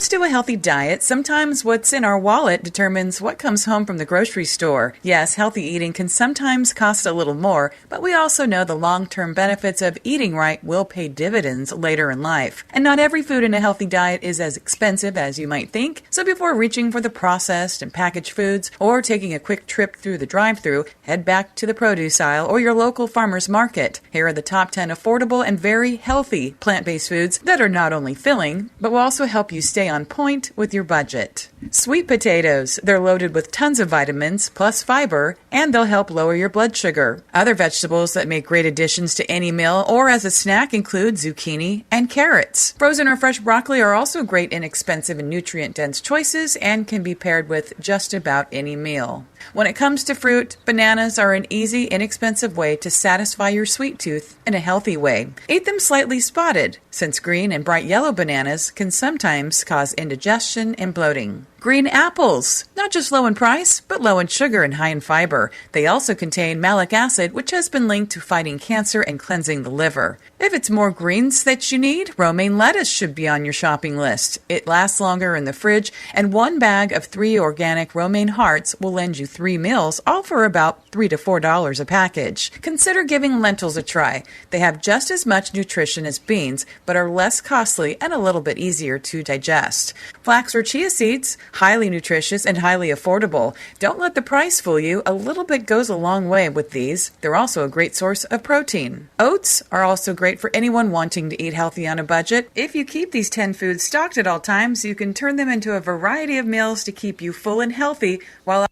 To a healthy diet, sometimes what's in our wallet determines what comes home from the grocery store. Yes, healthy eating can sometimes cost a little more, but we also know the long-term benefits of eating right will pay dividends later in life. And not every food in a healthy diet is as expensive as you might think, so before reaching for the processed and packaged foods or taking a quick trip through the drive-thru, head back to the produce aisle or your local farmer's market. Here are the top 10 affordable and very healthy plant-based foods that are not only filling, but will also help you stay on point with your budget. Sweet potatoes. They're loaded with tons of vitamins plus fiber, and they'll help lower your blood sugar. Other vegetables that make great additions to any meal or as a snack include zucchini and carrots. Frozen or fresh broccoli are also great, inexpensive, and nutrient-dense choices and can be paired with just about any meal. When it comes to fruit, bananas are an easy, inexpensive way to satisfy your sweet tooth in a healthy way. Eat them slightly spotted, since green and bright yellow bananas can sometimes cause indigestion and bloating. Green apples, not just low in price, but low in sugar and high in fiber. They also contain malic acid, which has been linked to fighting cancer and cleansing the liver. If it's more greens that you need, romaine lettuce should be on your shopping list. It lasts longer in the fridge, and one bag of 3 organic romaine hearts will lend you 3 meals, all for about $3 to $4 a package. Consider giving lentils a try. They have just as much nutrition as beans, but are less costly and a little bit easier to digest. Flax or chia seeds, highly nutritious and highly affordable. Don't let the price fool you. A little bit goes a long way with these. They're also a great source of protein. Oats are also great for anyone wanting to eat healthy on a budget. If you keep these 10 foods stocked at all times, you can turn them into a variety of meals to keep you full and healthy while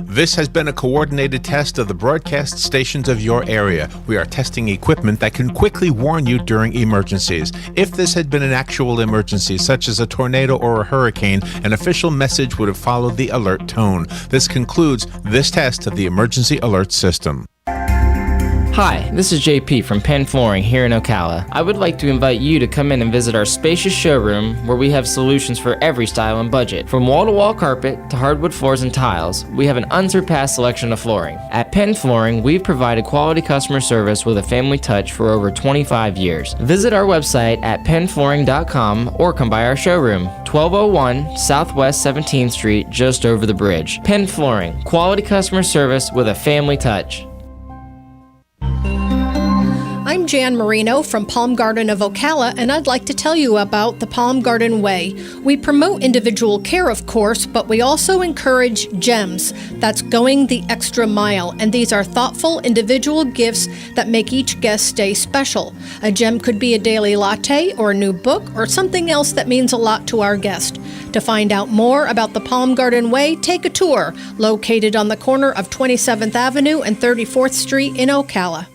This has been a coordinated test of the broadcast stations of your area. We are testing equipment that can quickly warn you during emergencies. If this had been an actual emergency, such as a tornado or a hurricane, an official message would have followed the alert tone. This concludes this test of the emergency alert system. Hi, this is JP from Penn Flooring here in Ocala. I would like to invite you to come in and visit our spacious showroom where we have solutions for every style and budget. From wall-to-wall carpet to hardwood floors and tiles, we have an unsurpassed selection of flooring. At Penn Flooring, we've provided quality customer service with a family touch for over 25 years. Visit our website at pennflooring.com or come by our showroom, 1201 Southwest 17th Street, just over the bridge. Penn Flooring, quality customer service with a family touch. I'm Jan Marino from Palm Garden of Ocala, and I'd like to tell you about the Palm Garden Way. We promote individual care, of course, but we also encourage GEMS. That's going the extra mile, and these are thoughtful individual gifts that make each guest stay special. A gem could be a daily latte or a new book or something else that means a lot to our guest. To find out more about the Palm Garden Way, take a tour, located on the corner of 27th Avenue and 34th Street in Ocala.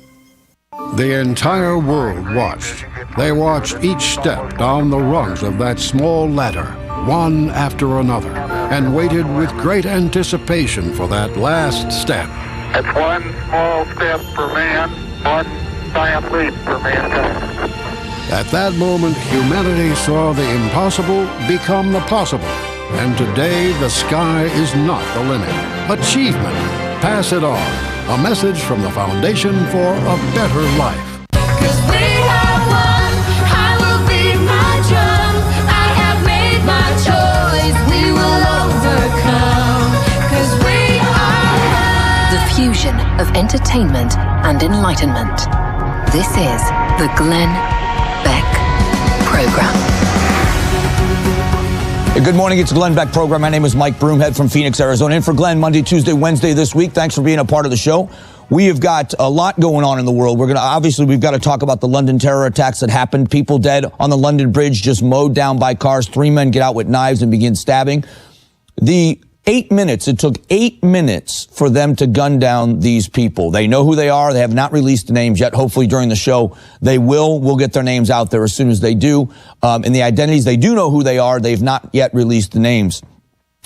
The entire world watched. They watched each step down the rungs of that small ladder, one after another, and waited with great anticipation for that last step. It's one small step for man, one giant leap for mankind. At that moment, humanity saw the impossible become the possible. And today, the sky is not the limit. Achievement. Pass it on. A message from the Foundation for a Better Life. 'Cause we have won, I will beat my drum. I have made my choice, we will overcome. 'Cause we are the fusion of entertainment and enlightenment. This is the Glenn Beck Program. Good morning, it's the Glenn Beck Program. My name is Mike Broomhead from Phoenix, Arizona. In for Glenn Monday, Tuesday, Wednesday this week. Thanks for being a part of the show. We have got a lot going on in the world. We've got to talk about the London terror attacks that happened. People dead on the London Bridge, just mowed down by cars. 3 men get out with knives and begin stabbing. It took 8 minutes for them to gun down these people. They know who they are. They have not released the names yet. Hopefully during the show, they will. We'll get their names out there as soon as they do. And the identities, they do know who they are. They've not yet released the names.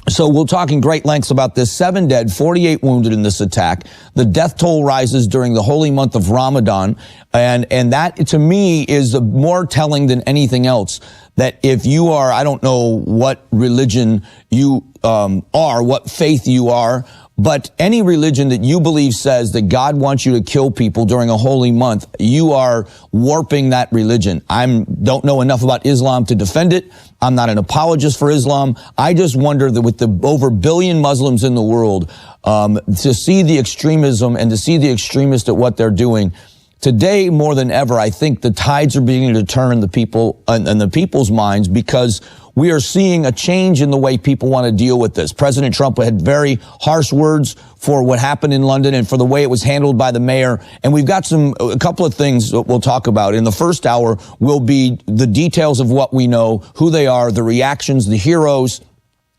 So we'll talk in great lengths about this. 7 dead, 48 wounded in this attack. The death toll rises during the holy month of Ramadan. And that, to me, is more telling than anything else. That if you are, I don't know what religion you are, what faith you are, but any religion that you believe says that God wants you to kill people during a holy month, you are warping that religion. Don't know enough about Islam to defend it. I'm not an apologist for Islam. I just wonder that with the over 1 billion Muslims in the world, to see the extremism and to see the extremists at what they're doing, today, more than ever, I think the tides are beginning to turn in the people and the people's minds, because we are seeing a change in the way people want to deal with this. President Trump had very harsh words for what happened in London and for the way it was handled by the mayor. And we've got a couple of things that we'll talk about. In the first hour will be the details of what we know, who they are, the reactions, the heroes,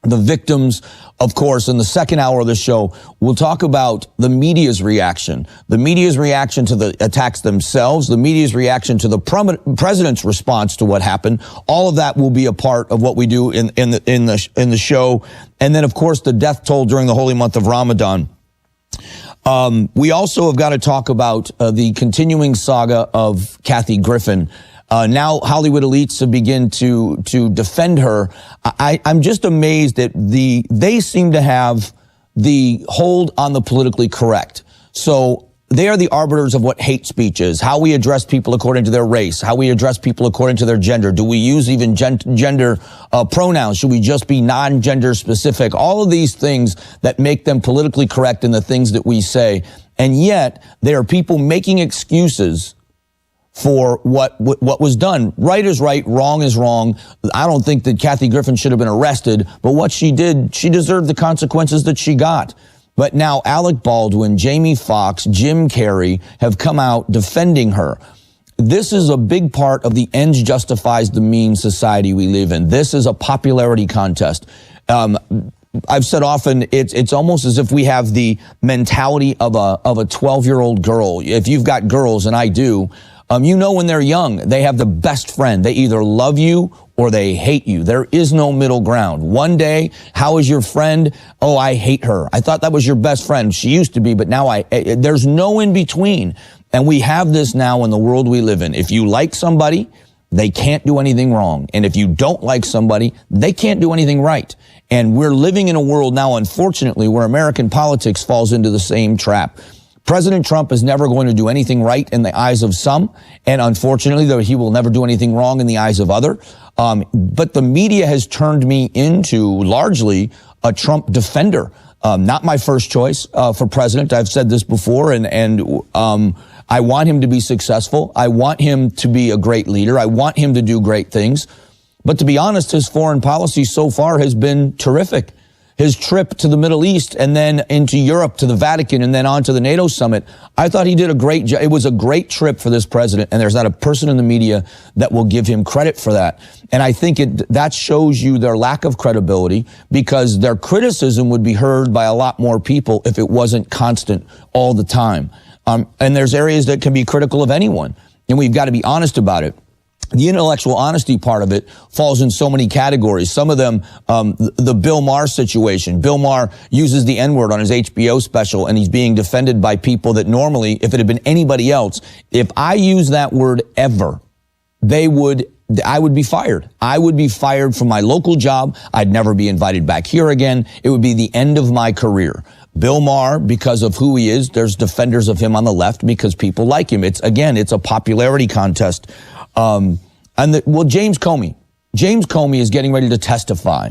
the victims, of course. In the second hour of the show, we'll talk about the media's reaction to the attacks themselves, the media's reaction to the president's response to what happened. All of that will be a part of what we do in the show. And then, of course, the death toll during the holy month of Ramadan. We also have got to talk about the continuing saga of Kathy Griffin. Now Hollywood elites have begun to defend her. I'm just amazed that they seem to have the hold on the politically correct. So they are the arbiters of what hate speech is, how we address people according to their race, how we address people according to their gender. Do we use even gender pronouns? Should we just be non-gender specific? All of these things that make them politically correct in the things that we say. And yet there are people making excuses for what was done. Right is right, wrong is wrong. I don't think that Kathy Griffin should have been arrested, but what she did, she deserved the consequences that she got. But now Alec Baldwin, Jamie Foxx, Jim Carrey have come out defending her. This is a big part of the ends justifies the means society we live in. This is a popularity contest. I've said often, it's almost as if we have the mentality of a 12-year-old girl. If you've got girls, and I do, you know when they're young, they have the best friend. They either love you or they hate you. There is no middle ground. One day, how is your friend? Oh, I hate her. I thought that was your best friend. She used to be, but now there's no in between. And we have this now in the world we live in. If you like somebody, they can't do anything wrong. And if you don't like somebody, they can't do anything right. And we're living in a world now, unfortunately, where American politics falls into the same trap. President Trump is never going to do anything right in the eyes of some, and unfortunately, though, he will never do anything wrong in the eyes of other. But the media has turned me into largely a Trump defender. Not my first choice for president. I've said this before, and I want him to be successful. I want him to be a great leader. I want him to do great things. But to be honest, his foreign policy so far has been terrific. His trip to the Middle East and then into Europe to the Vatican and then on to the NATO summit, I thought he did a great job. It was a great trip for this president, and there's not a person in the media that will give him credit for that. And I think that shows you their lack of credibility, because their criticism would be heard by a lot more people if it wasn't constant all the time. And there's areas that can be critical of anyone, and we've got to be honest about it. The intellectual honesty part of it falls in so many categories. Some of them, the Bill Maher situation. Bill Maher uses the N-word on his HBO special, and he's being defended by people that normally, if it had been anybody else, if I use that word ever, I would be fired. I would be fired from my local job. I'd never be invited back here again. It would be the end of my career. Bill Maher, because of who he is, there's defenders of him on the left because people like him. It's a popularity contest. James Comey. James Comey is getting ready to testify.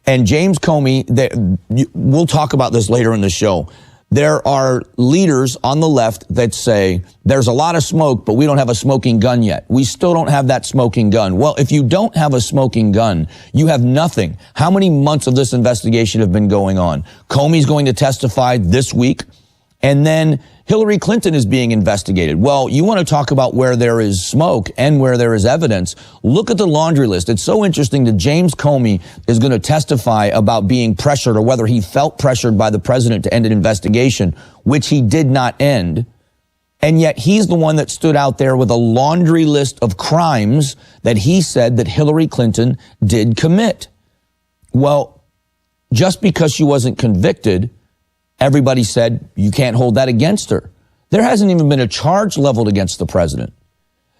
And James Comey, we'll talk about this later in the show. There are leaders on the left that say there's a lot of smoke, but we don't have a smoking gun yet. We still don't have that smoking gun. Well, if you don't have a smoking gun, you have nothing. How many months of this investigation have been going on? Comey's going to testify this week. And then Hillary Clinton is being investigated. Well, you want to talk about where there is smoke and where there is evidence. Look at the laundry list. It's so interesting that James Comey is going to testify about being pressured, or whether he felt pressured by the president to end an investigation, which he did not end. And yet he's the one that stood out there with a laundry list of crimes that he said that Hillary Clinton did commit. Well, just because she wasn't convicted, everybody said you can't hold that against her. There hasn't even been a charge leveled against the president.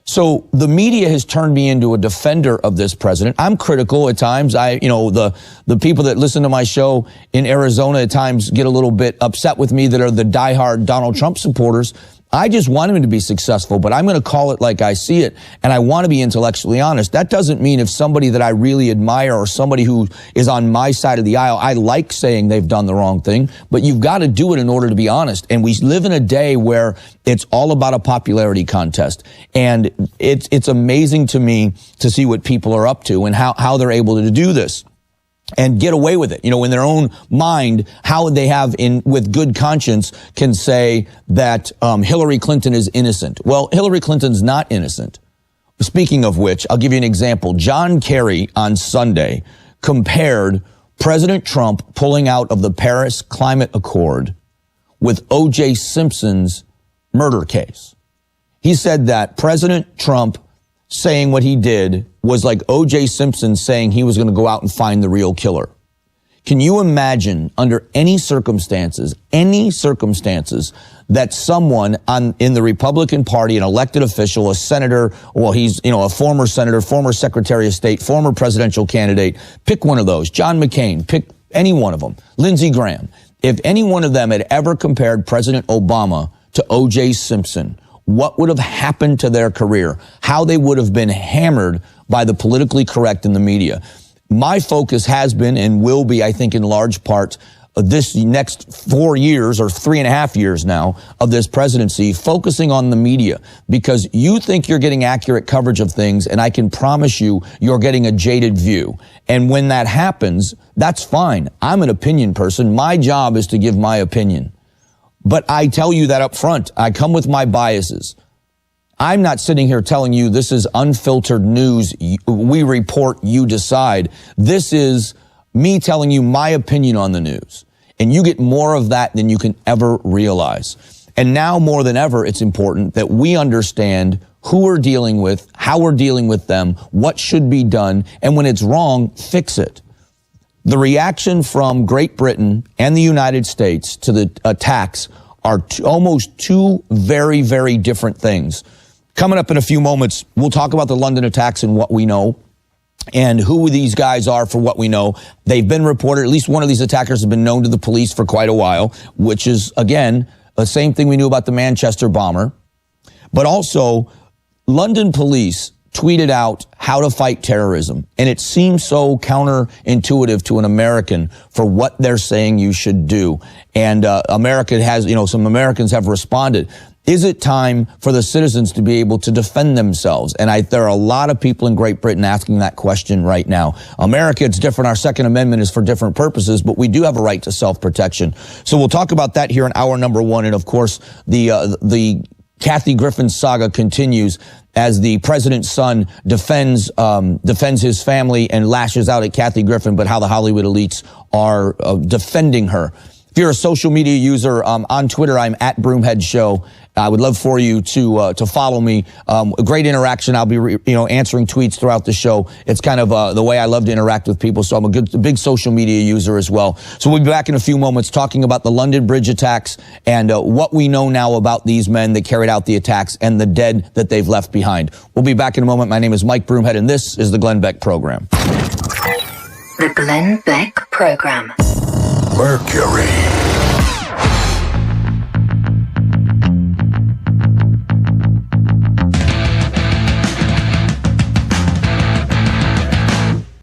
So the media has turned me into a defender of this president. I'm critical at times. The people that listen to my show in Arizona at times get a little bit upset with me that are the diehard Donald Trump supporters. I just want him to be successful, but I'm going to call it like I see it, and I want to be intellectually honest. That doesn't mean if somebody that I really admire or somebody who is on my side of the aisle, I like saying they've done the wrong thing, but you've got to do it in order to be honest. And we live in a day where it's all about a popularity contest, and it's amazing to me to see what people are up to and how they're able to do this and get away with it. In their own mind, how they have with good conscience can say that Hillary Clinton is innocent. Well, Hillary Clinton's not innocent. Speaking of which, I'll give you an example. John Kerry on Sunday compared President Trump pulling out of the Paris Climate Accord with O.J. Simpson's murder case. He said that President Trump saying what he did was like O.J. Simpson saying he was going to go out and find the real killer. Can you imagine under any circumstances that someone in the Republican Party, an elected official, a senator, well, he's, a former senator, former Secretary of State, former presidential candidate, pick one of those, John McCain, pick any one of them, Lindsey Graham. If any one of them had ever compared President Obama to O.J. Simpson, what would have happened to their career, how they would have been hammered by the politically correct in the media. My focus has been and will be, I think, in large part, this next 4 years or 3.5 years now of this presidency, focusing on the media, because you think you're getting accurate coverage of things, and I can promise you, you're getting a jaded view. And when that happens, that's fine. I'm an opinion person. My job is to give my opinion. But I tell you that up front. I come with my biases. I'm not sitting here telling you this is unfiltered news. We report, you decide. This is me telling you my opinion on the news. And you get more of that than you can ever realize. And now more than ever, it's important that we understand who we're dealing with, how we're dealing with them, what should be done, and when it's wrong, fix it. The reaction from Great Britain and the United States to the attacks are almost two very, very different things. Coming up in a few moments, we'll talk about the London attacks and what we know and who these guys are for what we know. They've been reported, at least one of these attackers has been known to the police for quite a while, which is, again, the same thing we knew about the Manchester bomber. But also, London police tweeted out how to fight terrorism. And it seems so counterintuitive to an American for what they're saying you should do. And America has, some Americans have responded. Is it time for the citizens to be able to defend themselves? And there are a lot of people in Great Britain asking that question right now. America, it's different. Our Second Amendment is for different purposes, but we do have a right to self-protection. So we'll talk about that here in hour number one. And of course, the Kathy Griffin saga continues as the president's son defends his family and lashes out at Kathy Griffin, but how the Hollywood elites are defending her. If you're a social media user, on Twitter, I'm at Broomhead Show. I would love for you to follow me. A great interaction. I'll be, answering tweets throughout the show. It's kind of the way I love to interact with people. So I'm a big social media user as well. So we'll be back in a few moments talking about the London Bridge attacks and what we know now about these men that carried out the attacks and the dead that they've left behind. We'll be back in a moment. My name is Mike Broomhead, and this is the Glenn Beck Program. The Glenn Beck Program. Mercury.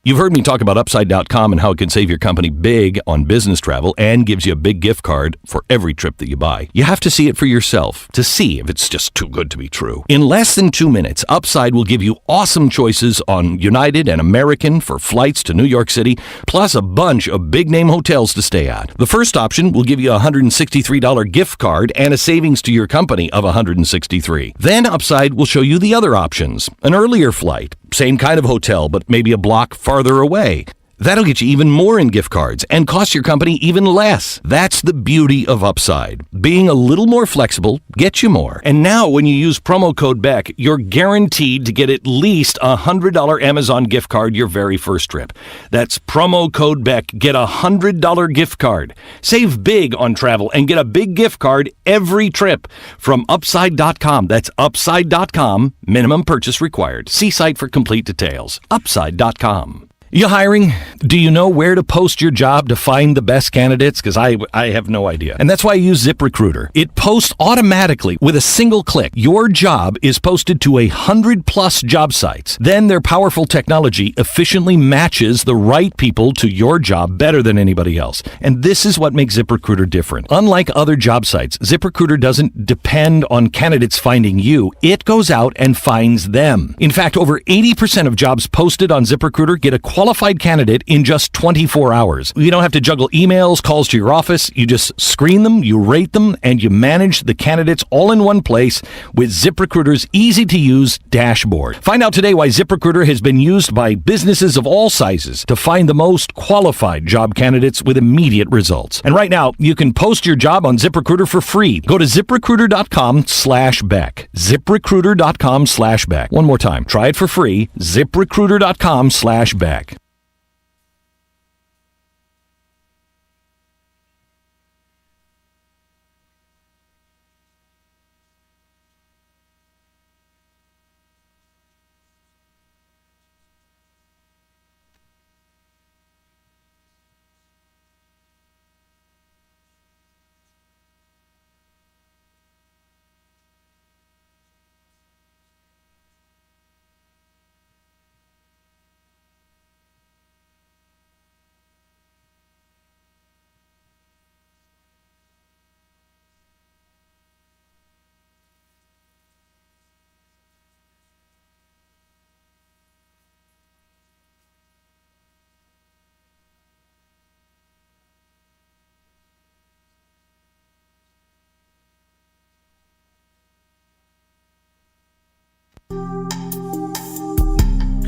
You've heard me talk about Upside.com and how it can save your company big on business travel and gives you a big gift card for every trip that you buy. You have to see it for yourself to see if it's just too good to be true. In less than 2 minutes, Upside will give you awesome choices on United and American for flights to New York City, plus a bunch of big-name hotels to stay at. The first option will give you a $163 gift card and a savings to your company of $163. Then Upside will show you the other options. An earlier flight, same kind of hotel, but maybe a block farther away. That'll get you even more in gift cards and cost your company even less. That's the beauty of Upside. Being a little more flexible gets you more. And now when you use promo code BECK, you're guaranteed to get at least a $100 Amazon gift card your very first trip. That's promo code BECK. Get a $100 gift card. Save big on travel and get a big gift card every trip from Upside.com. That's Upside.com. Minimum purchase required. See site for complete details. Upside.com. You hiring? Do you know where to post your job to find the best candidates? Because I have no idea. And that's why I use ZipRecruiter. It posts automatically with a single click. Your job is posted to 100+ job sites. Then their powerful technology efficiently matches the right people to your job better than anybody else. And this is what makes ZipRecruiter different. Unlike other job sites, ZipRecruiter doesn't depend on candidates finding you. It goes out and finds them. In fact, over 80% of jobs posted on ZipRecruiter get a qualified candidate in just 24 hours. You don't have to juggle emails, calls to your office. You just screen them, you rate them, and you manage the candidates all in one place with ZipRecruiter's easy-to-use dashboard. Find out today why ZipRecruiter has been used by businesses of all sizes to find the most qualified job candidates with immediate results. And right now, you can post your job on ZipRecruiter for free. Go to ZipRecruiter.com/Beck. ZipRecruiter.com/Beck. One more time. Try it for free. ZipRecruiter.com/Beck.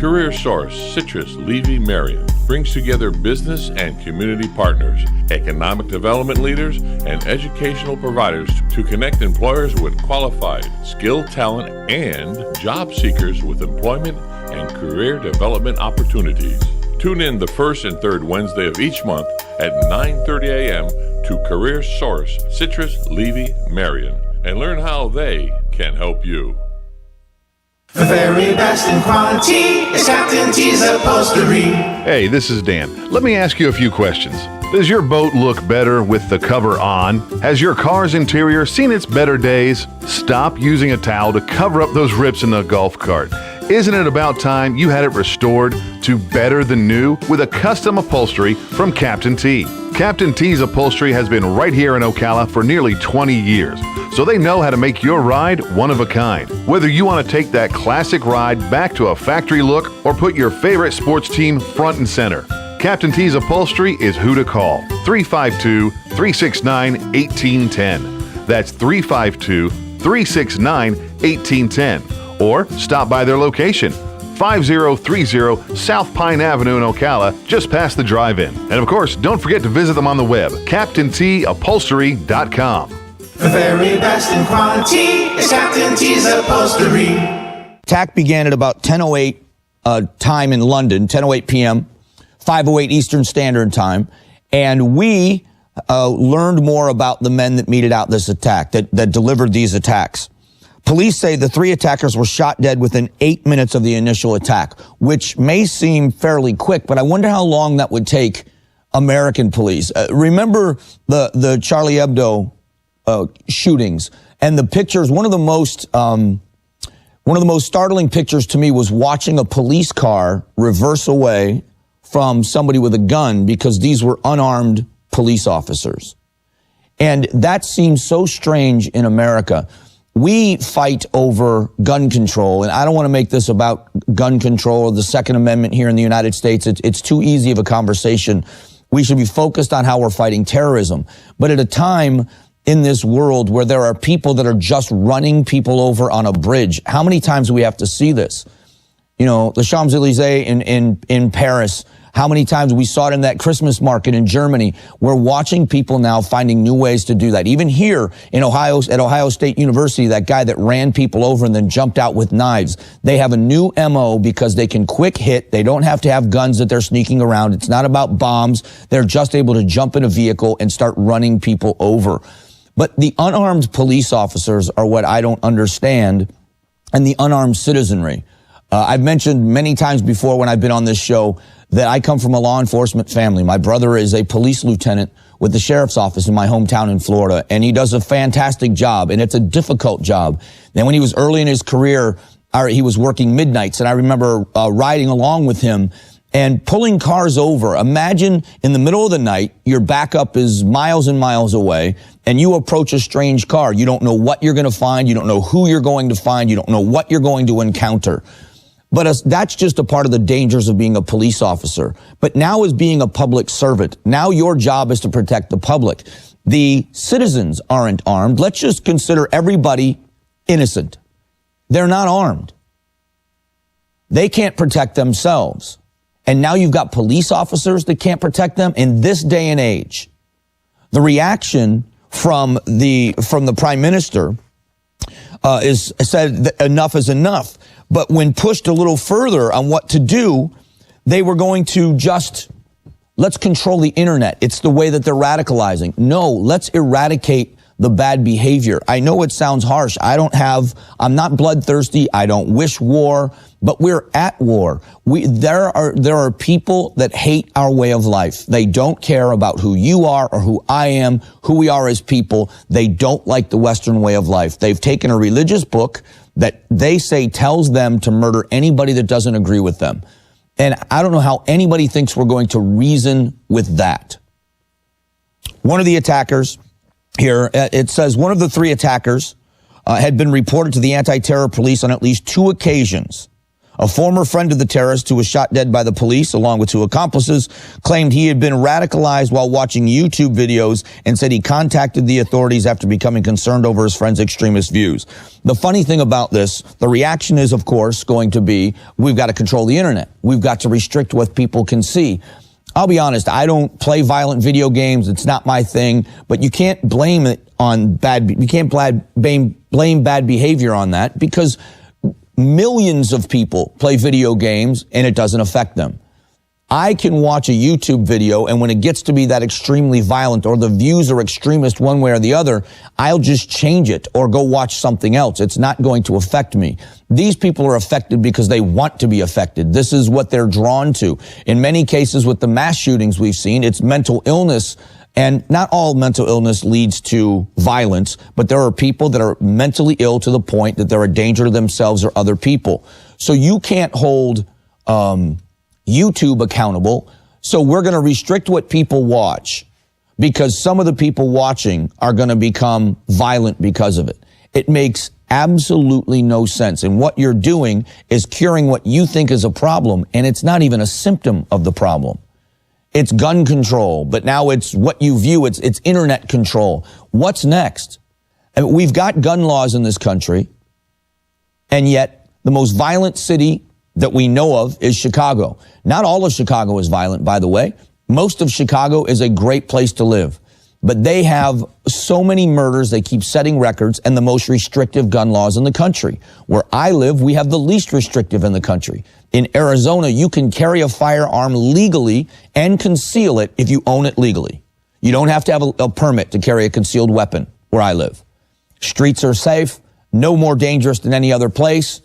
Career Source, Citrus, Levy, Marion brings together business and community partners, economic development leaders, and educational providers to connect employers with qualified, skilled talent and job seekers with employment and career development opportunities. Tune in the first and third Wednesday of each month at 9:30 a.m. to Career Source, Citrus, Levy, Marion, and learn how they can help you. The very best in quality is Captain T's Upholstery. Hey, this is Dan. Let me ask you a few questions. Does your boat look better with the cover on? Has your car's interior seen its better days? Stop using a towel to cover up those rips in the golf cart. Isn't it about time you had it restored to better than new with a custom upholstery from Captain T? Captain T's Upholstery has been right here in Ocala for nearly 20 years, so they know how to make your ride one of a kind. Whether you want to take that classic ride back to a factory look or put your favorite sports team front and center, Captain T's Upholstery is who to call. 352-369-1810. That's 352-369-1810. Or stop by their location, 5030 South Pine Avenue in Ocala, just past the drive-in. And of course, don't forget to visit them on the web, CaptainTUpholstery.com. The very best in quality is Captain T's Upholstery. Attack began at about 10:08 time in London, 10:08 p.m., 5:08 Eastern Standard Time, and we learned more about the men that meted out this attack, that delivered these attacks. Police say the three attackers were shot dead within 8 minutes of the initial attack, which may seem fairly quick, but I wonder how long that would take American police. Remember the Charlie Hebdo shootings and the pictures. One of the most startling pictures to me was watching a police car reverse away from somebody with a gun because these were unarmed police officers. And that seems so strange in America. We fight over gun control, and I don't want to make this about gun control or the Second Amendment here in the United States. It's too easy of a conversation. We should be focused on how we're fighting terrorism. But at a time in this world where there are people that are just running people over on a bridge, how many times do we have to see this? You know, the Champs-Élysées in Paris, How many times we saw it in that Christmas market in Germany. We're watching people now finding new ways to do that. Even here in Ohio, at Ohio State University, that guy that ran people over and then jumped out with knives, they have a new MO because they can quick hit. They don't have to have guns that they're sneaking around. It's not about bombs. They're just able to jump in a vehicle and start running people over. But the unarmed police officers are what I don't understand, and the unarmed citizenry. I've mentioned many times before when I've been on this show that I come from a law enforcement family. My brother is a police lieutenant with the sheriff's office in my hometown in Florida, and he does a fantastic job, and it's a difficult job. And when he was early in his career, he was working midnights, and I remember riding along with him and pulling cars over. Imagine in the middle of the night, your backup is miles and miles away, and you approach a strange car. You don't know what you're going to find. You don't know who you're going to find. You don't know what you're going to encounter. But that's just a part of the dangers of being a police officer. But now as being a public servant, now your job is to protect the public. The citizens aren't armed. Let's just consider everybody innocent. They're not armed. They can't protect themselves. And now you've got police officers that can't protect them in this day and age. The reaction from the prime minister is said that enough is enough. But when pushed a little further on what to do, they were going to let's control the internet. It's the way that they're radicalizing. No, let's eradicate the bad behavior. I know it sounds harsh. I'm not bloodthirsty. I don't wish war, but we're at war. There are people that hate our way of life. They don't care about who you are or who I am, who we are as people. They don't like the Western way of life. They've taken a religious book that they say tells them to murder anybody that doesn't agree with them. And I don't know how anybody thinks we're going to reason with that. One of the attackers here, it says one of the three attackers had been reported to the anti-terror police on at least 2 occasions. A former friend of the terrorist who was shot dead by the police, along with 2 accomplices, claimed he had been radicalized while watching YouTube videos and said he contacted the authorities after becoming concerned over his friend's extremist views. The funny thing about this, the reaction is, of course, going to be, we've got to control the internet. We've got to restrict what people can see. I'll be honest, I don't play violent video games. It's not my thing, but you can't blame it on you can't blame bad behavior on that, because millions of people play video games and it doesn't affect them. I can watch a YouTube video, and when it gets to be that extremely violent or the views are extremist one way or the other, I'll just change it or go watch something else. It's not going to affect me. These people are affected because they want to be affected. This is what they're drawn to. In many cases with the mass shootings we've seen, it's mental illness. And not all mental illness leads to violence, but there are people that are mentally ill to the point that they're a danger to themselves or other people. So you can't hold YouTube accountable. So we're going to restrict what people watch because some of the people watching are going to become violent because of it. It makes absolutely no sense. And what you're doing is curing what you think is a problem, and it's not even a symptom of the problem. It's gun control, but now it's what you view. It's internet control. What's next? I mean, we've got gun laws in this country, and yet the most violent city that we know of is Chicago. Not all of Chicago is violent, by the way. Most of Chicago is a great place to live, but they have so many murders. They keep setting records and the most restrictive gun laws in the country. Where I live, we have the least restrictive in the country. In Arizona, you can carry a firearm legally and conceal it if you own it legally. You don't have to have a permit to carry a concealed weapon where I live. Streets are safe, no more dangerous than any other place.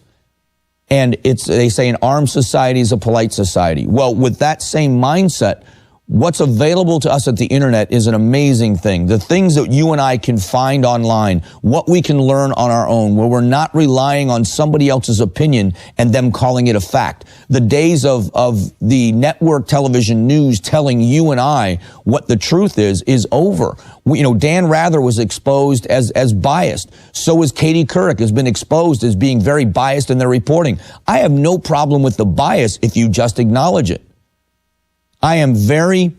And they say an armed society is a polite society. Well, with that same mindset, what's available to us at the internet is an amazing thing. The things that you and I can find online, what we can learn on our own, where we're not relying on somebody else's opinion and them calling it a fact. The days of the network television news telling you and I what the truth is over. Dan Rather was exposed as biased. So is Katie Couric has been exposed as being very biased in their reporting. I have no problem with the bias if you just acknowledge it. I am very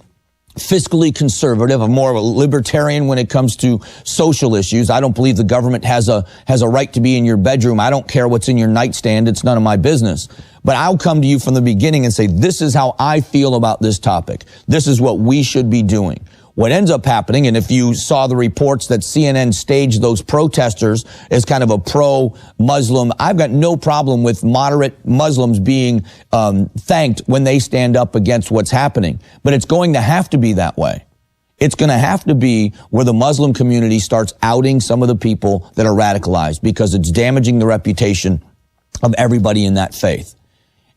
fiscally conservative. I'm more of a libertarian when it comes to social issues. I don't believe the government has a right to be in your bedroom. I don't care what's in your nightstand. It's none of my business. But I'll come to you from the beginning and say, this is how I feel about this topic. This is what we should be doing. What ends up happening, and if you saw the reports that CNN staged those protesters as kind of a pro-Muslim, I've got no problem with moderate Muslims being thanked when they stand up against what's happening. But it's going to have to be that way. It's going to have to be where the Muslim community starts outing some of the people that are radicalized, because it's damaging the reputation of everybody in that faith.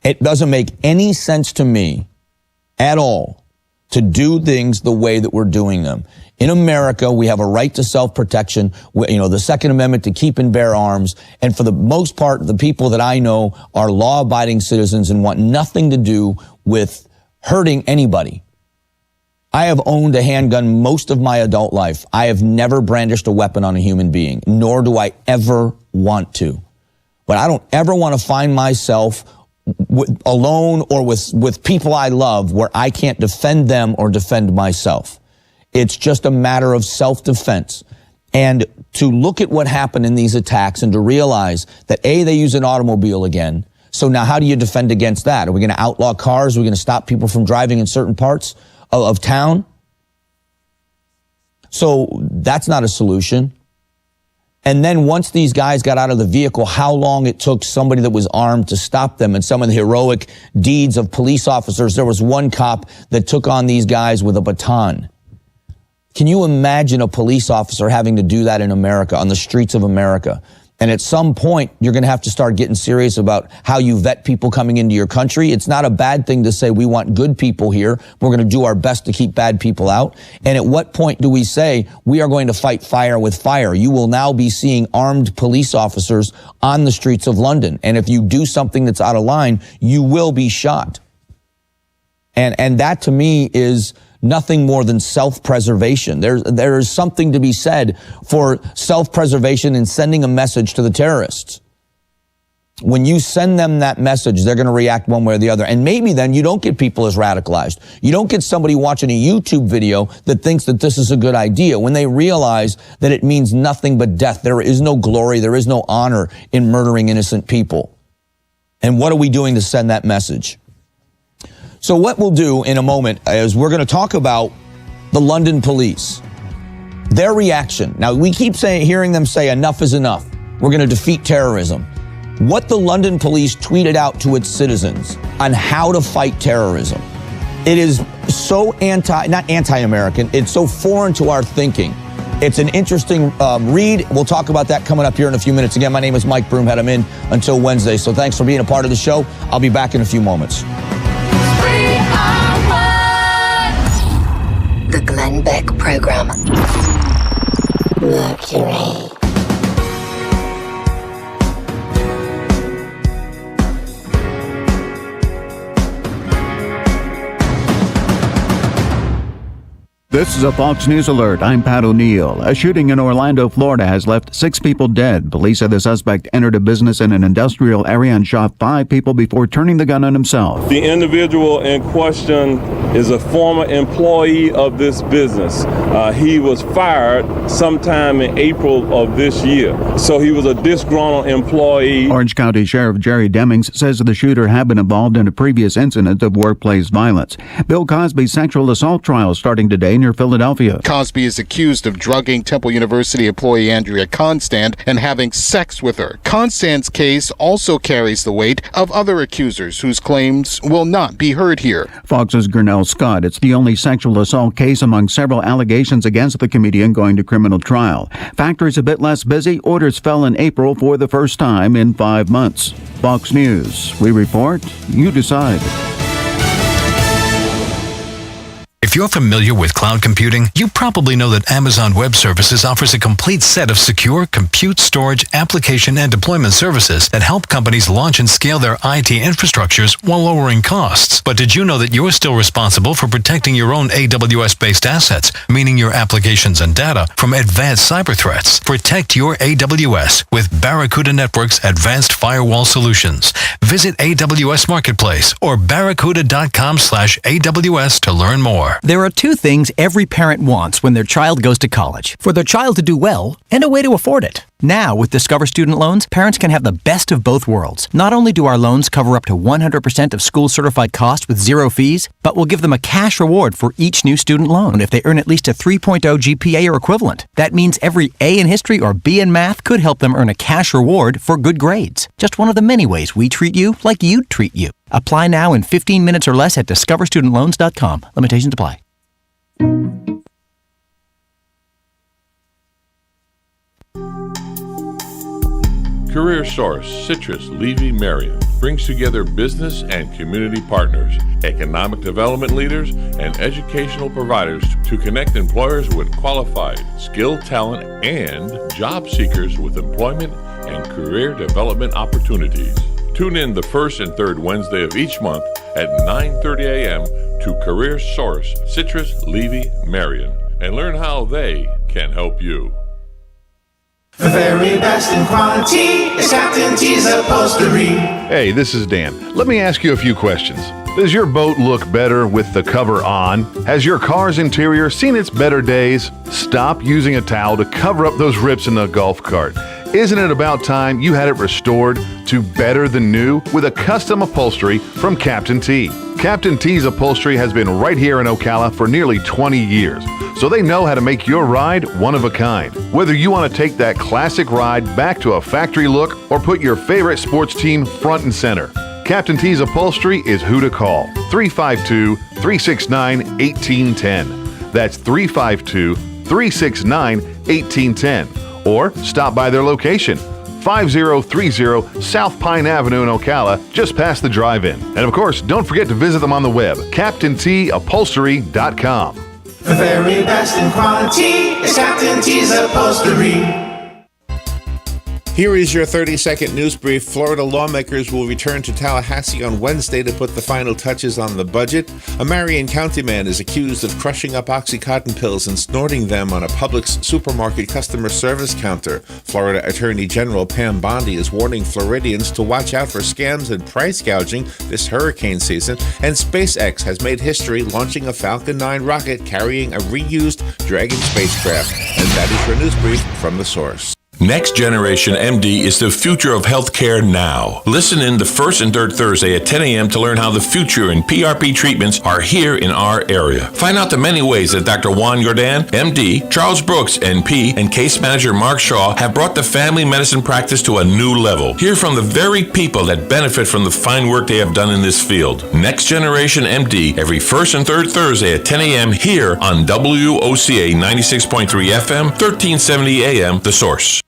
It doesn't make any sense to me at all to do things the way that we're doing them. In America, we have a right to self-protection, the Second Amendment to keep and bear arms. And for the most part, the people that I know are law-abiding citizens and want nothing to do with hurting anybody. I have owned a handgun most of my adult life. I have never brandished a weapon on a human being, nor do I ever want to. But I don't ever want to find myself alone or with people I love where I can't defend them or defend myself. It's just a matter of self-defense. And to look at what happened in these attacks and to realize that, A, they use an automobile again. So now how do you defend against that? Are we going to outlaw cars? Are we going to stop people from driving in certain parts of town? So that's not a solution. And then once these guys got out of the vehicle, how long it took somebody that was armed to stop them, and some of the heroic deeds of police officers. There was one cop that took on these guys with a baton. Can you imagine a police officer having to do that in America, on the streets of America? And at some point, you're going to have to start getting serious about how you vet people coming into your country. It's not a bad thing to say we want good people here. We're going to do our best to keep bad people out. And at what point do we say we are going to fight fire with fire? You will now be seeing armed police officers on the streets of London. And if you do something that's out of line, you will be shot. And that to me is nothing more than self-preservation. There is something to be said for self-preservation and sending a message to the terrorists. When you send them that message, they're going to react one way or the other. And maybe then you don't get people as radicalized. You don't get somebody watching a YouTube video that thinks that this is a good idea when they realize that it means nothing but death. There is no glory. There is no honor in murdering innocent people. And what are we doing to send that message? So what we'll do in a moment is we're going to talk about the London police, their reaction. Now, we keep hearing them say enough is enough. We're going to defeat terrorism. What the London police tweeted out to its citizens on how to fight terrorism. It is so not anti-American. It's so foreign to our thinking. It's an interesting read. We'll talk about that coming up here in a few minutes. Again, my name is Mike Broomhead. I'm in until Wednesday. So thanks for being a part of the show. I'll be back in a few moments. The Glenn Beck Program. Mercury. This is a Fox News alert. I'm Pat O'Neill. A shooting in Orlando, Florida has left 6 people dead. Police say the suspect entered a business in an industrial area and shot 5 people before turning the gun on himself. The individual in question is a former employee of this business. He was fired sometime in April of this year. So he was a disgruntled employee. Orange County Sheriff Jerry Demings says the shooter had been involved in a previous incident of workplace violence. Bill Cosby's sexual assault trial starting today near Philadelphia. Cosby is accused of drugging Temple University employee Andrea Constand and having sex with her. Constand's case also carries the weight of other accusers whose claims will not be heard here. Fox's Gurnell Scott. It's the only sexual assault case among several allegations against the comedian going to criminal trial. Factories a bit less busy. Orders fell in April for the first time in 5 months. Fox News. We report, you decide. If you're familiar with cloud computing, you probably know that Amazon Web Services offers a complete set of secure compute, storage, application, and deployment services that help companies launch and scale their IT infrastructures while lowering costs. But did you know that you're still responsible for protecting your own AWS-based assets, meaning your applications and data, from advanced cyber threats? Protect your AWS with Barracuda Network's advanced firewall solutions. Visit AWS Marketplace or barracuda.com/AWS to learn more. There are two things every parent wants when their child goes to college. For their child to do well, and a way to afford it. Now, with Discover Student Loans, parents can have the best of both worlds. Not only do our loans cover up to 100% of school-certified costs with zero fees, but we'll give them a cash reward for each new student loan if they earn at least a 3.0 GPA or equivalent. That means every A in history or B in math could help them earn a cash reward for good grades. Just one of the many ways we treat you like you'd treat you. Apply now in 15 minutes or less at discoverstudentloans.com. Limitations apply. Career Source, Citrus, Levy, Marion brings together business and community partners, economic development leaders, and educational providers to connect employers with qualified, skilled talent and job seekers with employment and career development opportunities. Tune in the first and third Wednesday of each month at 9:30 a.m. to Career Source, Citrus, Levy, Marion, and learn how they can help you. The very best in quality is Captain T's Upholstery. Hey, this is Dan. Let me ask you a few questions. Does your boat look better with the cover on? Has your car's interior seen its better days? Stop using a towel to cover up those rips in the golf cart. Isn't it about time you had it restored to better than new with a custom upholstery from Captain T? Captain T's Upholstery has been right here in Ocala for nearly 20 years, so they know how to make your ride one of a kind. Whether you want to take that classic ride back to a factory look or put your favorite sports team front and center, Captain T's Upholstery is who to call. 352-369-1810. That's 352-369-1810. Or stop by their location, 5030 South Pine Avenue in Ocala, just past the drive-in. And of course, don't forget to visit them on the web, CaptainTUpholstery.com. The very best in quality is Captain T's Upholstery. Here is your 30-second news brief. Florida lawmakers will return to Tallahassee on Wednesday to put the final touches on the budget. A Marion County man is accused of crushing up Oxycontin pills and snorting them on a Publix supermarket customer service counter. Florida Attorney General Pam Bondi is warning Floridians to watch out for scams and price gouging this hurricane season. And SpaceX has made history launching a Falcon 9 rocket carrying a reused Dragon spacecraft. And that is your news brief from The Source. Next Generation MD is the future of healthcare now. Listen in the first and third Thursday at 10 a.m. to learn how the future in PRP treatments are here in our area. Find out the many ways that Dr. Juan Jordan, MD, Charles Brooks, NP, and case manager Mark Shaw have brought the family medicine practice to a new level. Hear from the very people that benefit from the fine work they have done in this field. Next Generation MD every first and third Thursday at 10 a.m. here on WOCA 96.3 FM, 1370 AM, The Source.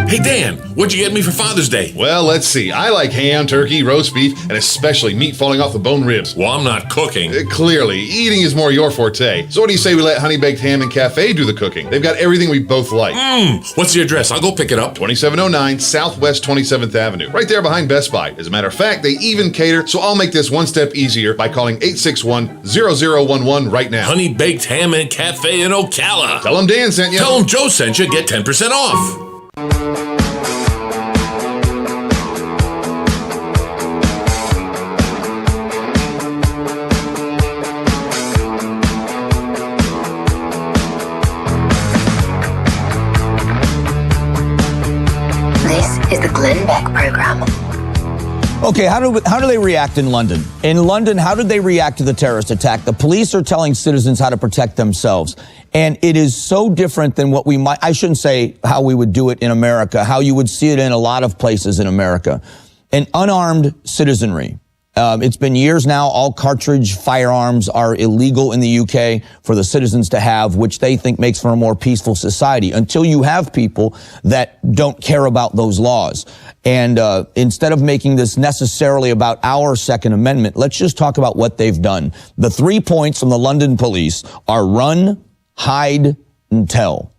Hey, Dan, what'd you get me for Father's Day? Well, let's see. I like ham, turkey, roast beef, and especially meat falling off the bone ribs. Well, I'm not cooking. Clearly, eating is more your forte. So what do you say we let Honey Baked Ham and Cafe do the cooking? They've got everything we both like. What's the address? I'll go pick it up. 2709 Southwest 27th Avenue, right there behind Best Buy. As a matter of fact, they even cater, so I'll make this one step easier by calling 861-0011 right now. Honey Baked Ham and Cafe in Ocala. Tell them Dan sent you. Tell them Joe sent you. Get 10% off. Is the Glenn Beck program. Okay, how do they react in London? In London, how did they react to the terrorist attack? The police are telling citizens how to protect themselves. And it is so different than what we might, I shouldn't say how we would do it in America, how you would see it in a lot of places in America. An unarmed citizenry. It's been years now, all cartridge firearms are illegal in the UK for the citizens to have, which they think makes for a more peaceful society, until you have people that don't care about those laws. And instead of making this necessarily about our Second Amendment, let's just talk about what they've done. The 3 points from the London police are run, hide, and tell.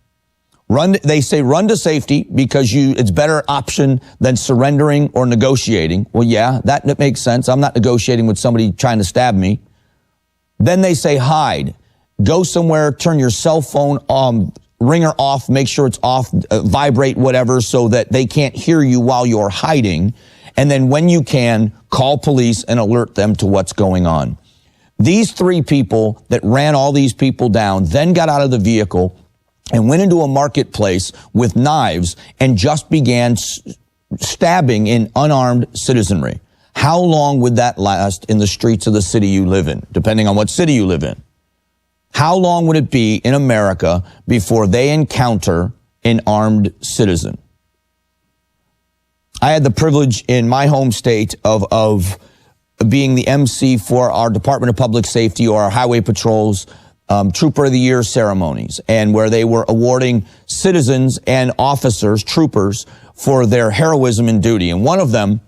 Run, they say run to safety because it's better option than surrendering or negotiating. Well, yeah, that makes sense. I'm not negotiating with somebody trying to stab me. Then they say hide. Go somewhere, turn your cell phone ringer off, make sure it's off, vibrate, whatever, so that they can't hear you while you're hiding. And then when you can, call police and alert them to what's going on. These three people that ran all these people down then got out of the vehicle and went into a marketplace with knives and just began stabbing in unarmed citizenry. How long would that last in the streets of the city you live in, depending on what city you live in? How long would it be in America before they encounter an armed citizen? I had the privilege in my home state of being the MC for our Department of Public Safety or our Highway Patrol's Trooper of the Year ceremonies, and where they were awarding citizens and officers, troopers, for their heroism in duty. And one of them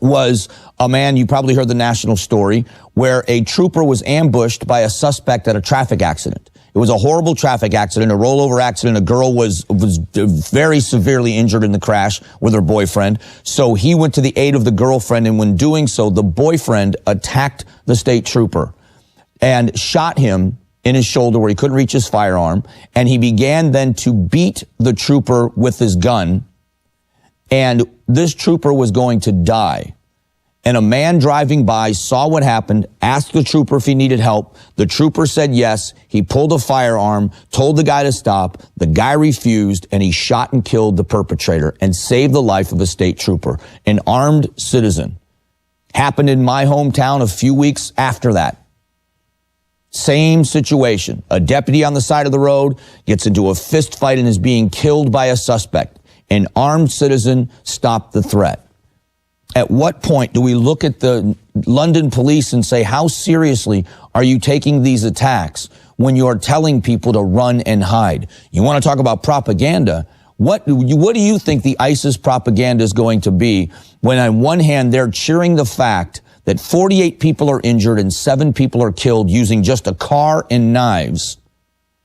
was a man, you probably heard the national story, where a trooper was ambushed by a suspect at a traffic accident. It was a horrible traffic accident, a rollover accident. A girl was very severely injured in the crash with her boyfriend. So he went to the aid of the girlfriend, and when doing so, the boyfriend attacked the state trooper and shot him in his shoulder where he couldn't reach his firearm. And he began then to beat the trooper with his gun. And this trooper was going to die. And a man driving by saw what happened, asked the trooper if he needed help. The trooper said yes. He pulled a firearm, told the guy to stop. The guy refused, and he shot and killed the perpetrator and saved the life of a state trooper, an armed citizen. Happened in my hometown a few weeks after that. Same situation. A deputy on the side of the road gets into a fist fight and is being killed by a suspect. An armed citizen stopped the threat. At what point do we look at the London police and say, how seriously are you taking these attacks when you're telling people to run and hide? You want to talk about propaganda? What do you think the ISIS propaganda is going to be when on one hand they're cheering the fact that 48 people are injured and 7 people are killed using just a car and knives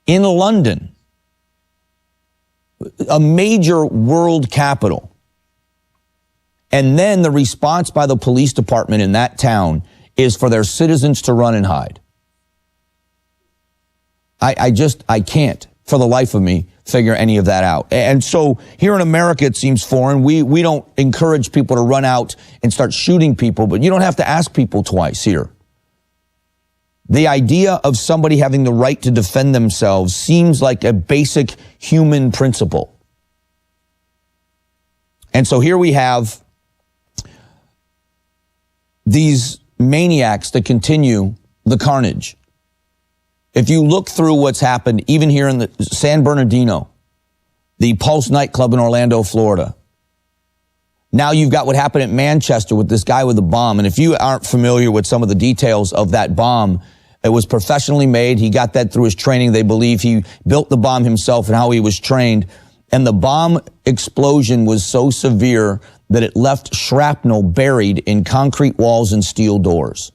in London, a major world capital? And then the response by the police department in that town is for their citizens to run and hide. I can't, for the life of me, figure any of that out. And so here in America, it seems foreign. We don't encourage people to run out and start shooting people, but you don't have to ask people twice here. The idea of somebody having the right to defend themselves seems like a basic human principle. And so here we have these maniacs that continue the carnage. If you look through what's happened, even here in the San Bernardino, the Pulse nightclub in Orlando, Florida. Now you've got what happened at Manchester with this guy with a bomb. And if you aren't familiar with some of the details of that bomb, it was professionally made. He got that through his training. They believe he built the bomb himself and how he was trained. And the bomb explosion was so severe that it left shrapnel buried in concrete walls and steel doors.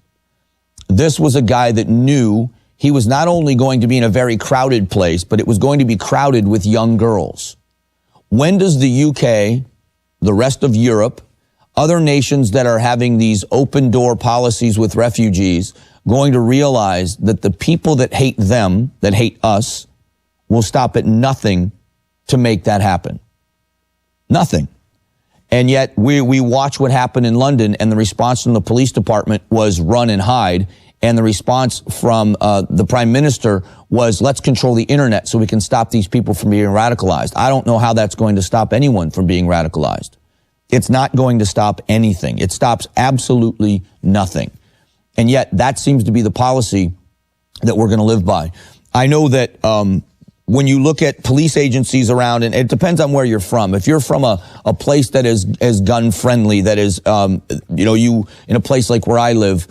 This was a guy that knew he was not only going to be in a very crowded place, but it was going to be crowded with young girls. When does the UK, the rest of Europe, other nations that are having these open door policies with refugees going to realize that the people that hate them, that hate us, will stop at nothing to make that happen? Nothing. And yet we watch what happened in London, and the response from the police department was run and hide. And the response from the prime minister was, let's control the internet so we can stop these people from being radicalized. I don't know how that's going to stop anyone from being radicalized. It's not going to stop anything. It stops absolutely nothing. And yet that seems to be the policy that we're going to live by. I know that when you look at police agencies around, and it depends on where you're from. If you're from a place that is gun friendly, that is, you in a place like where I live,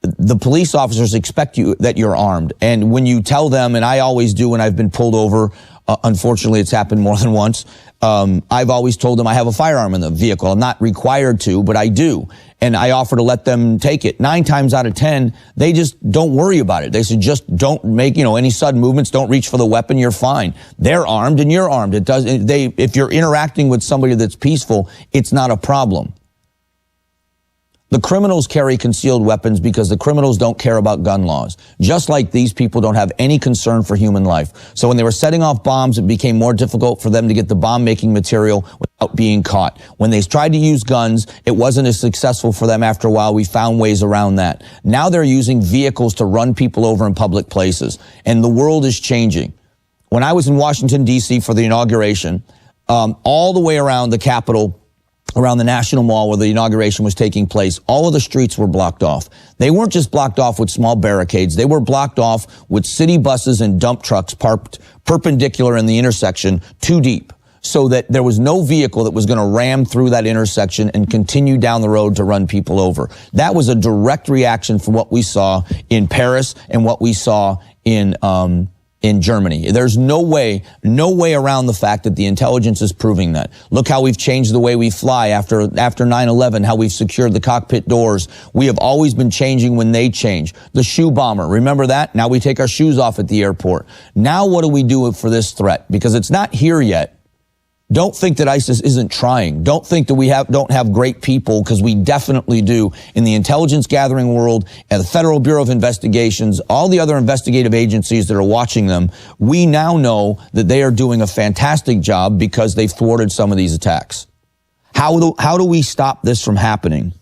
the police officers expect you that you're armed. And when you tell them, and I always do when I've been pulled over, unfortunately it's happened more than once, I've always told them I have a firearm in the vehicle. I'm not required to, but I do. And I offer to let them take it. 9 times out of 10, they just don't worry about it. They say, just don't make, any sudden movements. Don't reach for the weapon. You're fine. They're armed and you're armed. If you're interacting with somebody that's peaceful, it's not a problem. The criminals carry concealed weapons because the criminals don't care about gun laws. Just like these people don't have any concern for human life. So when they were setting off bombs, it became more difficult for them to get the bomb-making material without being caught. When they tried to use guns, it wasn't as successful for them after a while. We found ways around that. Now they're using vehicles to run people over in public places. And the world is changing. When I was in Washington, D.C. for the inauguration, all the way around the Capitol, around the National Mall where the inauguration was taking place, all of the streets were blocked off. They weren't just blocked off with small barricades. They were blocked off with city buses and dump trucks parked perpendicular in the intersection, too deep, so that there was no vehicle that was going to ram through that intersection and continue down the road to run people over. That was a direct reaction from what we saw in Paris and what we saw in Germany. There's no way around the fact that the intelligence is proving that. Look how we've changed the way we fly after 9/11, how we've secured the cockpit doors. We have always been changing when they change. The shoe bomber, remember that? Now we take our shoes off at the airport. Now what do we do for this threat? Because it's not here yet. Don't think that ISIS isn't trying. Don't think that we don't have great people, because we definitely do. In the intelligence gathering world and the Federal Bureau of Investigations, all the other investigative agencies that are watching them, we now know that they are doing a fantastic job because they've thwarted some of these attacks. How do we stop this from happening?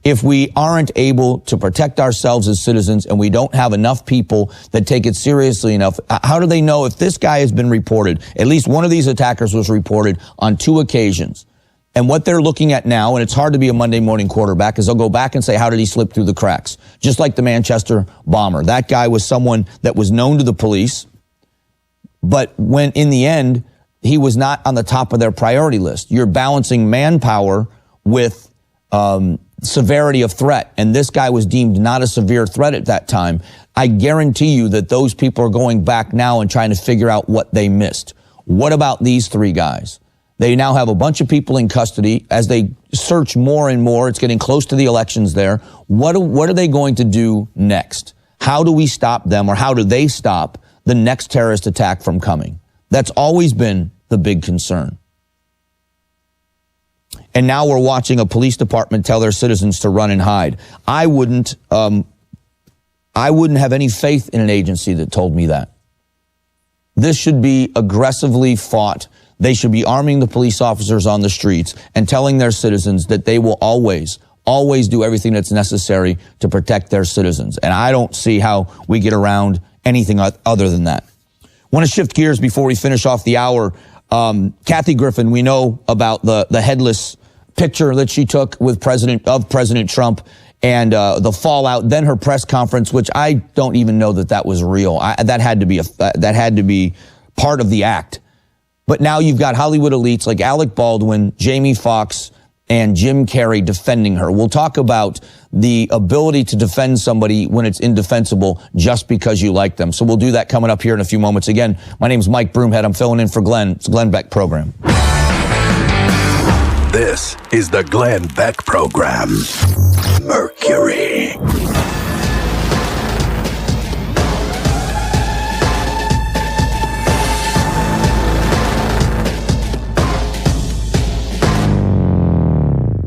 If we aren't able to protect ourselves as citizens and we don't have enough people that take it seriously enough, how do they know if this guy has been reported? At least one of these attackers was reported on 2 occasions. And what they're looking at now, and it's hard to be a Monday morning quarterback, is they'll go back and say, how did he slip through the cracks? Just like the Manchester bomber. That guy was someone that was known to the police, but when in the end, he was not on the top of their priority list. You're balancing manpower with severity of threat, and this guy was deemed not a severe threat at that time. I guarantee you that those people are going back now and trying to figure out what they missed. What about these 3 guys? They now have a bunch of people in custody. As they search more and more, it's getting close to the elections there. What are they going to do next? How do we stop them, or how do they stop the next terrorist attack from coming? That's always been the big concern. And now we're watching a police department tell their citizens to run and hide. I wouldn't have any faith in an agency that told me that. This should be aggressively fought. They should be arming the police officers on the streets and telling their citizens that they will always do everything that's necessary to protect their citizens. And I don't see how we get around anything other than that. Want to shift gears before we finish off the hour. Kathy Griffin, we know about the headless picture that she took with President Trump and the fallout. Then her press conference, which I don't even know that was real. That had to be part of the act. But now you've got Hollywood elites like Alec Baldwin, Jamie Foxx, and Jim Carrey defending her. We'll talk about the ability to defend somebody when it's indefensible just because you like them. So we'll do that coming up here in a few moments. Again, my name is Mike Broomhead. I'm filling in for Glenn. It's the Glenn Beck Program. This is the Glenn Beck Program. Mercury.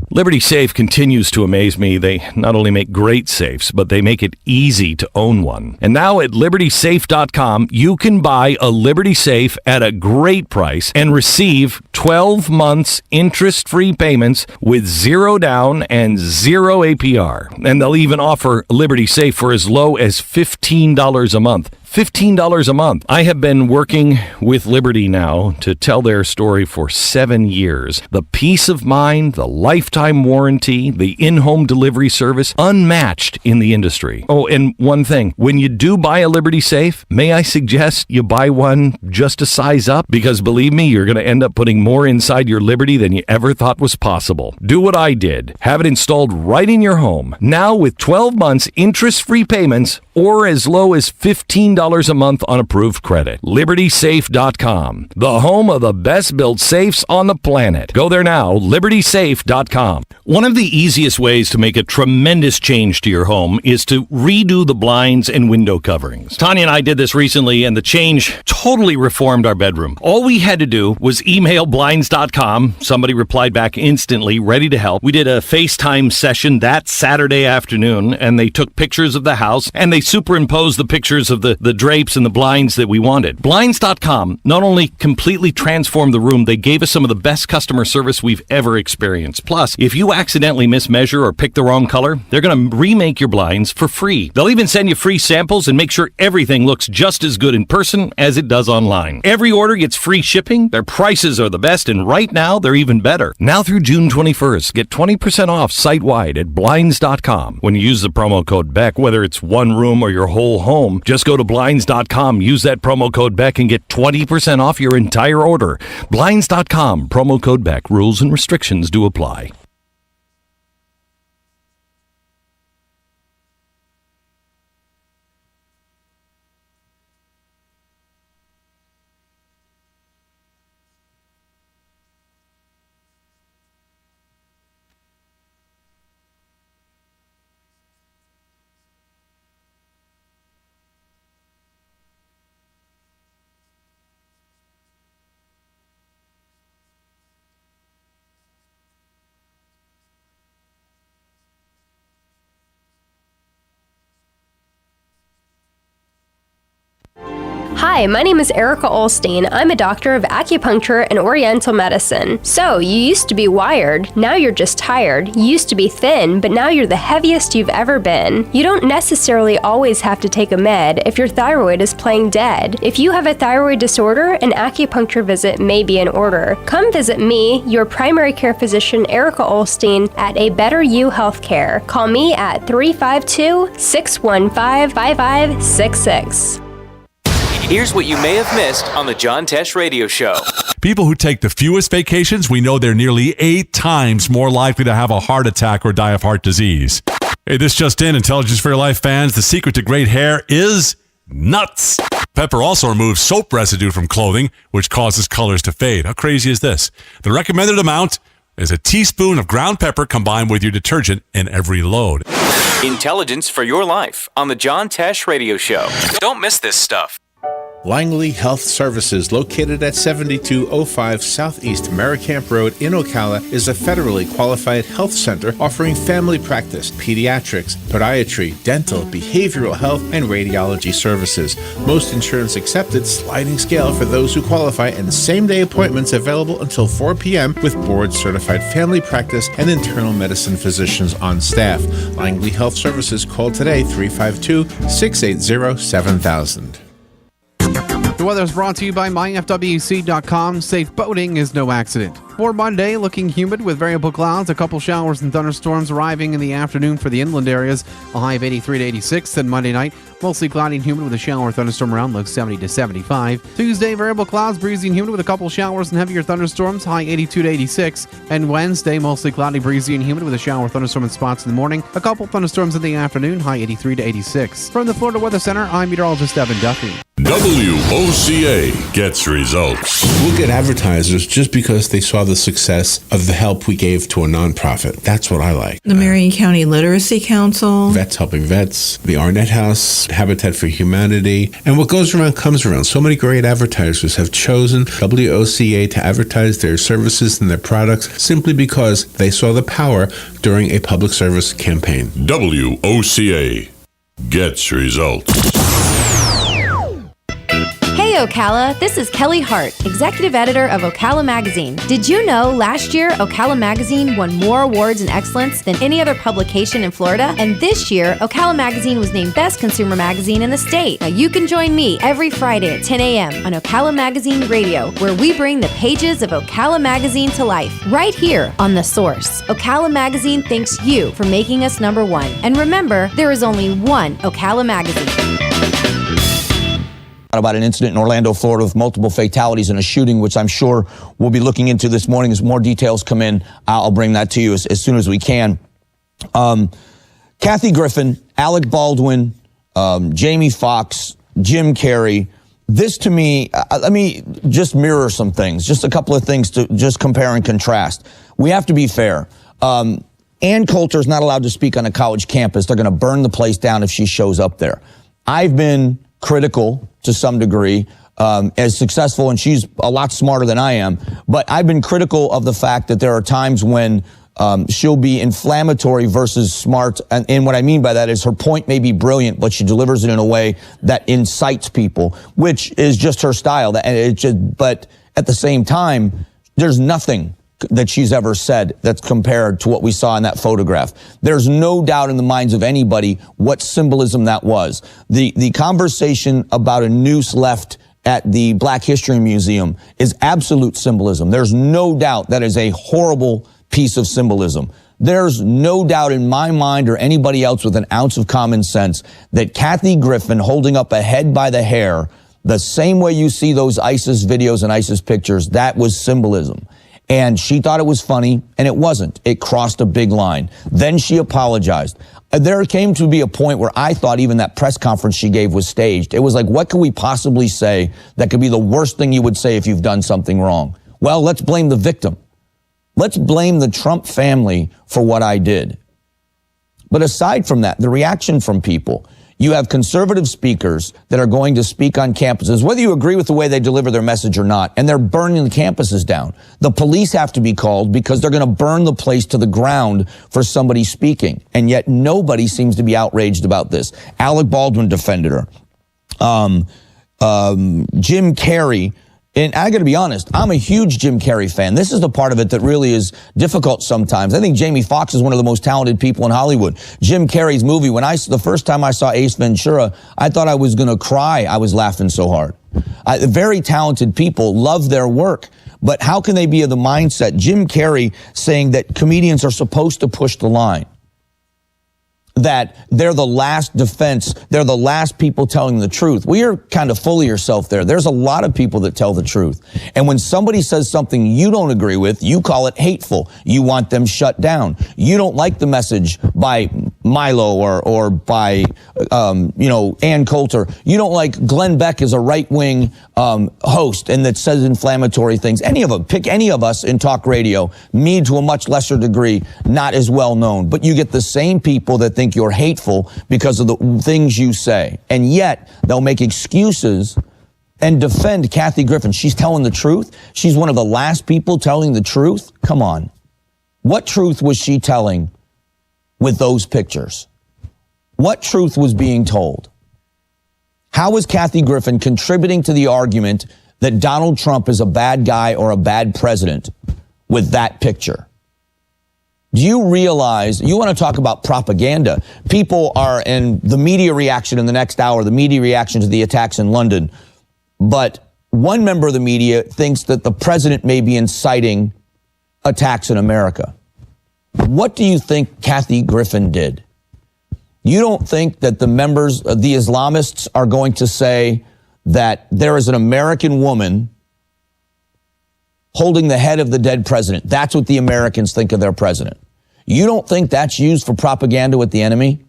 Liberty Safe continues to amaze me. They not only make great safes, but they make it easy to own one. And now at LibertySafe.com, you can buy a Liberty Safe at a great price and receive 12 months interest-free payments with 0 down and 0 APR. And they'll even offer Liberty Safe for as low as $15 a month. $15 a month. I have been working with Liberty now to tell their story for 7 years. The peace of mind, the lifetime warranty, the in-home delivery service, unmatched in the industry. Oh, and one thing, when you do buy a Liberty Safe, may I suggest you buy one just to size up? Because believe me, you're going to end up putting more inside your Liberty than you ever thought was possible. Do what I did. Have it installed right in your home. Now with 12 months interest-free payments or as low as $15 a month on approved credit. LibertySafe.com, the home of the best-built safes on the planet. Go there now, LibertySafe.com. One of the easiest ways to make a tremendous change to your home is to redo the blinds and window coverings. Tanya and I did this recently, and the change totally reformed our bedroom. All we had to do was email Blinds.com. Somebody replied back instantly, ready to help. We did a FaceTime session that Saturday afternoon, and they took pictures of the house, and they superimposed the pictures of the drapes and the blinds that we wanted. Blinds.com not only completely transformed the room, they gave us some of the best customer service we've ever experienced. Plus, if you accidentally mismeasure or pick the wrong color, they're going to remake your blinds for free. They'll even send you free samples and make sure everything looks just as good in person as it does online. Every order gets free shipping, their prices are the best, and right now they're even better. Now through June 21st, get 20% off site-wide at Blinds.com. When you use the promo code BECK, whether it's one room or your whole home, just go to Blinds.com, use that promo code BECK, and get 20% off your entire order. Blinds.com, promo code BECK. Rules and restrictions do apply. Hi, my name is Erica Olstein. I'm a doctor of acupuncture and oriental medicine. So, you used to be wired, now you're just tired. You used to be thin, but now you're the heaviest you've ever been. You don't necessarily always have to take a med if your thyroid is playing dead. If you have a thyroid disorder, an acupuncture visit may be in order. Come visit me, your primary care physician, Erica Olstein, at A Better You Healthcare. Call me at 352-615-5566. Here's what you may have missed on the John Tesh Radio Show. People who take the fewest vacations, we know they're nearly 8 times more likely to have a heart attack or die of heart disease. Hey, this just in, Intelligence for Your Life fans, the secret to great hair is nuts. Pepper also removes soap residue from clothing, which causes colors to fade. How crazy is this? The recommended amount is a teaspoon of ground pepper combined with your detergent in every load. Intelligence for Your Life on the John Tesh Radio Show. Don't miss this stuff. Langley Health Services, located at 7205 Southeast Merricamp Road in Ocala, is a federally qualified health center offering family practice, pediatrics, podiatry, dental, behavioral health, and radiology services. Most insurance accepted, sliding scale for those who qualify, and same-day appointments available until 4 p.m. with board-certified family practice and internal medicine physicians on staff. Langley Health Services, call today, 352-680-7000. The weather is brought to you by myfwc.com. Safe boating is no accident. For Monday, looking humid with variable clouds, a couple showers and thunderstorms arriving in the afternoon for the inland areas. A high of 83 to 86. Then Monday night, mostly cloudy and humid with a shower or thunderstorm around, low 70 to 75. Tuesday, variable clouds, breezy and humid with a couple showers and heavier thunderstorms, high 82 to 86. And Wednesday, mostly cloudy, breezy and humid with a shower or thunderstorm in spots in the morning. A couple thunderstorms in the afternoon, high 83 to 86. From the Florida Weather Center, I'm meteorologist Evan Duffy. WOCA gets results. We'll get advertisers just because they saw the success of the help we gave to a nonprofit. That's what I like. The Marion County Literacy Council. Vets Helping Vets, the Arnett House, Habitat for Humanity, and what goes around comes around. So many great advertisers have chosen WOCA to advertise their services and their products simply because they saw the power during a public service campaign. WOCA gets results. Hey Ocala, this is Kelly Hart, Executive Editor of Ocala Magazine. Did you know last year Ocala Magazine won more awards in excellence than any other publication in Florida? And this year, Ocala Magazine was named Best Consumer Magazine in the state. Now you can join me every Friday at 10 a.m. on Ocala Magazine Radio, where we bring the pages of Ocala Magazine to life, right here on The Source. Ocala Magazine thanks you for making us number one. And remember, there is only one Ocala Magazine. About an incident in Orlando, Florida with multiple fatalities and a shooting, which I'm sure we'll be looking into this morning. As more details come in, I'll bring that to you as soon as we can. Kathy Griffin, Alec Baldwin, Jamie Foxx, Jim Carrey. This to me, let me just mirror some things, just a couple of things to just compare and contrast. We have to be fair. Ann Coulter's not allowed to speak on a college campus. They're going to burn the place down if she shows up there. I've been critical to some degree, as successful, and she's a lot smarter than I am, but I've been critical of the fact that there are times when she'll be inflammatory versus smart. And what I mean by that is her point may be brilliant, but she delivers it in a way that incites people, which is just her style. But at the same time, there's nothing that she's ever said that's compared to what we saw in that photograph. There's no doubt in the minds of anybody what symbolism that was. The conversation about a noose left at the Black History Museum is absolute symbolism. There's no doubt that is a horrible piece of symbolism. There's no doubt in my mind or anybody else with an ounce of common sense that Kathy Griffin holding up a head by the hair, the same way you see those ISIS videos and ISIS pictures, that was symbolism. And she thought it was funny, and it wasn't. It crossed a big line. Then she apologized. There came to be a point where I thought even that press conference she gave was staged. It was like, what could we possibly say that could be the worst thing you would say if you've done something wrong? Well, let's blame the victim. Let's blame the Trump family for what I did. But aside from that, the reaction from people, you have conservative speakers that are going to speak on campuses, whether you agree with the way they deliver their message or not, and they're burning the campuses down. The police have to be called because they're going to burn the place to the ground for somebody speaking. And yet nobody seems to be outraged about this. Alec Baldwin defended her. Jim Carrey. And I got to be honest, I'm a huge Jim Carrey fan. This is the part of it that really is difficult sometimes. I think Jamie Foxx is one of the most talented people in Hollywood. Jim Carrey's movie, the first time I saw Ace Ventura, I thought I was going to cry. I was laughing so hard. Very talented people love their work. But how can they be of the mindset? Jim Carrey saying that comedians are supposed to push the line. That they're the last defense. They're the last people telling the truth. Well, you're kind of full of yourself there. There's a lot of people that tell the truth. And when somebody says something you don't agree with, you call it hateful. You want them shut down. You don't like the message by Milo or by, Ann Coulter. You don't like Glenn Beck as a right-wing host and that says inflammatory things. Any of them. Pick any of us in talk radio. Me to a much lesser degree, not as well known. But you get the same people that think you're hateful because of the things you say. And yet, they'll make excuses and defend Kathy Griffin. She's telling the truth. She's one of the last people telling the truth. Come on. What truth was she telling with those pictures? What truth was being told? How was Kathy Griffin contributing to the argument that Donald Trump is a bad guy or a bad president with that picture? Do you realize, you want to talk about propaganda? People are in the media reaction in the next hour, the media reaction to the attacks in London. But one member of the media thinks that the president may be inciting attacks in America. What do you think Kathy Griffin did? You don't think that the members of the Islamists are going to say that there is an American woman holding the head of the dead president? That's what the Americans think of their president. You don't think that's used for propaganda with the enemy?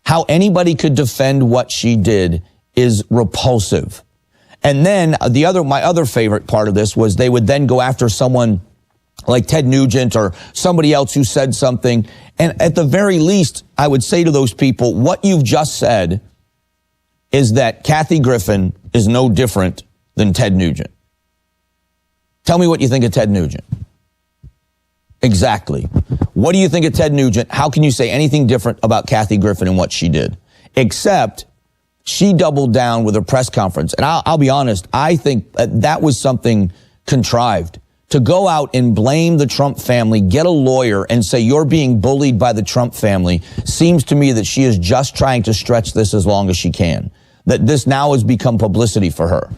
How anybody could defend what she did is repulsive. And then my other favorite part of this was they would then go after someone like Ted Nugent or somebody else who said something. And at the very least, I would say to those people, what you've just said is that Kathy Griffin is no different than Ted Nugent. Tell me what you think of Ted Nugent. Exactly. What do you think of Ted Nugent? How can you say anything different about Kathy Griffin and what she did? Except she doubled down with her press conference. And I'll be honest, I think that was something contrived. To go out and blame the Trump family, get a lawyer and say you're being bullied by the Trump family seems to me that she is just trying to stretch this as long as she can. That this now has become publicity for her.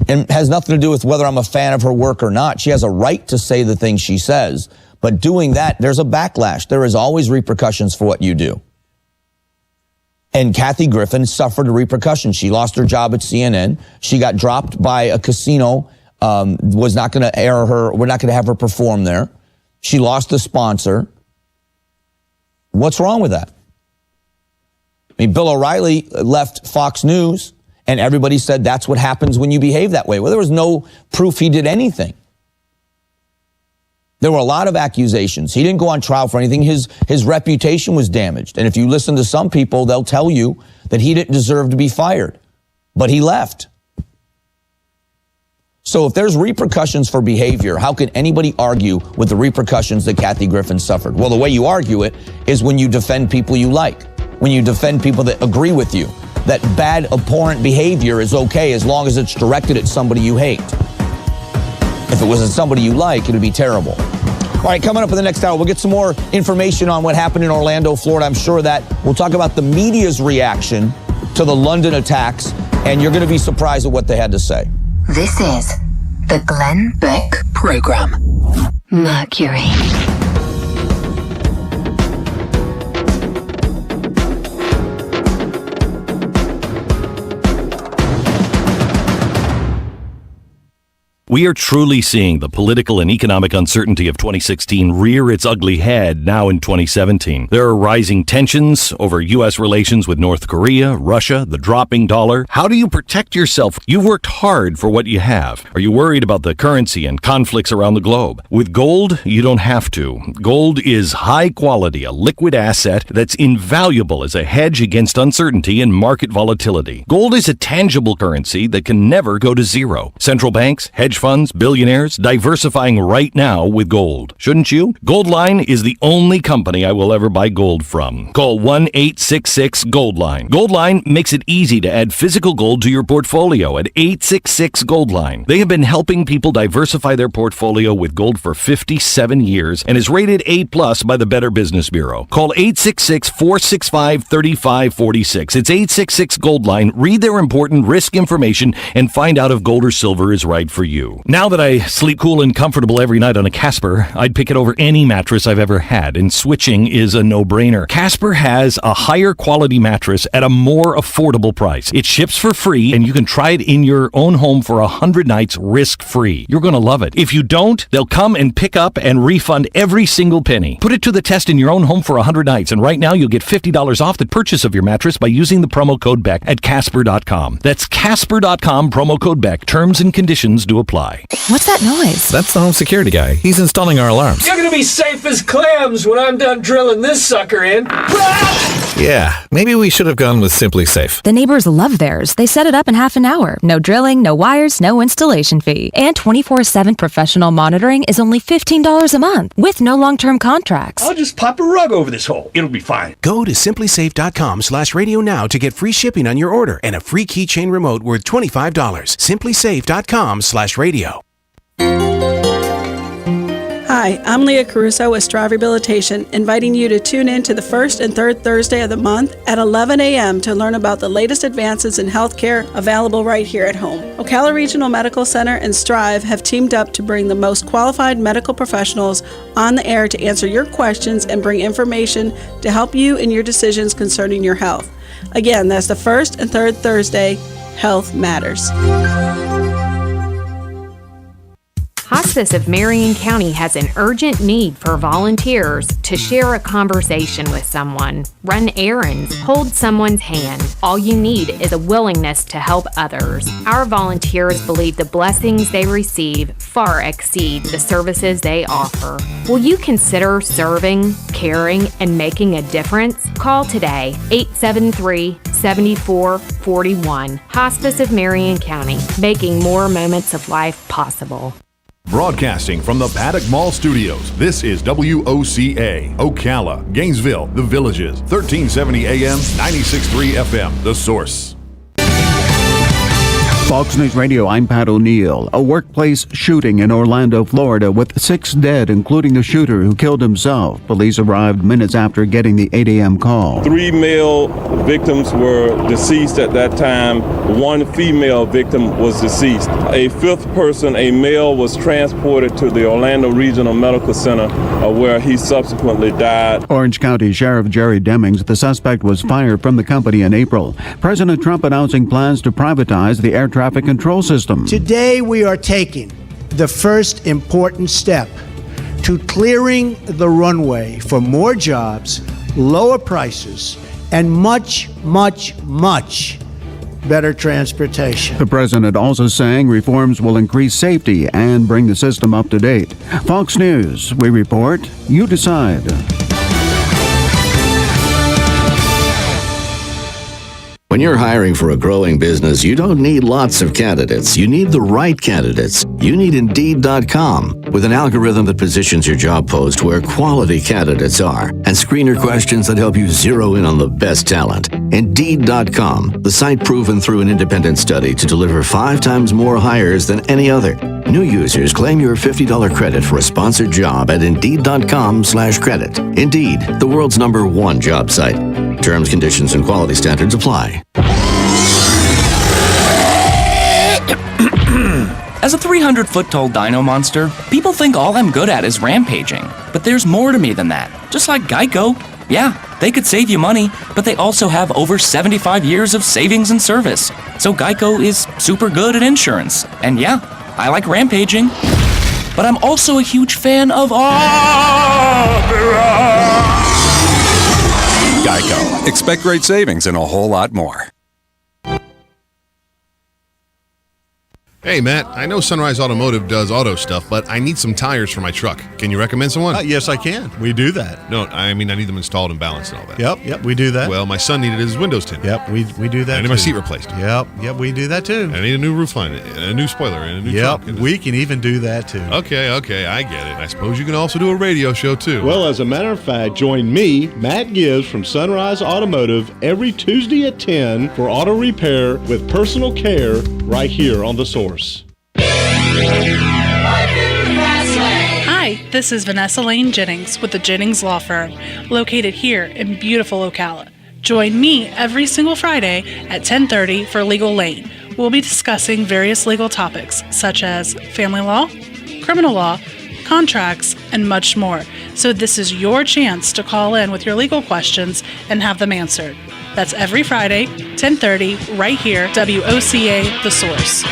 And has nothing to do with whether I'm a fan of her work or not. She has a right to say the things she says. But doing that, there's a backlash. There is always repercussions for what you do. And Kathy Griffin suffered a repercussion. She lost her job at CNN. She got dropped by a casino, was not going to air her. We're not going to have her perform there. She lost a sponsor. What's wrong with that? I mean, Bill O'Reilly left Fox News, and everybody said that's what happens when you behave that way. Well, there was no proof he did anything. There were a lot of accusations. He didn't go on trial for anything. His reputation was damaged. And if you listen to some people, they'll tell you that he didn't deserve to be fired. But he left. So if there's repercussions for behavior, how can anybody argue with the repercussions that Kathy Griffin suffered? Well, the way you argue it is when you defend people you like, when you defend people that agree with you, that bad, abhorrent behavior is okay as long as it's directed at somebody you hate. If it was at somebody you like, it would be terrible. All right, coming up in the next hour, we'll get some more information on what happened in Orlando, Florida. I'm sure that we'll talk about the media's reaction to the London attacks, and you're going to be surprised at what they had to say. This is the Glenn Beck Program. Mercury. We are truly seeing the political and economic uncertainty of 2016 rear its ugly head now in 2017. There are rising tensions over U.S. relations with North Korea, Russia, the dropping dollar. How do you protect yourself? You've worked hard for what you have. Are you worried about the currency and conflicts around the globe? With gold, you don't have to. Gold is high quality, a liquid asset that's invaluable as a hedge against uncertainty and market volatility. Gold is a tangible currency that can never go to zero. Central banks, hedge funds, billionaires, diversifying right now with gold. Shouldn't you? Goldline is the only company I will ever buy gold from. Call 1-866-GOLDLINE. Goldline makes it easy to add physical gold to your portfolio at 866-GOLDLINE. They have been helping people diversify their portfolio with gold for 57 years and is rated A+ by the Better Business Bureau. Call 866-465-3546. It's 866-GOLDLINE. Read their important risk information and find out if gold or silver is right for you. Now that I sleep cool and comfortable every night on a Casper, I'd pick it over any mattress I've ever had, and switching is a no-brainer. Casper has a higher quality mattress at a more affordable price. It ships for free, and you can try it in your own home for 100 nights risk-free. You're going to love it. If you don't, they'll come and pick up and refund every single penny. Put it to the test in your own home for 100 nights, and right now you'll get $50 off the purchase of your mattress by using the promo code BECK at Casper.com. That's Casper.com, promo code BECK. Terms and conditions do apply. What's that noise? That's the home security guy. He's installing our alarms. You're gonna be safe as clams when I'm done drilling this sucker in. Yeah, maybe we should have gone with Simply Safe. The neighbors love theirs. They set it up in half an hour. No drilling, no wires, no installation fee. And 24/7 professional monitoring is only $15 a month with no long-term contracts. I'll just pop a rug over this hole. It'll be fine. Go to simplysafe.com/radio now to get free shipping on your order and a free keychain remote worth $25. simplysafe.com/radio. Hi, I'm Leah Caruso with Strive Rehabilitation, inviting you to tune in to the first and third Thursday of the month at 11 a.m. to learn about the latest advances in healthcare available right here at home. Ocala Regional Medical Center and Strive have teamed up to bring the most qualified medical professionals on the air to answer your questions and bring information to help you in your decisions concerning your health. Again, that's the first and third Thursday. Health matters. Hospice of Marion County has an urgent need for volunteers to share a conversation with someone, run errands, hold someone's hand. All you need is a willingness to help others. Our volunteers believe the blessings they receive far exceed the services they offer. Will you consider serving, caring, and making a difference? Call today, 873-7441. Hospice of Marion County, making more moments of life possible. Broadcasting from the Paddock Mall Studios, this is WOCA, Ocala, Gainesville, The Villages, 1370 AM, 96.3 FM, The Source. Fox News Radio, I'm Pat O'Neill. A workplace shooting in Orlando, Florida, with 6 dead, including the shooter who killed himself. Police arrived minutes after getting the 8 a.m. call. 3 male victims were deceased at that time. 1 female victim was deceased. A 5th person, a male, was transported to the Orlando Regional Medical Center where he subsequently died. Orange County Sheriff Jerry Demings, the suspect was fired from the company in April. President Trump announcing plans to privatize the air traffic control system. Today we are taking the first important step to clearing the runway for more jobs, lower prices, and much, much, much better transportation. The president also saying reforms will increase safety and bring the system up to date. Fox News, we report, you decide. When you're hiring for a growing business, you don't need lots of candidates. You need the right candidates. You need Indeed.com, with an algorithm that positions your job post where quality candidates are, and screener questions that help you zero in on the best talent. Indeed.com, the site proven through an independent study to deliver 5 times more hires than any other. New users claim your $50 credit for a sponsored job at Indeed.com/credit. Indeed, the world's #1 job site. Terms, conditions, and quality standards apply. As a 300-foot-tall dino monster, people think all I'm good at is rampaging. But there's more to me than that. Just like Geico. Yeah, they could save you money, but they also have over 75 years of savings and service. So Geico is super good at insurance. And yeah, I like rampaging. But I'm also a huge fan of opera. Geico. Expect great savings and a whole lot more. Hey, Matt, I know Sunrise Automotive does auto stuff, but I need some tires for my truck. Can you recommend someone? Yes, I can. We do that. No, I mean, I need them installed and balanced and all that. Yep, we do that. Well, my son needed his windows tinted. Yep, we do that. I need my seat replaced. Yep, we do that too. I need a new roof line, a new spoiler, and a new truck. Yep, we can even do that too. Okay, I get it. I suppose you can also do a radio show too. Well, as a matter of fact, join me, Matt Gibbs from Sunrise Automotive, every Tuesday at 10 for auto repair with personal care right here on The Source. Hi, this is Vanessa Lane Jennings with the Jennings Law Firm, located here in beautiful Ocala. Join me every single Friday at 10:30 for Legal Lane. We'll be discussing various legal topics such as family law, criminal law, contracts, and much more. So this is your chance to call in with your legal questions and have them answered. That's every Friday, 10:30, right here, WOCA The Source.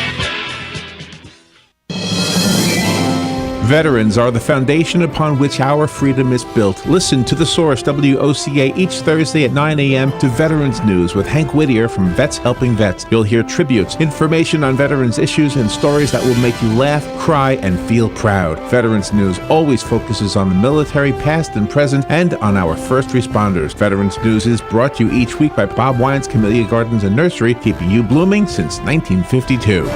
Veterans are the foundation upon which our freedom is built. Listen to The Source, WOCA, each Thursday at 9 a.m. to Veterans News with Hank Whittier from Vets Helping Vets. You'll hear tributes, information on veterans issues, and stories that will make you laugh, cry, and feel proud. Veterans News always focuses on the military, past and present, and on our first responders. Veterans News is brought to you each week by Bob Wine's Camellia Gardens and Nursery, keeping you blooming since 1952.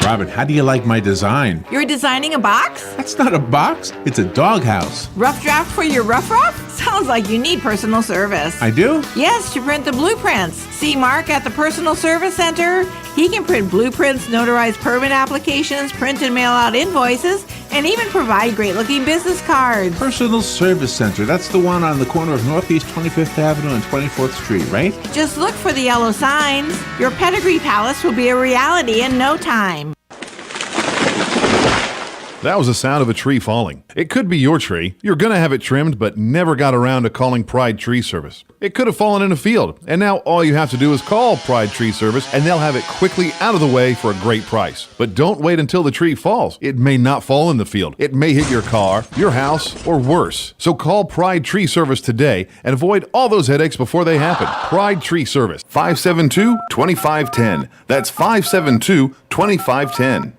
Robin, how do you like my design? You're designing a box? That's not a box. It's a doghouse. Rough draft for your rough? Sounds like you need personal service. I do? Yes, to print the blueprints. See Mark at the Personal Service Center. He can print blueprints, notarize permit applications, print and mail out invoices, and even provide great-looking business cards. Personal Service Center. That's the one on the corner of Northeast 25th Avenue and 24th Street, right? Just look for the yellow signs. Your pedigree palace will be a reality in no time. That was the sound of a tree falling. It could be your tree. You're going to have it trimmed, but never got around to calling Pride Tree Service. It could have fallen in a field, and now all you have to do is call Pride Tree Service, and they'll have it quickly out of the way for a great price. But don't wait until the tree falls. It may not fall in the field. It may hit your car, your house, or worse. So call Pride Tree Service today and avoid all those headaches before they happen. Pride Tree Service, 572-2510. That's 572-2510.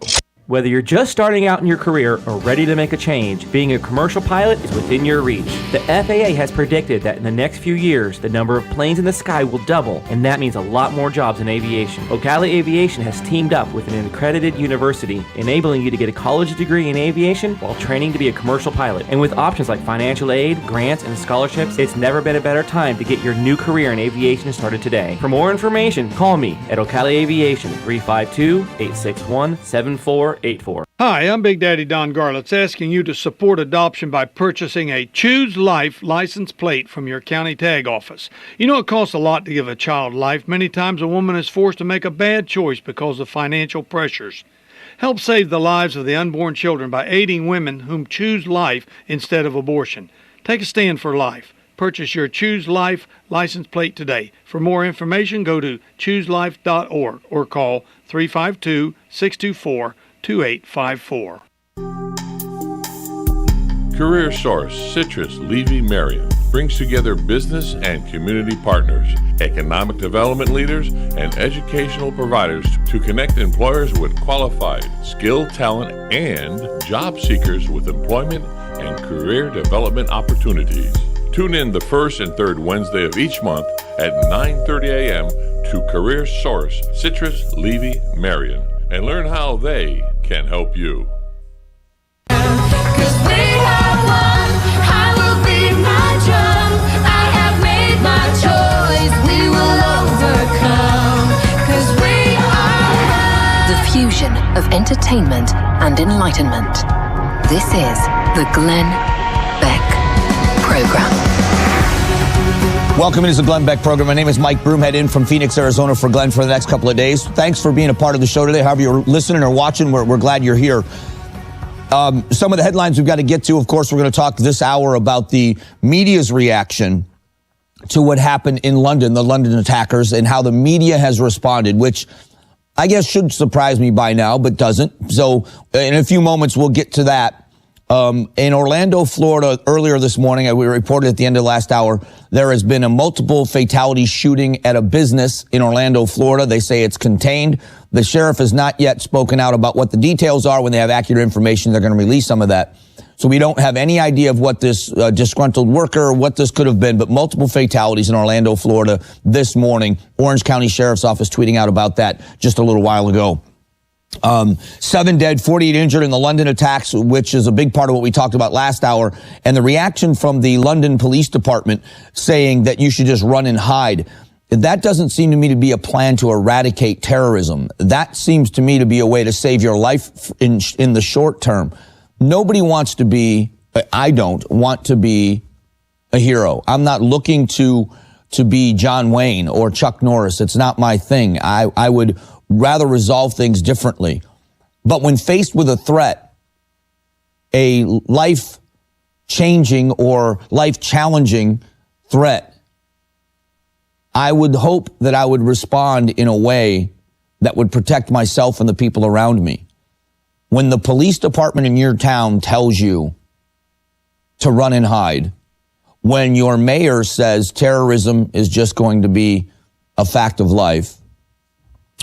Whether you're just starting out in your career or ready to make a change, being a commercial pilot is within your reach. The FAA has predicted that in the next few years, the number of planes in the sky will double, and that means a lot more jobs in aviation. Ocala Aviation has teamed up with an accredited university, enabling you to get a college degree in aviation while training to be a commercial pilot. And with options like financial aid, grants, and scholarships, it's never been a better time to get your new career in aviation started today. For more information, call me at Ocala Aviation, 352-861-7484. Hi, I'm Big Daddy Don Garlitz, asking you to support adoption by purchasing a Choose Life license plate from your county tag office. You know it costs a lot to give a child life. Many times a woman is forced to make a bad choice because of financial pressures. Help save the lives of the unborn children by aiding women whom choose life instead of abortion. Take a stand for life. Purchase your Choose Life license plate today. For more information, go to chooselife.org or call 352-624-2854. Career Source, Citrus, Levy, Marion. brings together business and community partners, economic development leaders, and educational providers to connect employers with qualified, skilled talent and job seekers with employment and career development opportunities. Tune in the first and third Wednesday of each month at 9:30 a.m. to Career Source, Citrus, Levy, Marion, and learn how they can help you. The fusion of entertainment and enlightenment. This is the Glenn Beck Program. Welcome into the Glenn Beck Program. My name is Mike Broomhead, in from Phoenix, Arizona for Glenn for the next couple of days. Thanks for being a part of the show today. However you're listening or watching, we're glad you're here. Some of the headlines we've got to get to, of course, we're going to talk this hour about the media's reaction to what happened in London, the London attackers, and how the media has responded, which I guess should surprise me by now, but doesn't. So in a few moments, we'll get to that. In Orlando, Florida, earlier this morning, we reported at the end of last hour, there has been a multiple fatality shooting at a business in Orlando, Florida. They say it's contained. The sheriff has not yet spoken out about what the details are. When they have accurate information, they're going to release some of that. So we don't have any idea of what this disgruntled worker, what this could have been, but multiple fatalities in Orlando, Florida this morning. Orange County Sheriff's Office tweeting out about that just a little while ago. 7 dead, 48 injured in the London attacks, which is a big part of what we talked about last hour. And the reaction from the London Police Department saying that you should just run and hide. That doesn't seem to me to be a plan to eradicate terrorism. That seems to me to be a way to save your life in the short term. Nobody wants to be, I don't want to be a hero. I'm not looking to be John Wayne or Chuck Norris. It's not my thing. I would rather resolve things differently. But when faced with a threat, a life-changing or life-challenging threat, I would hope that I would respond in a way that would protect myself and the people around me. When the police department in your town tells you to run and hide, when your mayor says terrorism is just going to be a fact of life,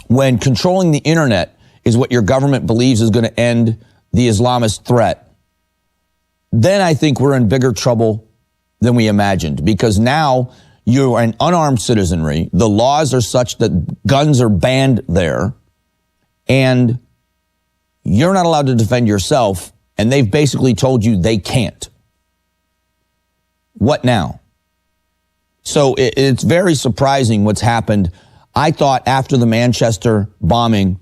when controlling the internet is what your government believes is going to end the Islamist threat, then I think we're in bigger trouble than we imagined, because now you're an unarmed citizenry. The laws are such that guns are banned there, and you're not allowed to defend yourself, and they've basically told you they can't. What now? So it's very surprising what's happened. I thought after the Manchester bombing,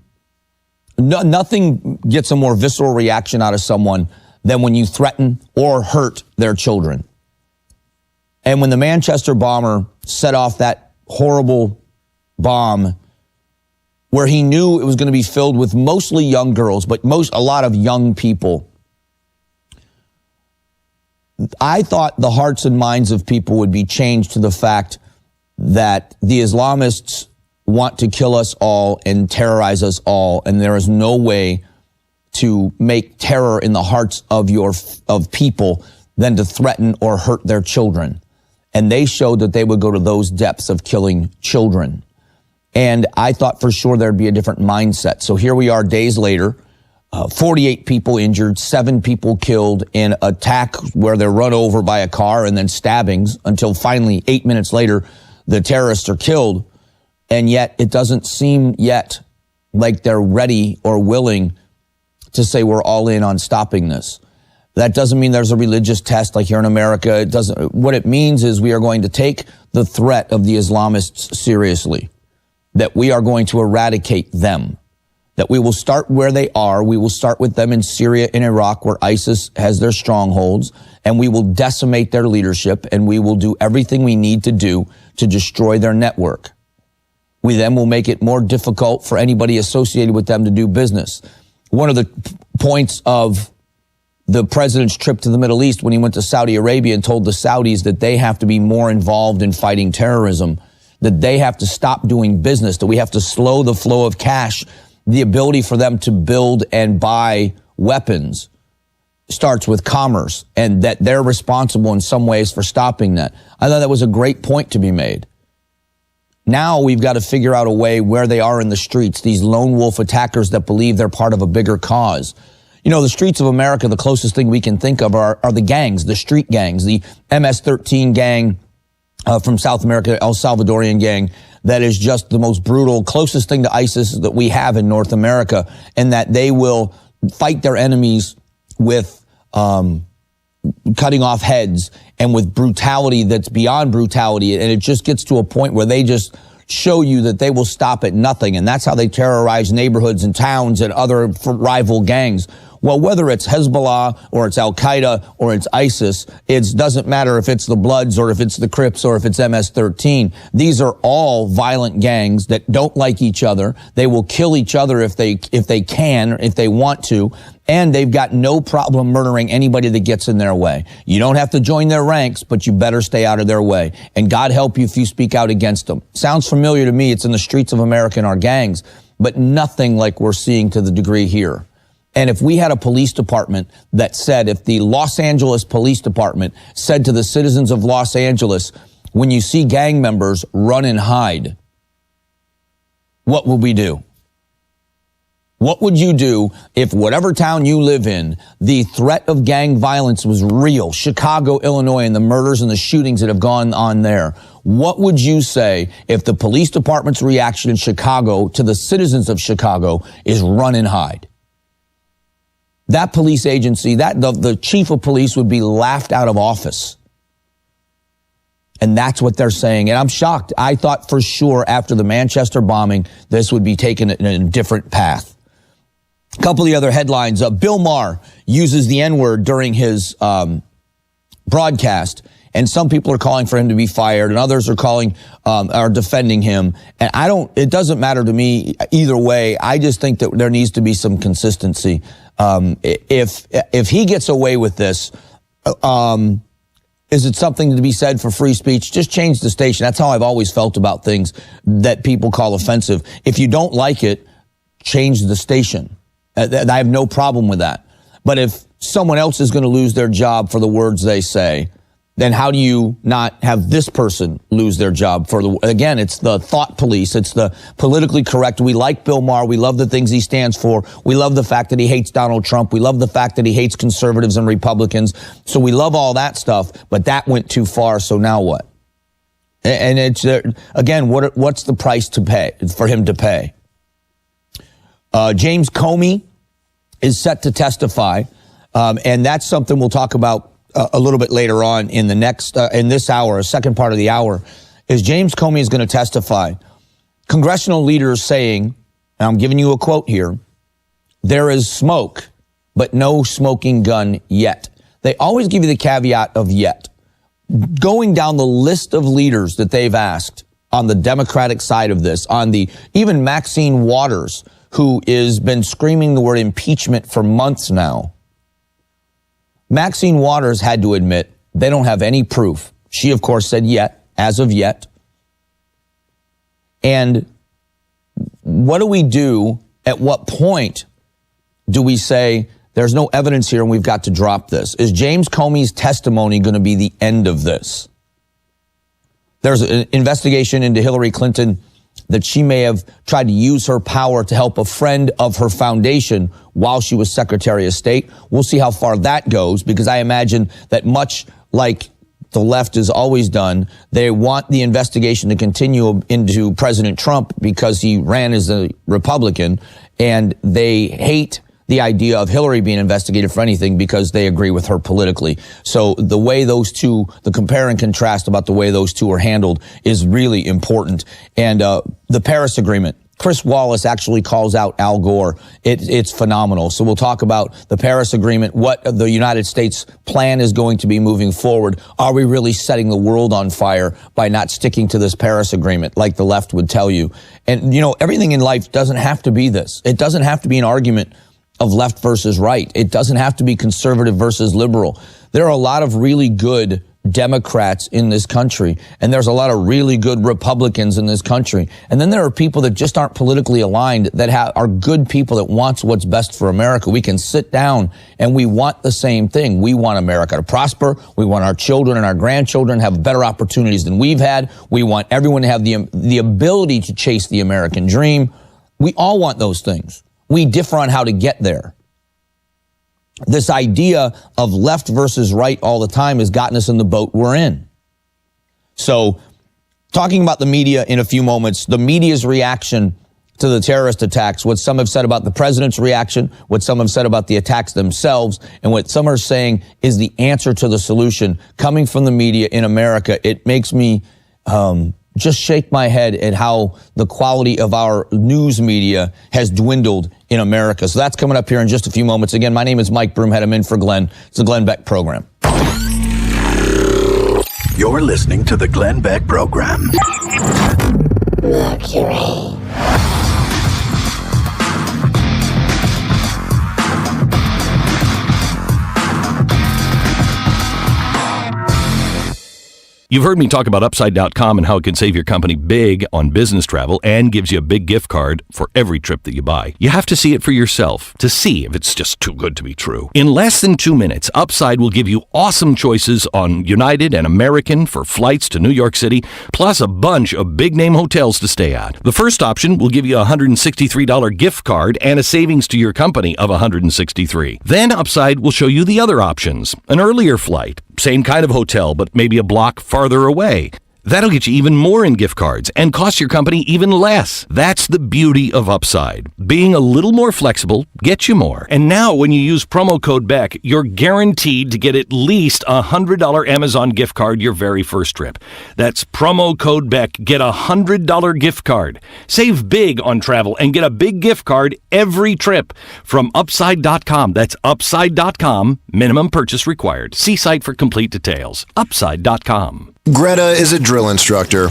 nothing gets a more visceral reaction out of someone than when you threaten or hurt their children. And when the Manchester bomber set off that horrible bomb where he knew it was going to be filled with mostly young girls, but a lot of young people, I thought the hearts and minds of people would be changed to the fact that the Islamists want to kill us all and terrorize us all, and there is no way to make terror in the hearts of people than to threaten or hurt their children. And they showed that they would go to those depths of killing children. And I thought for sure there'd be a different mindset. So here we are days later, 48 people injured, 7 people killed in attack where they're run over by a car, and then stabbings, until finally 8 minutes later, the terrorists are killed. And yet it doesn't seem yet like they're ready or willing to say we're all in on stopping this. That doesn't mean there's a religious test like here in America. It doesn't. What it means is we are going to take the threat of the Islamists seriously, that we are going to eradicate them, that we will start where they are. We will start with them in Syria and Iraq, where ISIS has their strongholds, and we will decimate their leadership, and we will do everything we need to do to destroy their network. We then will make it more difficult for anybody associated with them to do business. One of the points of the president's trip to the Middle East, when he went to Saudi Arabia and told the Saudis that they have to be more involved in fighting terrorism, that they have to stop doing business, that we have to slow the flow of cash, the ability for them to build and buy weapons, starts with commerce and that they're responsible in some ways for stopping that. I thought that was a great point to be made. Now we've got to figure out a way where they are in the streets, these lone wolf attackers that believe they're part of a bigger cause. You know, the streets of America, the closest thing we can think of are the gangs, the street gangs, the MS-13 gang from South America, El Salvadorian gang, that is just the most brutal, closest thing to ISIS that we have in North America, and that they will fight their enemies with cutting off heads and with brutality that's beyond brutality. And it just gets to a point where they just show you that they will stop at nothing. And that's how they terrorize neighborhoods and towns and other rival gangs. Well, whether it's Hezbollah or it's Al-Qaeda or it's ISIS, it doesn't matter if it's the Bloods or if it's the Crips or if it's MS-13. These are all violent gangs that don't like each other. They will kill each other if they can, if they want to. And they've got no problem murdering anybody that gets in their way. You don't have to join their ranks, but you better stay out of their way. And God help you if you speak out against them. Sounds familiar to me. It's in the streets of America in our gangs, but nothing like we're seeing to the degree here. And if we had a police department that said, if the Los Angeles Police Department said to the citizens of Los Angeles, when you see gang members, run and hide, what would we do? What would you do if whatever town you live in, the threat of gang violence was real? Chicago, Illinois, and the murders and the shootings that have gone on there. What would you say if the police department's reaction in Chicago to the citizens of Chicago is run and hide? That police agency, the chief of police would be laughed out of office. And that's what they're saying. And I'm shocked. I thought for sure after the Manchester bombing, this would be taken in a different path. A couple of the other headlines. Bill Maher uses the N-word during his broadcast. And some people are calling for him to be fired, and others are defending him. And it doesn't matter to me either way. I just think that there needs to be some consistency. If he gets away with this, is it something to be said for free speech? Just change the station. That's how I've always felt about things that people call offensive. If you don't like it, change the station. I have no problem with that. But if someone else is going to lose their job for the words they say, then how do you not have this person lose their job again, it's the thought police. It's the politically correct. We like Bill Maher. We love the things he stands for. We love the fact that he hates Donald Trump. We love the fact that he hates conservatives and Republicans. So we love all that stuff, but that went too far. So now what? And it's, again, what's the price to pay for him to pay? James Comey is set to testify. And that's something we'll talk about a little bit later on in the next, in this hour, a second part of the hour, is James Comey is going to testify. Congressional leaders saying, and I'm giving you a quote here, there is smoke, but no smoking gun yet. They always give you the caveat of yet. Going down the list of leaders that they've asked on the Democratic side of this, even Maxine Waters, who has been screaming the word impeachment for months now. Maxine Waters had to admit they don't have any proof. She, of course, said yet, as of yet. And what do we do? At what point do we say there's no evidence here and we've got to drop this? Is James Comey's testimony going to be the end of this? There's an investigation into Hillary Clinton that she may have tried to use her power to help a friend of her foundation while she was Secretary of State. We'll see how far that goes, because I imagine that much like the left has always done, they want the investigation to continue into President Trump because he ran as a Republican, and they hate the idea of Hillary being investigated for anything because they agree with her politically. So the way those two, the compare and contrast about the way those two are handled is really important. And the Paris Agreement, Chris Wallace actually calls out Al Gore. It's phenomenal. So we'll talk about the Paris Agreement, what the United States plan is going to be moving forward. Are we really setting the world on fire by not sticking to this Paris Agreement like the left would tell you? And, you know, everything in life doesn't have to be this. It doesn't have to be an argument of left versus right. It doesn't have to be conservative versus liberal. There are a lot of really good Democrats in this country, and there's a lot of really good Republicans in this country. And then there are people that just aren't politically aligned that are good people that wants what's best for America. We can sit down and we want the same thing. We want America to prosper. We want our children and our grandchildren to have better opportunities than we've had. We want everyone to have the ability to chase the American dream. We all want those things. We differ on how to get there. This idea of left versus right all the time has gotten us in the boat we're in. So, talking about the media in a few moments, the media's reaction to the terrorist attacks, what some have said about the president's reaction, what some have said about the attacks themselves, and what some are saying is the answer to the solution coming from the media in America. It makes me just shake my head at how the quality of our news media has dwindled in America. So that's coming up here in just a few moments. Again, my name is Mike Broomhead. I'm in for Glenn. It's the Glenn Beck Program. You're listening to the Glenn Beck Program. Mercury. You've heard me talk about Upside.com and how it can save your company big on business travel and gives you a big gift card for every trip that you buy. You have to see it for yourself to see if it's just too good to be true. In less than 2 minutes, Upside will give you awesome choices on United and American for flights to New York City, plus a bunch of big-name hotels to stay at. The first option will give you a $163 gift card and a savings to your company of $163. Then Upside will show you the other options. An earlier flight, same kind of hotel, but maybe a block farther away. That'll get you even more in gift cards and cost your company even less. That's the beauty of Upside. Being a little more flexible gets you more. And now when you use promo code Beck, you're guaranteed to get at least a $100 Amazon gift card your very first trip. That's promo code Beck. Get a $100 gift card. Save big on travel and get a big gift card every trip from Upside.com. That's Upside.com. Minimum purchase required. See site for complete details. Upside.com. Greta is a drill instructor.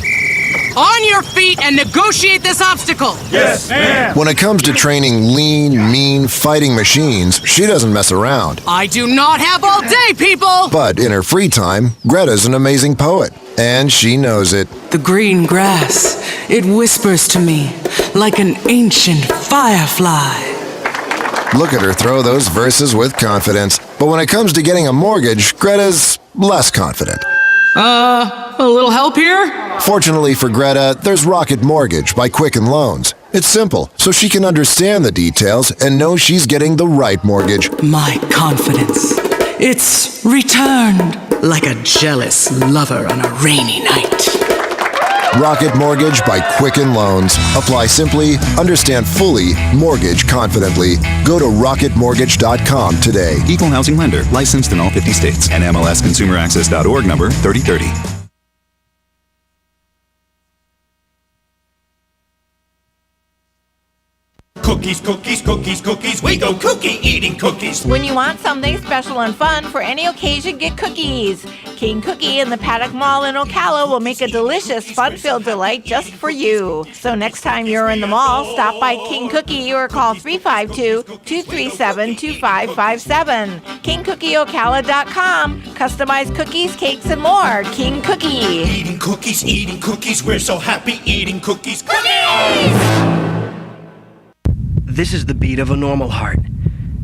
On your feet and negotiate this obstacle. Yes, ma'am. When it comes to training lean, mean, fighting machines, she doesn't mess around. I do not have all day, people! But in her free time, Greta's an amazing poet, and she knows it. The green grass, it whispers to me like an ancient firefly. Look at her throw those verses with confidence. But when it comes to getting a mortgage, Greta's less confident. A little help here? Fortunately for Greta, there's Rocket Mortgage by Quicken Loans. It's simple, so she can understand the details and know she's getting the right mortgage. My confidence, it's returned like a jealous lover on a rainy night. Rocket Mortgage by Quicken Loans. Apply simply, understand fully, mortgage confidently. Go to rocketmortgage.com today. Equal housing lender. Licensed in all 50 states. NMLSconsumeraccess.org number 3030. Cookies, cookies, cookies, cookies. We go cookie eating cookies. When you want something special and fun for any occasion, get cookies. King Cookie in the Paddock Mall in Ocala will make a delicious, fun-filled delight just for you. So next time you're in the mall, stop by King Cookie or call 352-237-2557. KingCookieOcala.com. Customized cookies, cakes, and more. King Cookie. Eating cookies. We're so happy eating cookies. Cookies! This is the beat of a normal heart.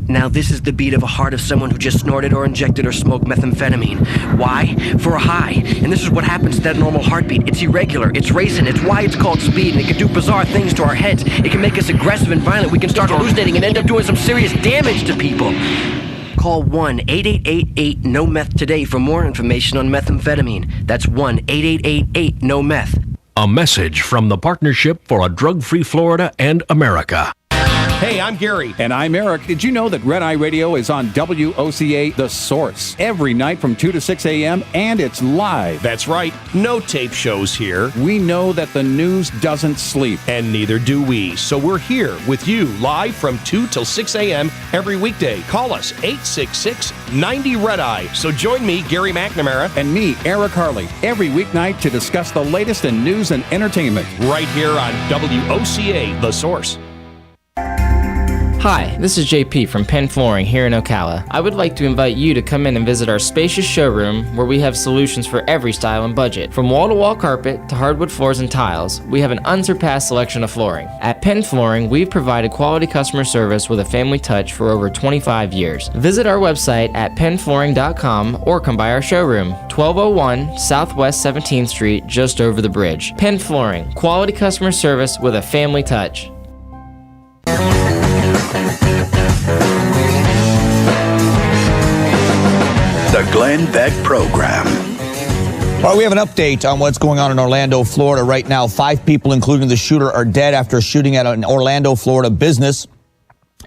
Now this is the beat of a heart of someone who just snorted or injected or smoked methamphetamine. Why? For a high. And this is what happens to that normal heartbeat. It's irregular, it's racing, it's why it's called speed, and it can do bizarre things to our heads. It can make us aggressive and violent. We can start hallucinating and end up doing some serious damage to people. Call 1-888-8-NO-METH today for more information on methamphetamine. That's 1-888-8-NO-METH. A message from the Partnership for a Drug-Free Florida and America. Hey, I'm Gary. And I'm Eric. Did you know that Red Eye Radio is on WOCA The Source every night from 2 to 6 a.m. and it's live? That's right. No tape shows here. We know that the news doesn't sleep. And neither do we. So we're here with you live from 2 till 6 a.m. every weekday. Call us 866-90-RED-EYE. So join me, Gary McNamara. And me, Eric Harley, every weeknight to discuss the latest in news and entertainment. Right here on WOCA The Source. Hi, this is JP from Penn Flooring here in Ocala. I would like to invite you to come in and visit our spacious showroom where we have solutions for every style and budget. From wall-to-wall carpet to hardwood floors and tiles, we have an unsurpassed selection of flooring. At Penn Flooring, we've provided quality customer service with a family touch for over 25 years. Visit our website at pennflooring.com or come by our showroom, 1201 Southwest 17th Street, just over the bridge. Penn Flooring, quality customer service with a family touch. The Glenn Beck Program. All right, we have an update on what's going on in Orlando, Florida right now. 5 people, including the shooter, are dead after shooting at an Orlando, Florida business.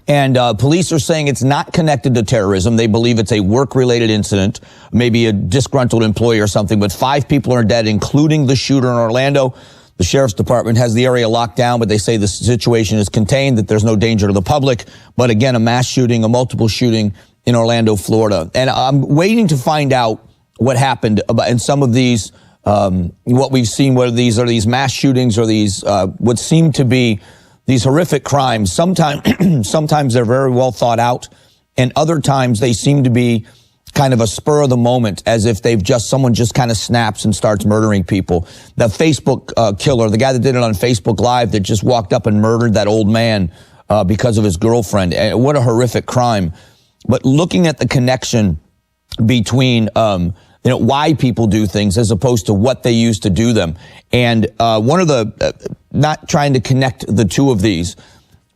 And police are saying it's not connected to terrorism. They believe it's a work-related incident, maybe a disgruntled employee or something. But 5 people are dead, including the shooter in Orlando. The sheriff's department has the area locked down, but they say the situation is contained, that there's no danger to the public. But again, a mass shooting, a multiple shooting in Orlando, Florida. And I'm waiting to find out what happened in some of these, what we've seen, whether these are these mass shootings or these, what seem to be these horrific crimes. Sometimes they're very well thought out, and other times they seem to be kind of a spur of the moment, as if someone just kind of snaps and starts murdering people. The Facebook killer, the guy that did it on Facebook Live, that just walked up and murdered that old man because of his girlfriend. And what a horrific crime. But looking at the connection between, why people do things as opposed to what they use to do them. And one of the, not trying to connect the two of these,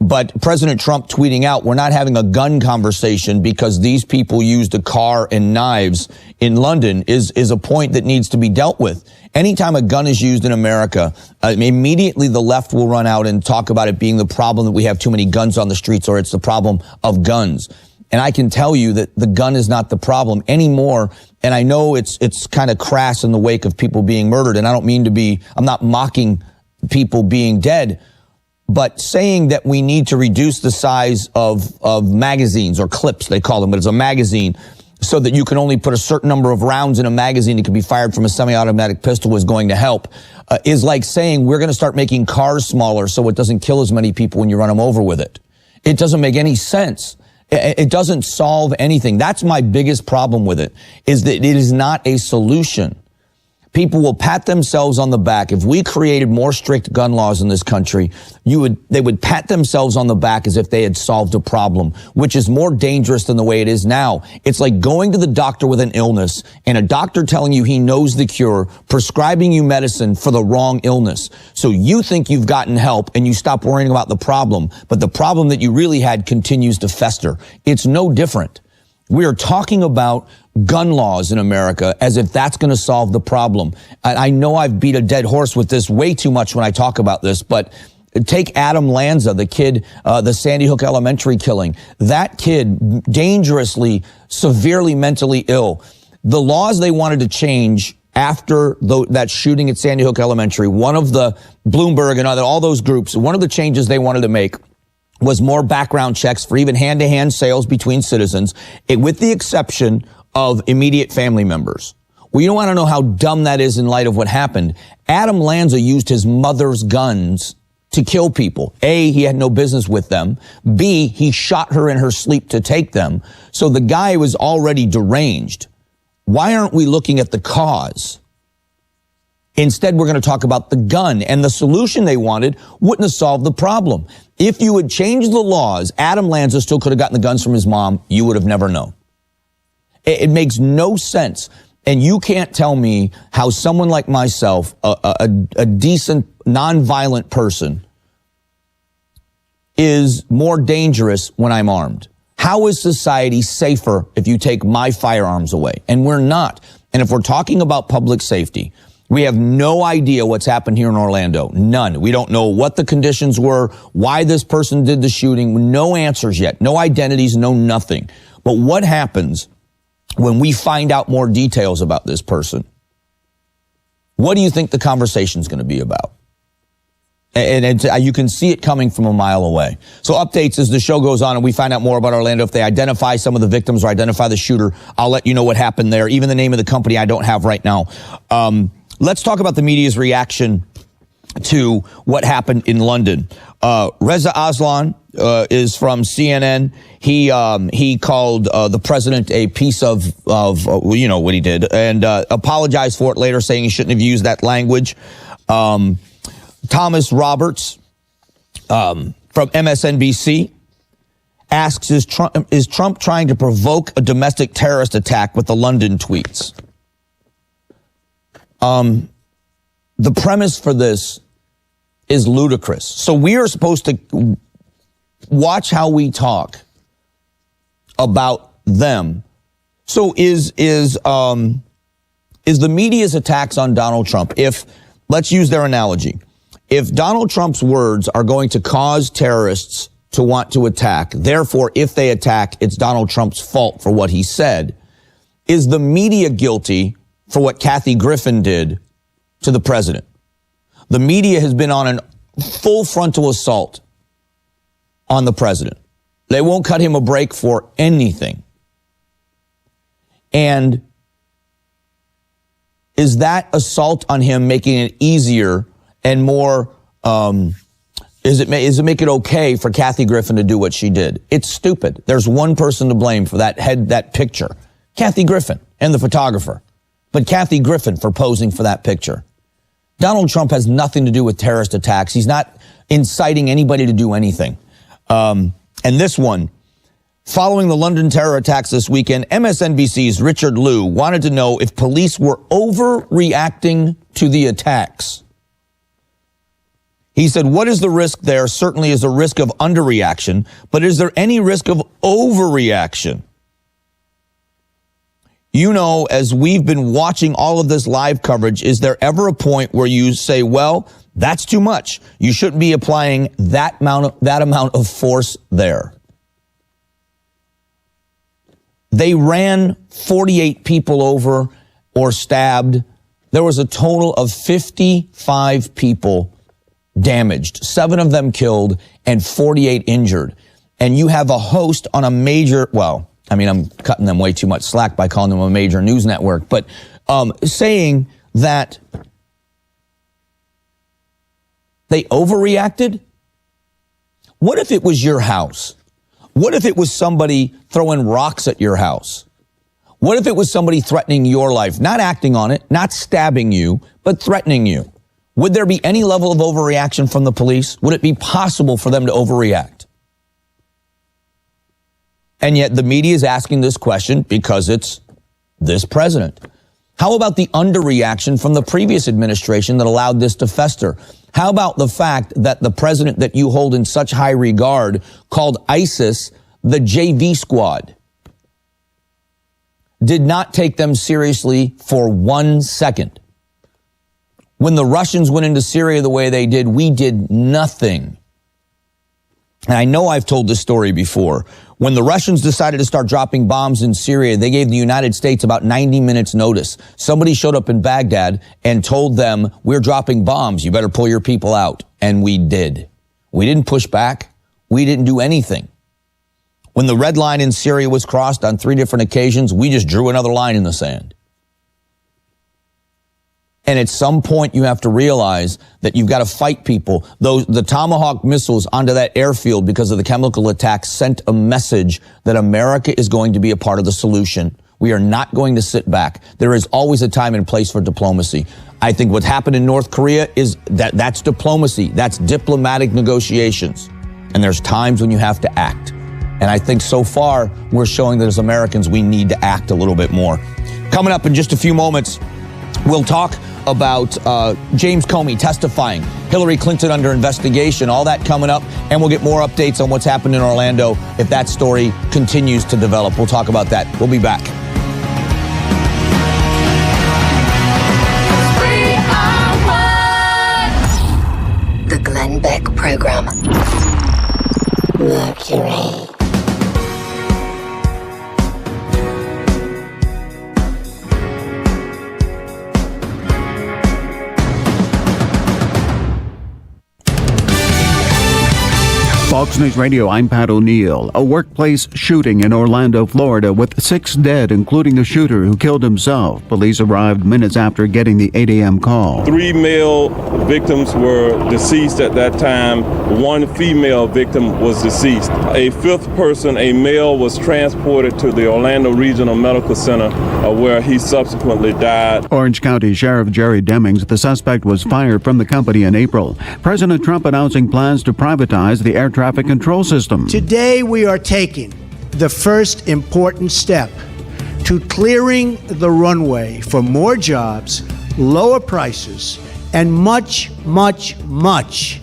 but President Trump tweeting out, we're not having a gun conversation because these people used a car and knives in London is a point that needs to be dealt with. Anytime a gun is used in America, immediately the left will run out and talk about it being the problem that we have too many guns on the streets, or it's the problem of guns. And I can tell you that the gun is not the problem anymore. And I know it's kind of crass in the wake of people being murdered. And I don't mean to be, I'm not mocking people being dead, but saying that we need to reduce the size of magazines, or clips, they call them, but it's a magazine, so that you can only put a certain number of rounds in a magazine that can be fired from a semi-automatic pistol is going to help, is like saying we're going to start making cars smaller so it doesn't kill as many people when you run them over with it. It doesn't make any sense. It doesn't solve anything. That's my biggest problem with it, is that it is not a solution. People will pat themselves on the back. If we created more strict gun laws in this country, they would pat themselves on the back as if they had solved a problem, which is more dangerous than the way it is now. It's like going to the doctor with an illness and a doctor telling you he knows the cure, prescribing you medicine for the wrong illness. So you think you've gotten help and you stop worrying about the problem, but the problem that you really had continues to fester. It's no different. We are talking about gun laws in America as if that's going to solve the problem. I know I've beat a dead horse with this way too much when I talk about this, but take Adam Lanza, the kid, the Sandy Hook Elementary killing. That kid, dangerously, severely mentally ill. The laws they wanted to change after that shooting at Sandy Hook Elementary, one of the Bloomberg and all those groups, one of the changes they wanted to make was more background checks for even hand-to-hand sales between citizens, with the exception of immediate family members. Well, you don't want to know how dumb that is in light of what happened. Adam Lanza used his mother's guns to kill people. A, he had no business with them. B, he shot her in her sleep to take them. So the guy was already deranged. Why aren't we looking at the cause? Instead, we're going to talk about the gun, and the solution they wanted wouldn't have solved the problem. If you had changed the laws, Adam Lanza still could have gotten the guns from his mom. You would have never known. It makes no sense. And you can't tell me how someone like myself, a decent, nonviolent person, is more dangerous when I'm armed. How is society safer if you take my firearms away? And we're not. And if we're talking about public safety, we have no idea what's happened here in Orlando. None. We don't know what the conditions were, why this person did the shooting. No answers yet. No identities, no nothing. But what happens when we find out more details about this person? What do you think the conversation's going to be about? And you can see it coming from a mile away. So updates as the show goes on and we find out more about Orlando. If they identify some of the victims or identify the shooter, I'll let you know what happened there. Even the name of the company I don't have right now. Let's talk about the media's reaction to what happened in London. Reza Aslan is from CNN. He called the president a piece of you know what he did, and apologized for it later, saying he shouldn't have used that language. Thomas Roberts from MSNBC asks, is Trump trying to provoke a domestic terrorist attack with the London tweets? The premise for this is ludicrous. So we are supposed to watch how we talk about them. So is the media's attacks on Donald Trump, if, let's use their analogy, if Donald Trump's words are going to cause terrorists to want to attack, therefore, if they attack, it's Donald Trump's fault for what he said, is the media guilty for what Kathy Griffin did to the president? The media has been on a full frontal assault on the president. They won't cut him a break for anything. And is that assault on him making it easier and more, is it make it okay for Kathy Griffin to do what she did? It's stupid. There's one person to blame for that picture. Kathy Griffin and the photographer. But Kathy Griffin for posing for that picture. Donald Trump has nothing to do with terrorist attacks. He's not inciting anybody to do anything. And this one, following the London terror attacks this weekend, MSNBC's Richard Liu wanted to know if police were overreacting to the attacks. He said, what is the risk there? Certainly is a risk of underreaction, but is there any risk of overreaction? You know, as we've been watching all of this live coverage, is there ever a point where you say, well, that's too much. You shouldn't be applying that amount of force there. They ran 48 people over or stabbed. There was a total of 55 people damaged, 7 of them killed and 48 injured. And you have a host on a major, well, I mean, I'm cutting them way too much slack by calling them a major news network, but saying that they overreacted. What if it was your house? What if it was somebody throwing rocks at your house? What if it was somebody threatening your life, not acting on it, not stabbing you, but threatening you? Would there be any level of overreaction from the police? Would it be possible for them to overreact? And yet the media is asking this question because it's this president. How about the underreaction from the previous administration that allowed this to fester? How about the fact that the president that you hold in such high regard called ISIS the JV squad? Did not take them seriously for 1 second. When the Russians went into Syria the way they did, we did nothing. And I know I've told this story before. When the Russians decided to start dropping bombs in Syria, they gave the United States about 90 minutes notice. Somebody showed up in Baghdad and told them, we're dropping bombs. You better pull your people out. And we did. We didn't push back. We didn't do anything. When the red line in Syria was crossed on 3 different occasions, we just drew another line in the sand. And at some point, you have to realize that you've got to fight people. The Tomahawk missiles onto that airfield because of the chemical attacks sent a message that America is going to be a part of the solution. We are not going to sit back. There is always a time and place for diplomacy. I think what happened in North Korea is that's diplomacy. That's diplomatic negotiations. And there's times when you have to act. And I think so far, we're showing that as Americans, we need to act a little bit more. Coming up in just a few moments, we'll talk about James Comey testifying, Hillary Clinton under investigation, all that coming up, and we'll get more updates on what's happened in Orlando if that story continues to develop. We'll talk about that. We'll be back. The Glenn Beck Program. Mercury. Fox News Radio, I'm Pat O'Neill. A workplace shooting in Orlando, Florida, with 6 dead, including the shooter who killed himself. Police arrived minutes after getting the 8 a.m. call. 3 male victims were deceased at that time. 1 female victim was deceased. A 5th person, a male, was transported to the Orlando Regional Medical Center, where he subsequently died. Orange County Sheriff Jerry Demings, the suspect, was fired from the company in April. President Trump announcing plans to privatize the air traffic control system. Today we are taking the first important step to clearing the runway for more jobs, lower prices, and much, much, much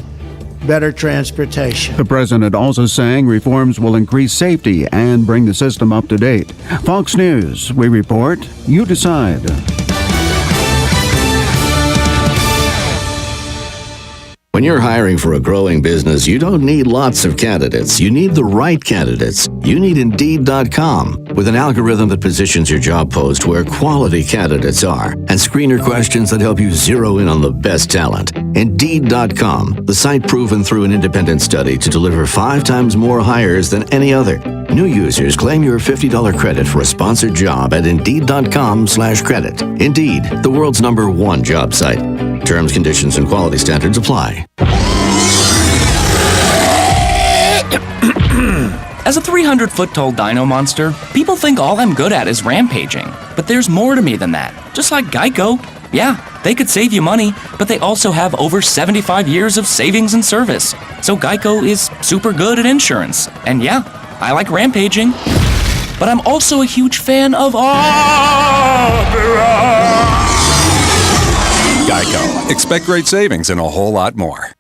better transportation. The president also saying reforms will increase safety and bring the system up to date. Fox News, we report, you decide. When you're hiring for a growing business, you don't need lots of candidates. You need the right candidates. You need Indeed.com. With an algorithm that positions your job post where quality candidates are, and screener questions that help you zero in on the best talent. Indeed.com, the site proven through an independent study to deliver 5 times more hires than any other. New users claim your $50 credit for a sponsored job at Indeed.com/credit. Indeed, the world's #1 job site. Terms, conditions, and quality standards apply. As a 300-foot-tall dino monster, people think all I'm good at is rampaging. But there's more to me than that. Just like Geico. Yeah, they could save you money, but they also have over 75 years of savings and service. So Geico is super good at insurance. And yeah, I like rampaging. But I'm also a huge fan of Geico. Expect great savings and a whole lot more.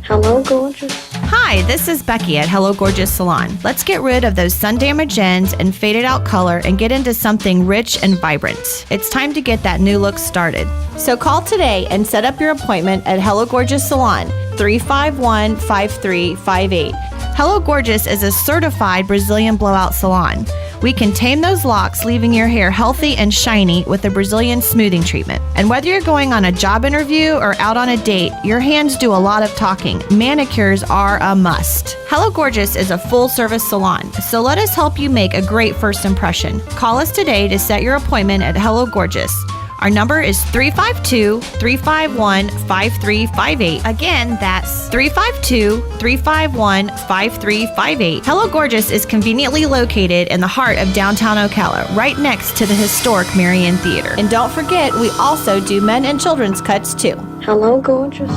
Hello, gorgeous. Hi, this is Becky at Hello Gorgeous Salon. Let's get rid of those sun damaged ends and faded out color and get into something rich and vibrant. It's time to get that new look started. So call today and set up your appointment at Hello Gorgeous Salon, 351-5358. Hello Gorgeous is a certified Brazilian blowout salon. We can tame those locks, leaving your hair healthy and shiny with a Brazilian smoothing treatment. And whether you're going on a job interview or out on a date, your hands do a lot of talking. Manicures are a must. Hello Gorgeous is a full-service salon, so let us help you make a great first impression. Call us today to set your appointment at Hello Gorgeous. Our number is 352-351-5358. Again, that's 352-351-5358. Hello Gorgeous is conveniently located in the heart of downtown Ocala, right next to the historic Marion Theater. And don't forget, we also do men and children's cuts too. Hello, gorgeous.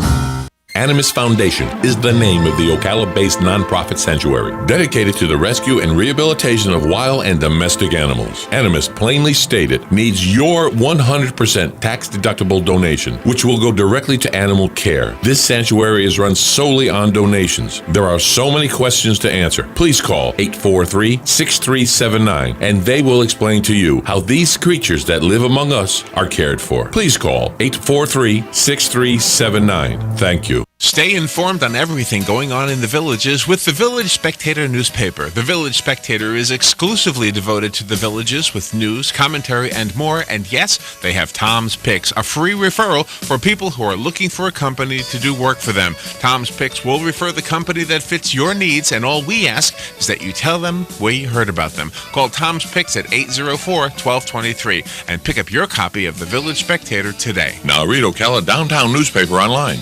Animus Foundation is the name of the Ocala-based nonprofit sanctuary dedicated to the rescue and rehabilitation of wild and domestic animals. Animus, plainly stated, needs your 100% tax-deductible donation, which will go directly to animal care. This sanctuary is run solely on donations. There are so many questions to answer. Please call 843-6379, and they will explain to you how these creatures that live among us are cared for. Please call 843-6379. Thank you. Stay informed on everything going on in the villages with the Village Spectator newspaper. The Village Spectator is exclusively devoted to the villages with news, commentary, and more. And yes, they have Tom's Picks, a free referral for people who are looking for a company to do work for them. Tom's Picks will refer the company that fits your needs, and all we ask is that you tell them where you heard about them. Call Tom's Picks at 804-1223 and pick up your copy of the Village Spectator today. Now read Ocala Downtown newspaper online.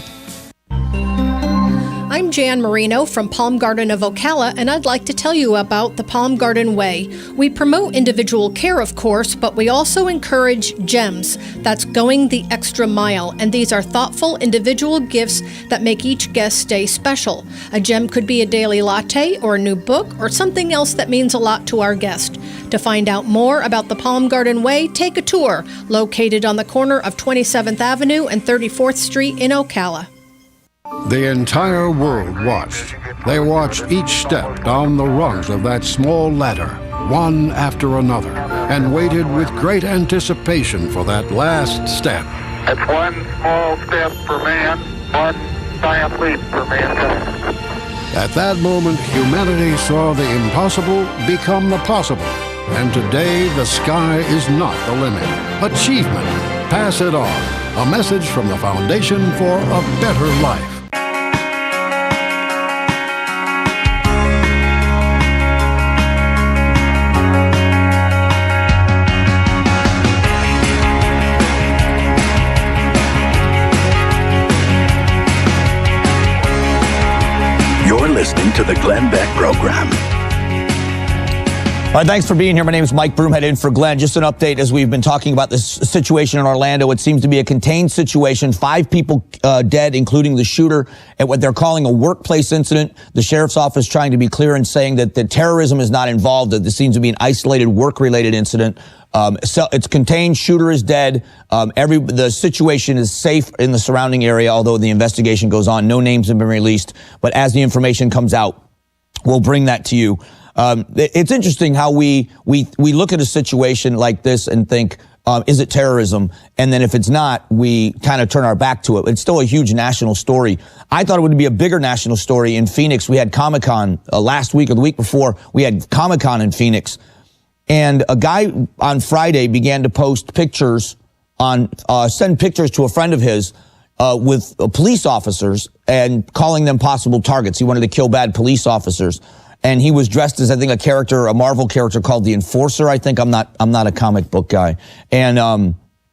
I'm Jan Marino from Palm Garden of Ocala, and I'd like to tell you about the Palm Garden Way. We promote individual care, of course, but we also encourage GEMS. That's going the extra mile, and these are thoughtful individual gifts that make each guest stay special. A gem could be a daily latte or a new book or something else that means a lot to our guest. To find out more about the Palm Garden Way, take a tour, located on the corner of 27th Avenue and 34th Street in Ocala. The entire world watched. They watched each step down the rungs of that small ladder, one after another, and waited with great anticipation for that last step. It's one small step for man, one giant leap for mankind. At that moment, humanity saw the impossible become the possible. And today, the sky is not the limit. Achievement, pass it on. a message from the Foundation for a Better Life. You're listening to the Glenn Beck Program. All right, thanks for being here. My name is Mike Broomhead in for Glenn. Just an update as we've been talking about this situation in Orlando. It seems to be a contained situation. 5 people dead, including the shooter, at what they're calling a workplace incident. The sheriff's office trying to be clear and saying that the terrorism is not involved, that this seems to be an isolated work-related incident. So it's contained. Shooter is dead. The situation is safe in the surrounding area, although the investigation goes on. No names have been released. But as the information comes out, we'll bring that to you. It's interesting how we look at a situation like this and think, is it terrorism? And then if it's not, we kind of turn our back to it. It's still a huge national story. I thought it would be a bigger national story in Phoenix. We had Comic-Con last week or the week before. We had Comic-Con in Phoenix. And a guy on Friday began to post pictures send pictures to a friend of his with police officers and calling them possible targets. He wanted to kill bad police officers. And he was dressed as, I think, a Marvel character called the Enforcer. I think I'm not a comic book guy. And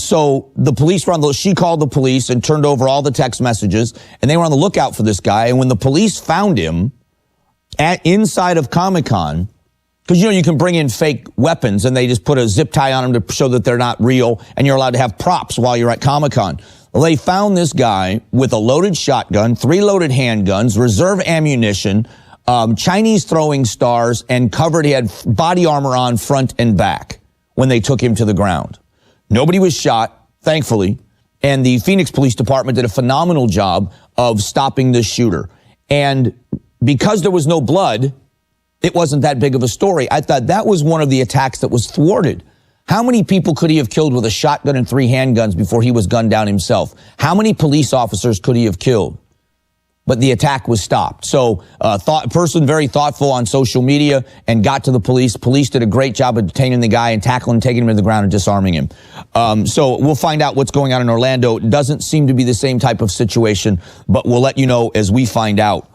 so the police she called the police and turned over all the text messages, and they were on the lookout for this guy. And when the police found him inside of Comic-Con, because, you can bring in fake weapons and they just put a zip tie on them to show that they're not real, and you're allowed to have props while you're at Comic-Con. Well, they found this guy with a loaded shotgun, 3 loaded handguns, reserve ammunition, Chinese throwing stars, and he had body armor on front and back when they took him to the ground. Nobody was shot, thankfully, and the Phoenix Police Department did a phenomenal job of stopping this shooter. And because there was no blood, it wasn't that big of a story. I thought that was one of the attacks that was thwarted. How many people could he have killed with a shotgun and 3 handguns before he was gunned down himself? How many police officers could he have killed? But the attack was stopped. So, person very thoughtful on social media and got to the police. Police did a great job of detaining the guy and tackling, taking him to the ground and disarming him. So we'll find out what's going on in Orlando. It doesn't seem to be the same type of situation, but we'll let you know as we find out.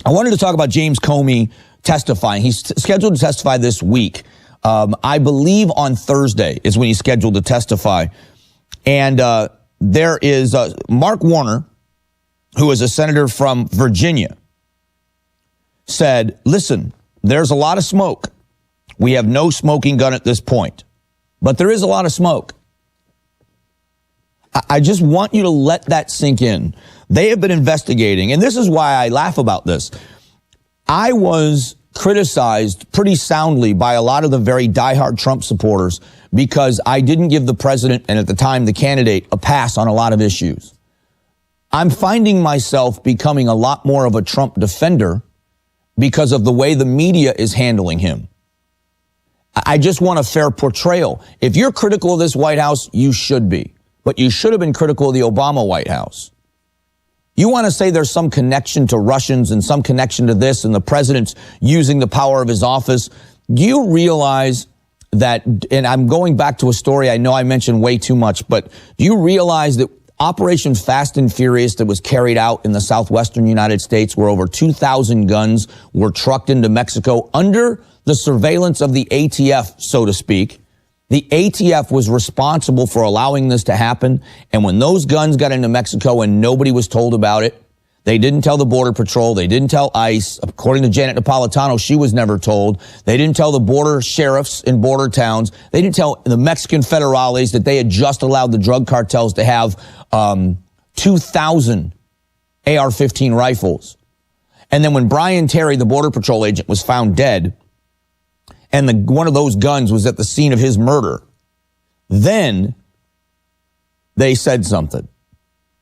I wanted to talk about James Comey testifying. He's scheduled to testify this week. I believe on Thursday is when he's scheduled to testify. And there is Mark Warner, who is a senator from Virginia, said, listen, there's a lot of smoke. We have no smoking gun at this point, but there is a lot of smoke. I just want you to let that sink in. They have been investigating, and this is why I laugh about this. I was criticized pretty soundly by a lot of the very diehard Trump supporters because I didn't give the president, and at the time the candidate, a pass on a lot of issues. I'm finding myself becoming a lot more of a Trump defender because of the way the media is handling him. I just want a fair portrayal. If you're critical of this White House, you should be. But you should have been critical of the Obama White House. You want to say there's some connection to Russians and some connection to this and the president's using the power of his office. Do you realize that, and I'm going back to a story I know I mentioned way too much, but do you realize that Operation Fast and Furious that was carried out in the southwestern United States, where over 2,000 guns were trucked into Mexico under the surveillance of the ATF, so to speak. The ATF was responsible for allowing this to happen. And when those guns got into Mexico and nobody was told about it, they didn't tell the Border Patrol. They didn't tell ICE. According to Janet Napolitano, she was never told. They didn't tell the border sheriffs in border towns. They didn't tell the Mexican federales that they had just allowed the drug cartels to have 2,000 AR-15 rifles. And then when Brian Terry, the Border Patrol agent, was found dead, and one of those guns was at the scene of his murder, then they said something.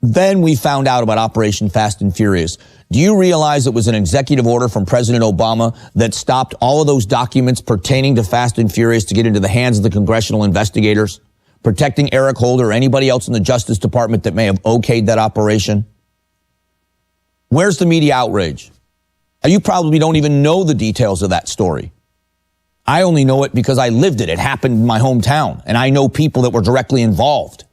Then we found out about Operation Fast and Furious. Do you realize it was an executive order from President Obama that stopped all of those documents pertaining to Fast and Furious to get into the hands of the congressional investigators, protecting Eric Holder or anybody else in the Justice Department that may have okayed that operation? Where's the media outrage? You probably don't even know the details of that story. I only know it because I lived it. It happened in my hometown, and I know people that were directly involved.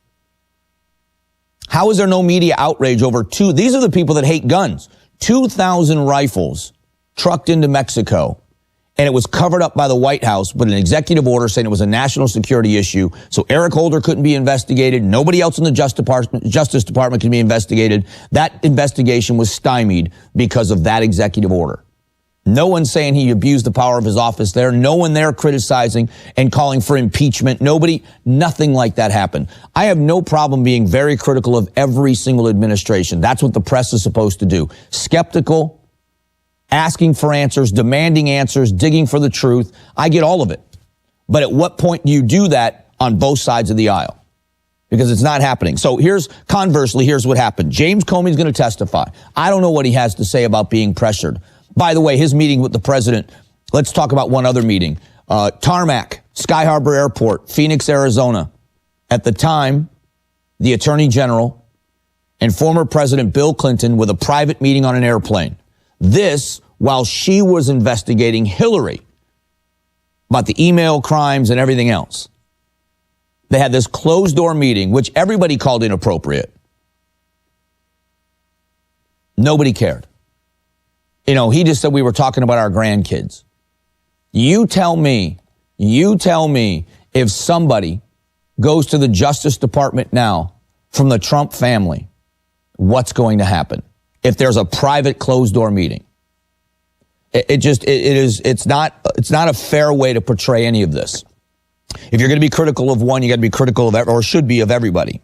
How is there no media outrage over these are the people that hate guns, 2,000 rifles trucked into Mexico, and it was covered up by the White House with an executive order saying it was a national security issue. So Eric Holder couldn't be investigated. Nobody else in the Justice Department can be investigated. That investigation was stymied because of that executive order. No one saying he abused the power of his office there. No one there criticizing and calling for impeachment. Nothing like that happened. I have no problem being very critical of every single administration. That's what the press is supposed to do. Skeptical, asking for answers, demanding answers, digging for the truth. I get all of it. But at what point do you do that on both sides of the aisle? Because it's not happening. So conversely, here's what happened. James Comey's going to testify. I don't know what he has to say about being pressured. By the way, his meeting with the president, let's talk about one other meeting. Tarmac, Sky Harbor Airport, Phoenix, Arizona. At the time, the Attorney General and former President Bill Clinton with a private meeting on an airplane. This, while she was investigating Hillary about the email crimes and everything else. They had this closed-door meeting, which everybody called inappropriate. Nobody cared. He just said we were talking about our grandkids. You tell me if somebody goes to the Justice Department now from the Trump family, what's going to happen if there's a private closed-door meeting? It's not a fair way to portray any of this. If you're going to be critical of one, you got to be critical of, or should be, of everybody.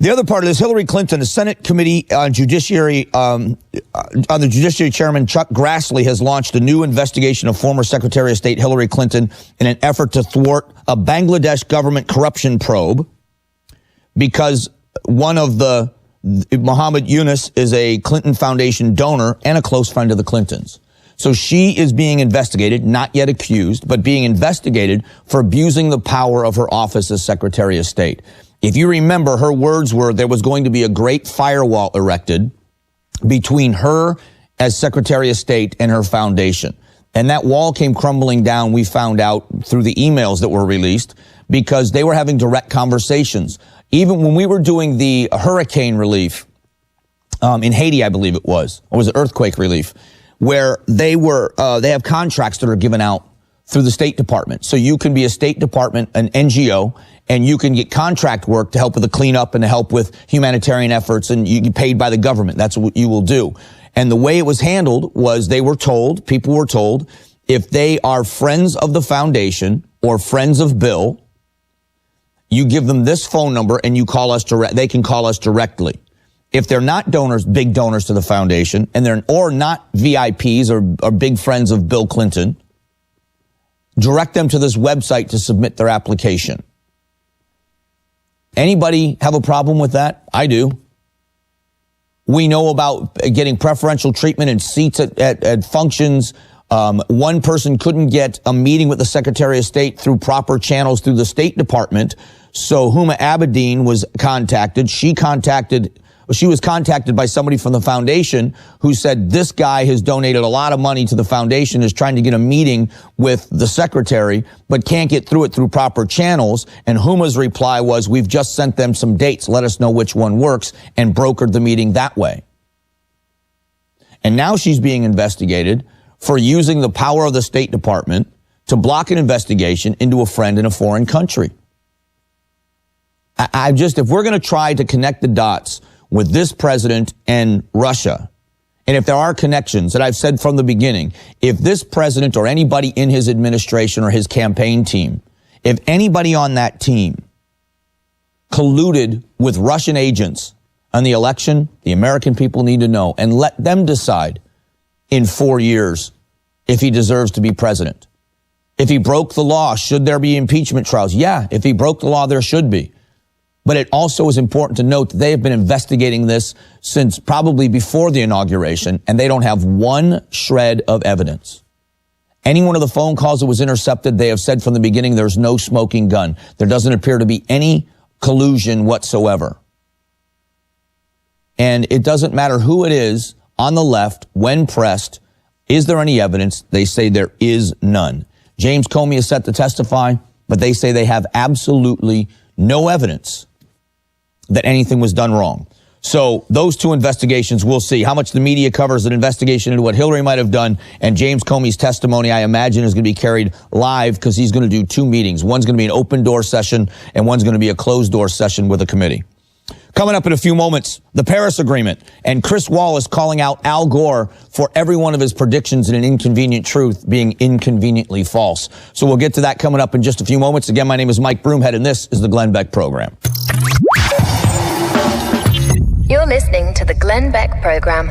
The other part of this, Hillary Clinton, the Senate Committee on Judiciary, on the Judiciary Chairman Chuck Grassley has launched a new investigation of former Secretary of State Hillary Clinton in an effort to thwart a Bangladesh government corruption probe because one of Muhammad Yunus is a Clinton Foundation donor and a close friend of the Clintons. So she is being investigated, not yet accused, but being investigated for abusing the power of her office as Secretary of State. If you remember, her words were there was going to be a great firewall erected between her as Secretary of State and her foundation. And that wall came crumbling down, we found out through the emails that were released, because they were having direct conversations. Even when we were doing the hurricane relief in Haiti, I believe it was, or was it earthquake relief, where they have contracts that are given out through the State Department. So you can be a State Department, an NGO, and you can get contract work to help with the cleanup and to help with humanitarian efforts, and you get paid by the government. That's what you will do. And the way it was handled was people were told, if they are friends of the foundation or friends of Bill, you give them this phone number and you call us they can call us directly. If they're not donors, big donors to the foundation, or not VIPs or big friends of Bill Clinton, direct them to this website to submit their application. Anybody have a problem with that? I do. We know about getting preferential treatment and seats at functions. One person couldn't get a meeting with the Secretary of State through proper channels through the State Department. So Huma Abedin was contacted. She was contacted by somebody from the foundation who said this guy has donated a lot of money to the foundation, is trying to get a meeting with the secretary, but can't get through it through proper channels. And Huma's reply was, we've just sent them some dates. Let us know which one works, and brokered the meeting that way. And now she's being investigated for using the power of the State Department to block an investigation into a friend in a foreign country. If we're going to try to connect the dots with this president and Russia, and if there are connections that I've said from the beginning, if this president or anybody in his administration or his campaign team, if anybody on that team colluded with Russian agents on the election, the American people need to know, and let them decide in 4 years if he deserves to be president. If he broke the law, should there be impeachment trials? Yeah, if he broke the law, there should be. But it also is important to note that they have been investigating this since probably before the inauguration, and they don't have one shred of evidence. Any one of the phone calls that was intercepted, they have said from the beginning there's no smoking gun. There doesn't appear to be any collusion whatsoever. And it doesn't matter who it is on the left, when pressed, is there any evidence? They say there is none. James Comey is set to testify, but they say they have absolutely no evidence that anything was done wrong. So those two investigations, we'll see how much the media covers an investigation into what Hillary might have done. And James Comey's testimony, I imagine, is going to be carried live because he's going to do two meetings. One's going to be an open door session and one's going to be a closed door session with a committee. Coming up in a few moments, the Paris Agreement and Chris Wallace calling out Al Gore for every one of his predictions in an inconvenient truth being inconveniently false. So we'll get to that coming up in just a few moments. Again, my name is Mike Broomhead, and this is the Glenn Beck Program. You're listening to the Glenn Beck Program.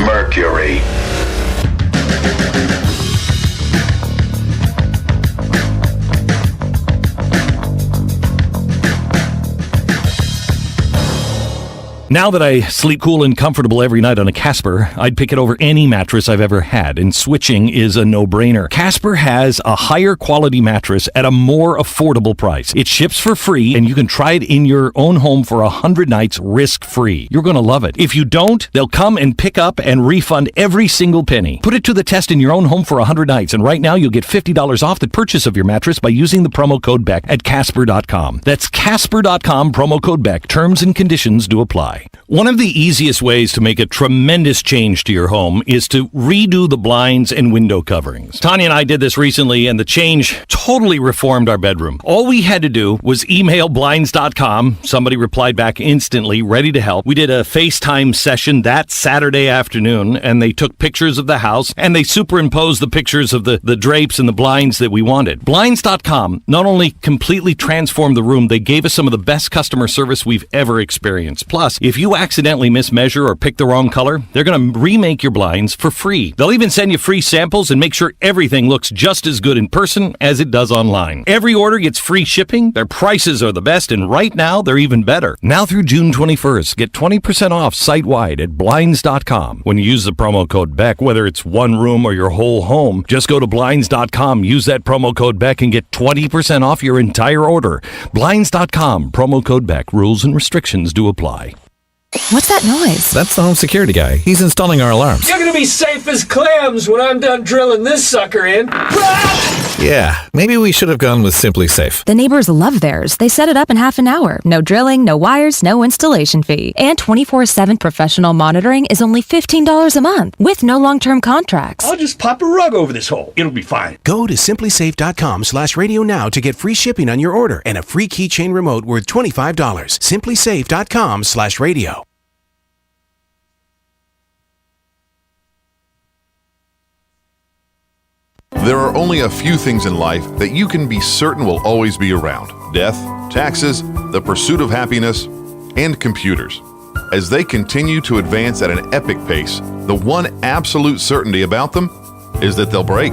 Mercury. Now that I sleep cool and comfortable every night on a Casper, I'd pick it over any mattress I've ever had, and switching is a no-brainer. Casper has a higher quality mattress at a more affordable price. It ships for free, and you can try it in your own home for 100 nights risk-free. You're going to love it. If you don't, they'll come and pick up and refund every single penny. Put it to the test in your own home for 100 nights, and right now you'll get $50 off the purchase of your mattress by using the promo code BECK at Casper.com. That's Casper.com, promo code BECK. Terms and conditions do apply. One of the easiest ways to make a tremendous change to your home is to redo the blinds and window coverings. Tanya and I did this recently, and the change totally reformed our bedroom. All we had to do was email blinds.com. Somebody replied back instantly, ready to help. We did a FaceTime session that Saturday afternoon, and they took pictures of the house, and they superimposed the pictures of the drapes and the blinds that we wanted. Blinds.com not only completely transformed the room, they gave us some of the best customer service we've ever experienced. Plus, if you accidentally mismeasure or pick the wrong color, they're going to remake your blinds for free. They'll even send you free samples and make sure everything looks just as good in person as it does online. Every order gets free shipping, their prices are the best, and right now they're even better. Now through June 21st, get 20% off site-wide at Blinds.com. When you use the promo code BECK, whether it's one room or your whole home, just go to Blinds.com, use that promo code BECK, and get 20% off your entire order. Blinds.com, promo code BECK. Rules and restrictions do apply. What's that noise? That's the home security guy. He's installing our alarms. You're gonna be safe as clams when I'm done drilling this sucker in. Yeah, maybe we should have gone with Simply Safe. The neighbors love theirs. They set it up in half an hour. No drilling, no wires, no installation fee. And 24/7 professional monitoring is only $15 a month with no long-term contracts. I'll just pop a rug over this hole. It'll be fine. Go to simplysafe.com/radio now to get free shipping on your order and a free keychain remote worth $25. simplysafe.com/radio. There are only a few things in life that you can be certain will always be around: death, taxes, the pursuit of happiness, and computers. As they continue to advance at an epic pace, the one absolute certainty about them is that they'll break.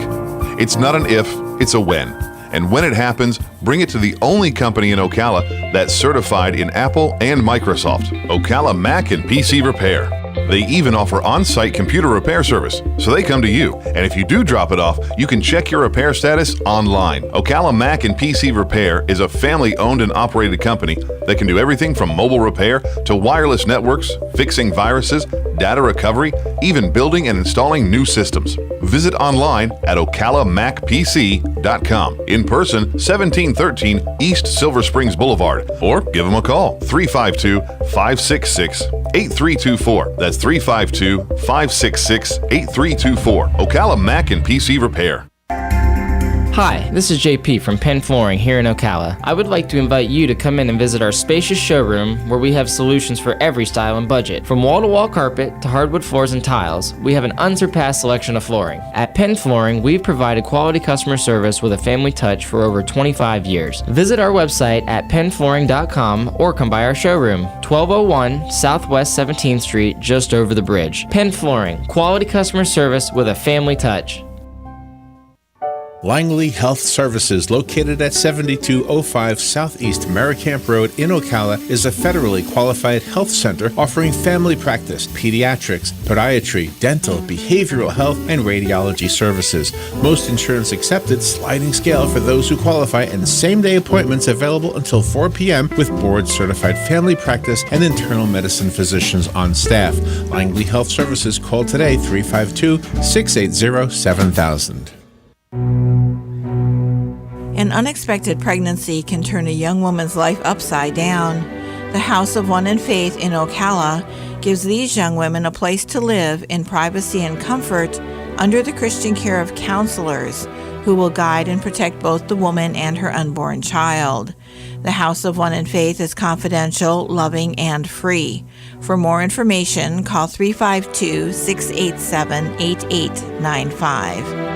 It's not an if, it's a when. And when it happens, bring it to the only company in Ocala that's certified in Apple and Microsoft, Ocala Mac and PC Repair. They even offer on-site computer repair service, so they come to you. And if you do drop it off, you can check your repair status online. Ocala Mac and PC Repair is a family-owned and operated company that can do everything from mobile repair to wireless networks, fixing viruses, data recovery, even building and installing new systems. Visit online at ocalamacpc.com. In person, 1713 East Silver Springs Boulevard, or give them a call, 352-566-8324. That's 352-566-8324. Ocala Mac and PC Repair. Hi, this is JP from Penn Flooring here in Ocala. I would like to invite you to come in and visit our spacious showroom where we have solutions for every style and budget. From wall-to-wall carpet to hardwood floors and tiles, we have an unsurpassed selection of flooring. At Penn Flooring, we've provided quality customer service with a family touch for over 25 years. Visit our website at pennflooring.com or come by our showroom, 1201 Southwest 17th Street, just over the bridge. Penn Flooring, quality customer service with a family touch. Langley Health Services, located at 7205 Southeast Merricamp Road in Ocala, is a federally qualified health center offering family practice, pediatrics, podiatry, dental, behavioral health, and radiology services. Most insurance accepted, sliding scale for those who qualify, and same-day appointments available until 4 p.m. with board-certified family practice and internal medicine physicians on staff. Langley Health Services, call today 352-680-7000. An unexpected pregnancy can turn a young woman's life upside down. The House of One in Faith in Ocala gives these young women a place to live in privacy and comfort under the Christian care of counselors who will guide and protect both the woman and her unborn child. The House of One in Faith is confidential, loving, and free. For more information, call 352-687-8895.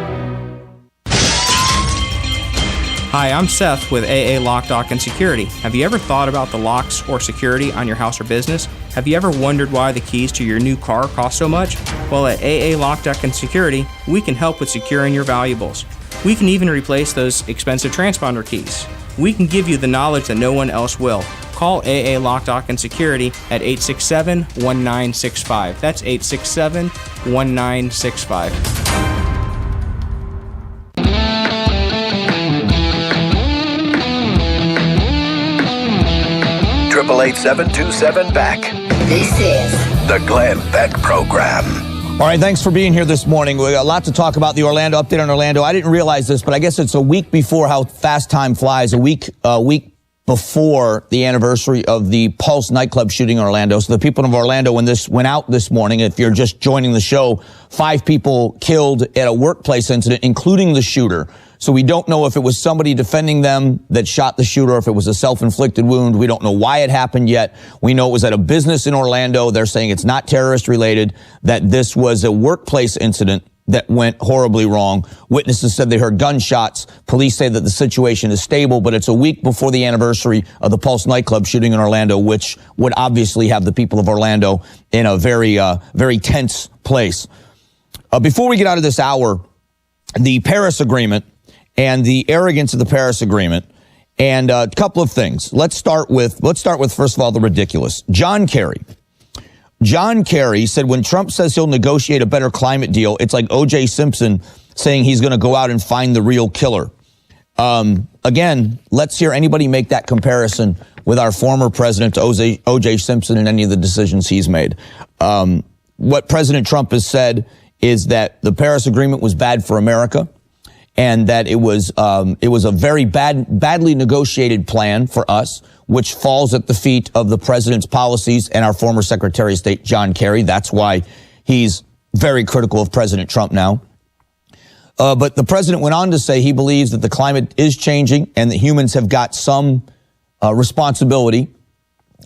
Hi, I'm Seth with AA Lock, Dock, and Security. Have you ever thought about the locks or security on your house or business? Have you ever wondered why the keys to your new car cost so much? Well, at AA Lock, Dock, and Security, we can help with securing your valuables. We can even replace those expensive transponder keys. We can give you the knowledge that no one else will. Call AA Lock, Dock, and Security at 867-1965. That's 867-1965. 888-727-BECK. This is the Glenn Beck Program. All right, thanks for being here this morning. We got a lot to talk about, the Orlando update on Orlando. I didn't realize this, but I guess it's a week before, how fast time flies, a week before the anniversary of the Pulse nightclub shooting in Orlando. So the people of Orlando, when this went out this morning, if you're just joining the show, 5 people killed at a workplace incident, including the shooter. So we don't know if it was somebody defending them that shot the shooter or if it was a self-inflicted wound. We don't know why it happened yet. We know it was at a business in Orlando. They're saying it's not terrorist related, that this was a workplace incident that went horribly wrong. Witnesses said they heard gunshots. Police say that the situation is stable, but it's a week before the anniversary of the Pulse nightclub shooting in Orlando, which would obviously have the people of Orlando in a very tense place. Before we get out of this hour, the Paris Agreement and the arrogance of the Paris Agreement, and a couple of things. Let's start with first of all the ridiculous. John Kerry said when Trump says he'll negotiate a better climate deal, it's like O.J. Simpson saying he's going to go out and find the real killer. Again, let's hear anybody make that comparison with our former president, O.J. Simpson, and any of the decisions he's made. What President Trump has said is that the Paris Agreement was bad for America, and that it was a very badly negotiated plan for us, which falls at the feet of the president's policies and our former Secretary of State, John Kerry. That's why he's very critical of President Trump now. But the president went on to say he believes that the climate is changing and that humans have got some responsibility.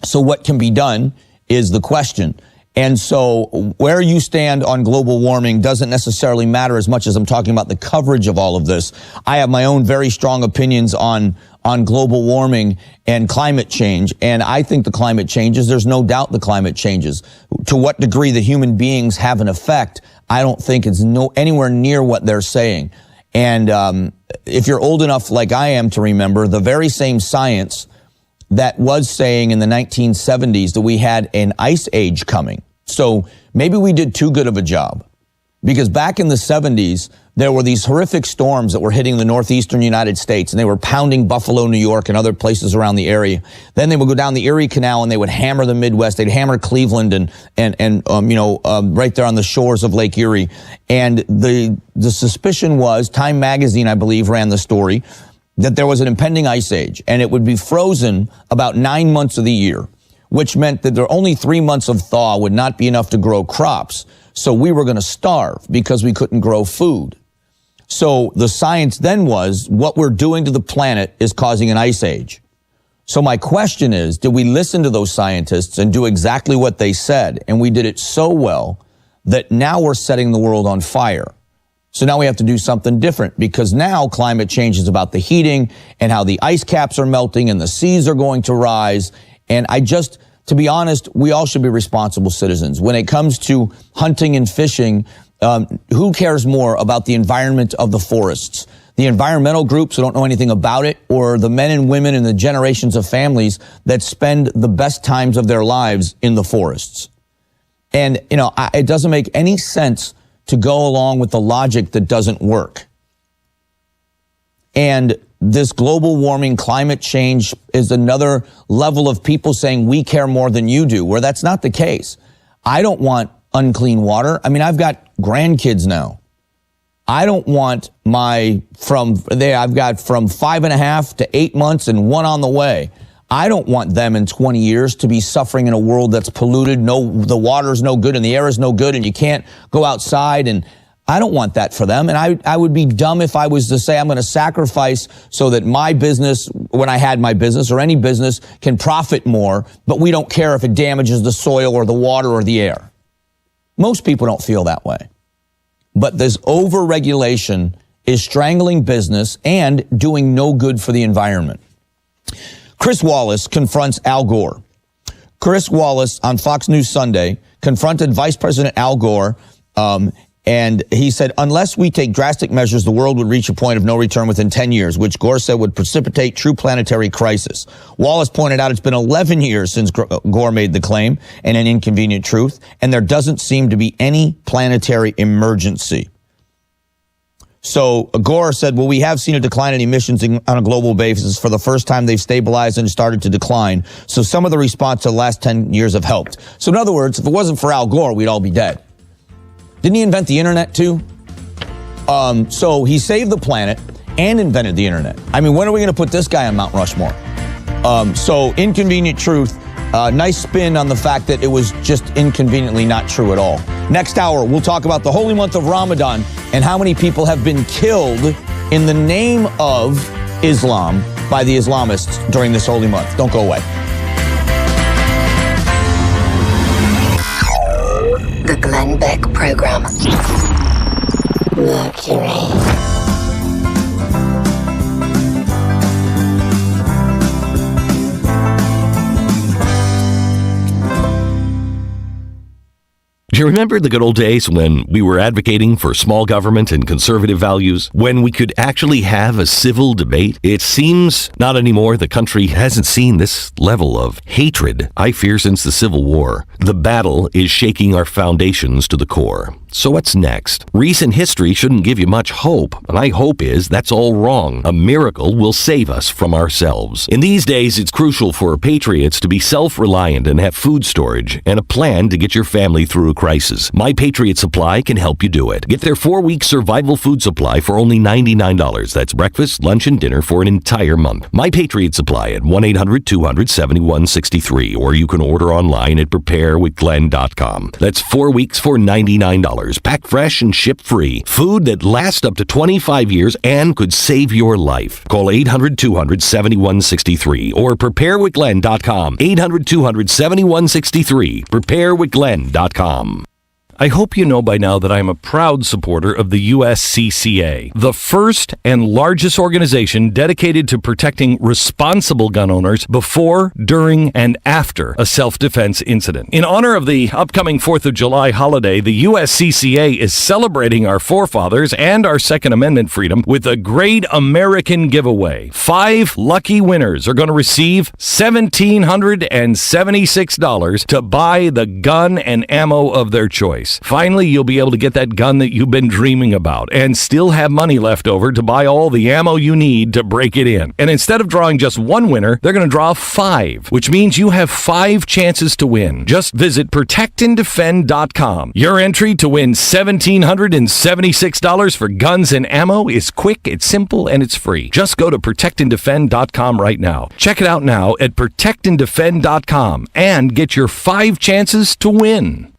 So what can be done is the question. And so where you stand on global warming doesn't necessarily matter as much as I'm talking about the coverage of all of this. I have my own very strong opinions on global warming and climate change. And I think the climate changes. There's no doubt the climate changes. To what degree the human beings have an effect, I don't think it's anywhere near what they're saying. And if you're old enough like I am to remember, the very same science that was saying in the 1970s that we had an ice age coming. So maybe we did too good of a job, because back in the 70s, there were these horrific storms that were hitting the northeastern United States, and they were pounding Buffalo, New York, and other places around the area. Then they would go down the Erie Canal and they would hammer the Midwest. They'd hammer Cleveland and right there on the shores of Lake Erie. And the suspicion was, Time Magazine, I believe, ran the story, that there was an impending ice age, and it would be frozen about 9 months of the year, which meant that there were only 3 months of thaw would not be enough to grow crops. So we were going to starve because we couldn't grow food. So the science then was, what we're doing to the planet is causing an ice age. So my question is, did we listen to those scientists and do exactly what they said? And we did it so well that now we're setting the world on fire. So now we have to do something different, because now climate change is about the heating and how the ice caps are melting and the seas are going to rise. And to be honest, we all should be responsible citizens. When it comes to hunting and fishing, who cares more about the environment of the forests? The environmental groups who don't know anything about it, or the men and women and the generations of families that spend the best times of their lives in the forests? And, it doesn't make any sense to go along with the logic that doesn't work. And this global warming, climate change is another level of people saying we care more than you do, where that's not the case. I don't want unclean water. I mean, I've got grandkids now. I don't want I've got from 5.5 to 8 months and one on the way. I don't want them in 20 years to be suffering in a world that's polluted. The water's no good and the air is no good and you can't go outside. And I don't want that for them. And I would be dumb if I was to say I'm going to sacrifice so that my business, when I had my business or any business, can profit more, but we don't care if it damages the soil or the water or the air. Most people don't feel that way. But this over-regulation is strangling business and doing no good for the environment. Chris Wallace confronts Al Gore. Chris Wallace on Fox News Sunday confronted Vice President Al Gore, and he said, unless we take drastic measures, the world would reach a point of no return within 10 years, which Gore said would precipitate true planetary crisis. Wallace pointed out it's been 11 years since Gore made the claim and an inconvenient truth, and there doesn't seem to be any planetary emergency. So Gore said, well, we have seen a decline in emissions on a global basis. For the first time, they've stabilized and started to decline. So some of the response to the last 10 years have helped. So in other words, if it wasn't for Al Gore, we'd all be dead. Didn't he invent the internet too? So he saved the planet and invented the internet. I mean, when are we going to put this guy on Mount Rushmore? So inconvenient truth. Nice spin on the fact that it was just inconveniently not true at all. Next hour, we'll talk about the holy month of Ramadan and how many people have been killed in the name of Islam by the Islamists during this holy month. Don't go away. The Glenn Beck Program. Mercury. Do you remember the good old days when we were advocating for small government and conservative values, when we could actually have a civil debate? It seems not anymore. The country hasn't seen this level of hatred, I fear, since the Civil War. The battle is shaking our foundations to the core. So what's next? Recent history shouldn't give you much hope. My hope is that's all wrong. A miracle will save us from ourselves. In these days, it's crucial for patriots to be self-reliant and have food storage and a plan to get your family through a crisis. My Patriot Supply can help you do it. Get their 4-week survival food supply for only $99. That's breakfast, lunch, and dinner for an entire month. My Patriot Supply at 1-800-200-7163, or you can order online at preparewithglenn.com. That's 4 weeks for $99. Packed fresh and ship free. Food that lasts up to 25 years and could save your life. Call 800-200-7163 or preparewithglenn.com. 800-200-7163. Preparewithglenn.com. I hope you know by now that I am a proud supporter of the USCCA, the first and largest organization dedicated to protecting responsible gun owners before, during, and after a self-defense incident. In honor of the upcoming 4th of July holiday, the USCCA is celebrating our forefathers and our Second Amendment freedom with a great American giveaway. 5 lucky winners are going to receive $1,776 to buy the gun and ammo of their choice. Finally, you'll be able to get that gun that you've been dreaming about and still have money left over to buy all the ammo you need to break it in. And instead of drawing just one winner, they're going to draw 5, which means you have 5 chances to win. Just visit protectanddefend.com. Your entry to win $1,776 for guns and ammo is quick, it's simple, and it's free. Just go to protectanddefend.com right now. Check it out now at protectanddefend.com and get your 5 chances to win.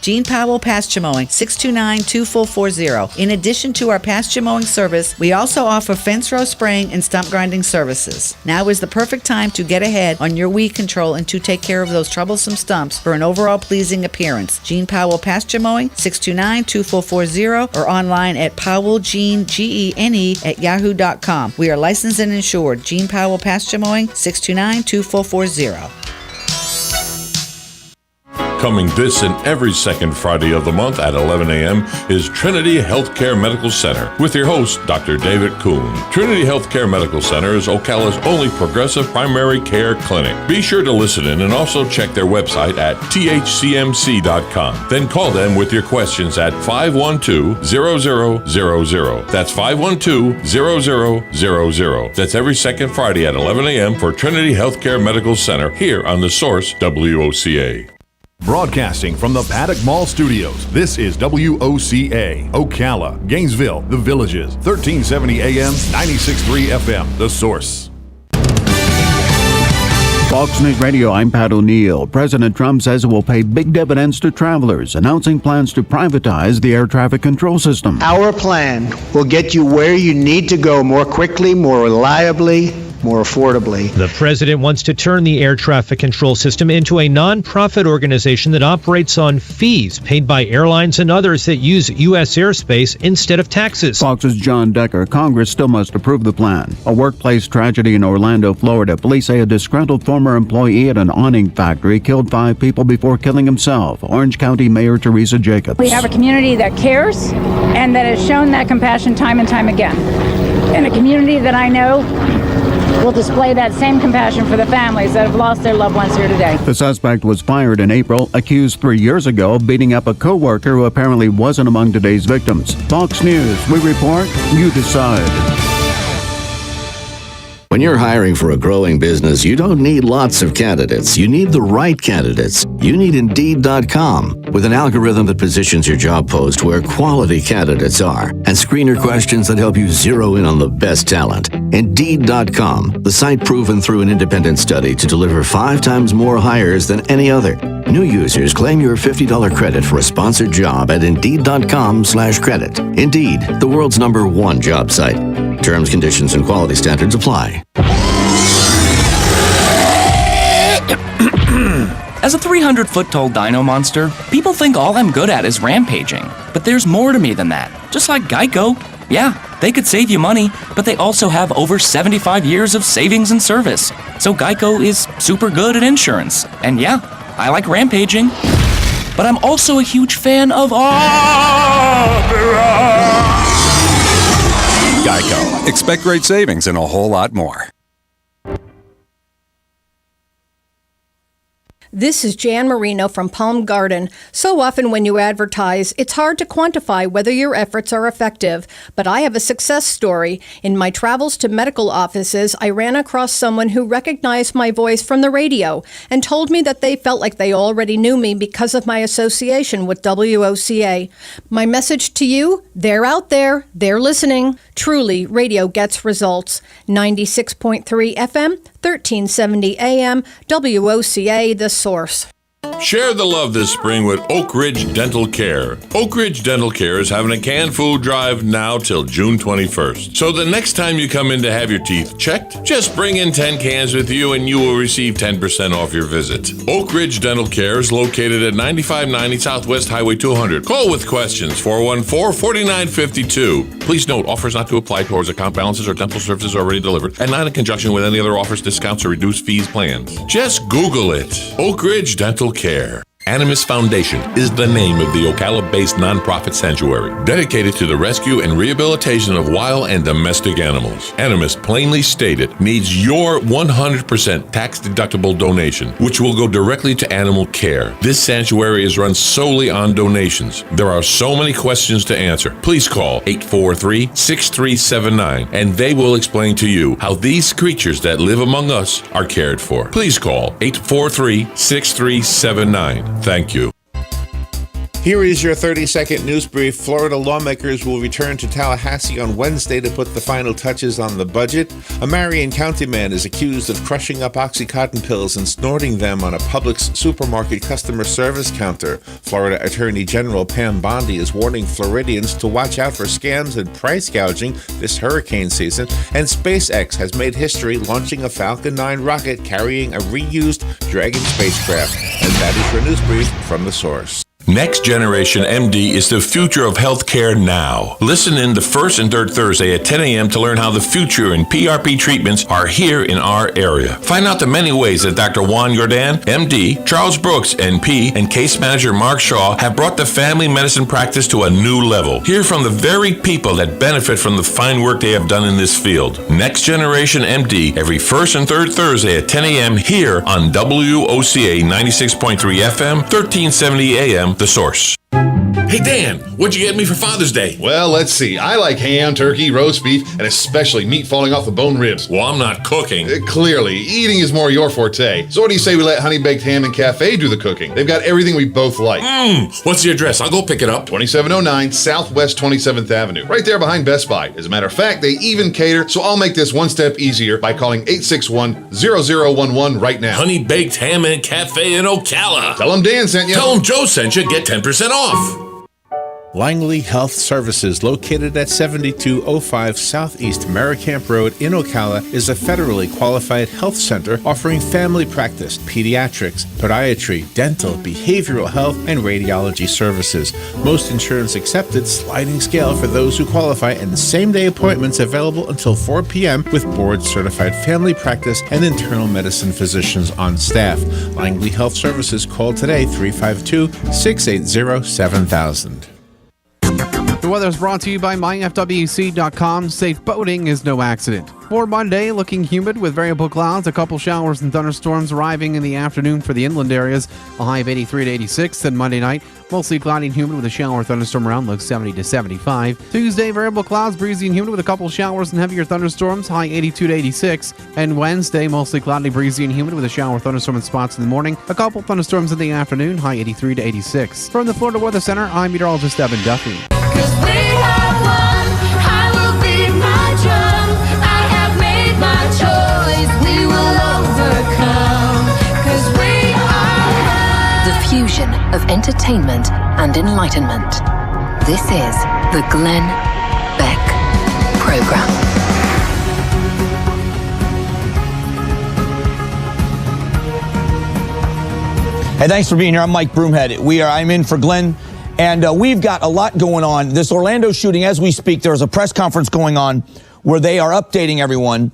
Gene Powell Pasture Mowing, 629-2440. In addition to our pasture mowing service, we also offer fence row spraying and stump grinding services. Now is the perfect time to get ahead on your weed control and to take care of those troublesome stumps for an overall pleasing appearance. Gene Powell Pasture Mowing, 629-2440, or online at powellgene@yahoo.com. We are licensed and insured. Gene Powell Pasture Mowing, 629-2440. Coming this and every second Friday of the month at 11 a.m. is Trinity Healthcare Medical Center with your host, Dr. David Kuhn. Trinity Healthcare Medical Center is Ocala's only progressive primary care clinic. Be sure to listen in and also check their website at thcmc.com. Then call them with your questions at 512-0000. That's 512-0000. That's every second Friday at 11 a.m. for Trinity Healthcare Medical Center here on The Source WOCA. Broadcasting from the Paddock Mall Studios, this is WOCA, Ocala, Gainesville, The Villages, 1370 AM, 96.3 FM, The Source. Fox News Radio, I'm Pat O'Neill. President Trump says it will pay big dividends to travelers, announcing plans to privatize the air traffic control system. Our plan will get you where you need to go more quickly, more reliably, more affordably. The president wants to turn the air traffic control system into a nonprofit organization that operates on fees paid by airlines and others that use U.S. airspace instead of taxes. Fox's John Decker. Congress still must approve the plan. A workplace tragedy in Orlando, Florida. Police say a disgruntled former employee at an awning factory killed 5 people before killing himself. Orange County Mayor Teresa Jacobs. We have a community that cares and that has shown that compassion time and time again. And a community that I know will display that same compassion for the families that have lost their loved ones here today. The suspect was fired in April, accused 3 years ago of beating up a co-worker who apparently wasn't among today's victims. Fox News, we report, you decide. When you're hiring for a growing business, you don't need lots of candidates. You need the right candidates. You need Indeed.com. With an algorithm that positions your job post where quality candidates are and screener questions that help you zero in on the best talent. Indeed.com, the site proven through an independent study to deliver 5 times more hires than any other. New users claim your $50 credit for a sponsored job at Indeed.com/credit. Indeed, the world's #1 job site. Terms, conditions, and quality standards apply. As a 300-foot-tall dino monster, people think all I'm good at is rampaging. But there's more to me than that. Just like Geico. Yeah, they could save you money, but they also have over 75 years of savings and service. So Geico is super good at insurance. And yeah, I like rampaging. But I'm also a huge fan of Geico. Expect great savings and a whole lot more. This is Jan Marino from Palm Garden. So often when you advertise, it's hard to quantify whether your efforts are effective. But I have a success story. In my travels to medical offices, I ran across someone who recognized my voice from the radio and told me that they felt like they already knew me because of my association with WOCA. My message to you, they're out there, they're listening. Truly, radio gets results. 96.3 FM, 1370 AM, WOCA The Source. Share the love this spring with Oak Ridge Dental Care. Oak Ridge Dental Care is having a canned food drive now till June 21st. So the next time you come in to have your teeth checked, just bring in 10 cans with you and you will receive 10% off your visit. Oak Ridge Dental Care is located at 9590 Southwest Highway 200. Call with questions, 414-4952. Please note, offers not to apply towards account balances or dental services already delivered and not in conjunction with any other offers, discounts, or reduced fees plans. Just Google it. Oak Ridge Dental Care. Animus Foundation is the name of the Ocala-based nonprofit sanctuary dedicated to the rescue and rehabilitation of wild and domestic animals. Animus, plainly stated, needs your 100% tax-deductible donation, which will go directly to animal care. This sanctuary is run solely on donations. There are so many questions to answer. Please call 843-6379, and they will explain to you how these creatures that live among us are cared for. Please call 843-6379. Thank you. Here is your 30-second news brief. Florida lawmakers will return to Tallahassee on Wednesday to put the final touches on the budget. A Marion County man is accused of crushing up Oxycontin pills and snorting them on a Publix supermarket customer service counter. Florida Attorney General Pam Bondi is warning Floridians to watch out for scams and price gouging this hurricane season. And SpaceX has made history launching a Falcon 9 rocket carrying a reused Dragon spacecraft. And that is your news brief from The Source. Next Generation MD is the future of healthcare now. Listen in the first and third Thursday at 10 a.m. to learn how the future in PRP treatments are here in our area. Find out the many ways that Dr. Juan Jordan, MD, Charles Brooks, NP, and case manager Mark Shaw have brought the family medicine practice to a new level. Hear from the very people that benefit from the fine work they have done in this field. Next Generation MD every first and third Thursday at 10 a.m. here on WOCA 96.3 FM, 1370 AM, The Source. Hey, Dan, what'd you get me for Father's Day? Well, let's see. I like ham, turkey, roast beef, and especially meat falling off the bone ribs. Well, I'm not cooking. Clearly, eating is more your forte. So what do you say we let Honey Baked Ham and Cafe do the cooking? They've got everything we both like. What's the address? I'll go pick it up. 2709 Southwest 27th Avenue. Right there behind Best Buy. As a matter of fact, they even cater, so I'll make this one step easier by calling 861-0011 right now. Honey Baked Ham and Cafe in Ocala. Tell them Dan sent you. Tell them Joe sent you. Get 10% off. Langley Health Services, located at 7205 Southeast Merricamp Road in Ocala, is a federally qualified health center offering family practice, pediatrics, podiatry, dental, behavioral health, and radiology services. Most insurance accepted, sliding scale for those who qualify, and same-day appointments available until 4 p.m. with board-certified family practice and internal medicine physicians on staff. Langley Health Services, call today 352-680-7000. The weather is brought to you by myfwc.com. Safe boating is no accident. For Monday, looking humid with variable clouds, a couple showers and thunderstorms arriving in the afternoon for the inland areas. A high of 83 to 86. Then Monday night, mostly cloudy and humid with a shower or thunderstorm around, low 70 to 75. Tuesday, variable clouds, breezy and humid with a couple showers and heavier thunderstorms, high 82 to 86. And Wednesday, mostly cloudy, breezy and humid with a shower or thunderstorm in spots in the morning. A couple thunderstorms in the afternoon, high 83 to 86. From the Florida Weather Center, I'm meteorologist Evan Duffy. Fusion of entertainment and enlightenment. This is the Glenn Beck Program. Hey, thanks for being here. I'm Mike Broomhead. I'm in for Glenn, and we've got a lot going on. This Orlando shooting, as we speak, there's a press conference going on where they are updating everyone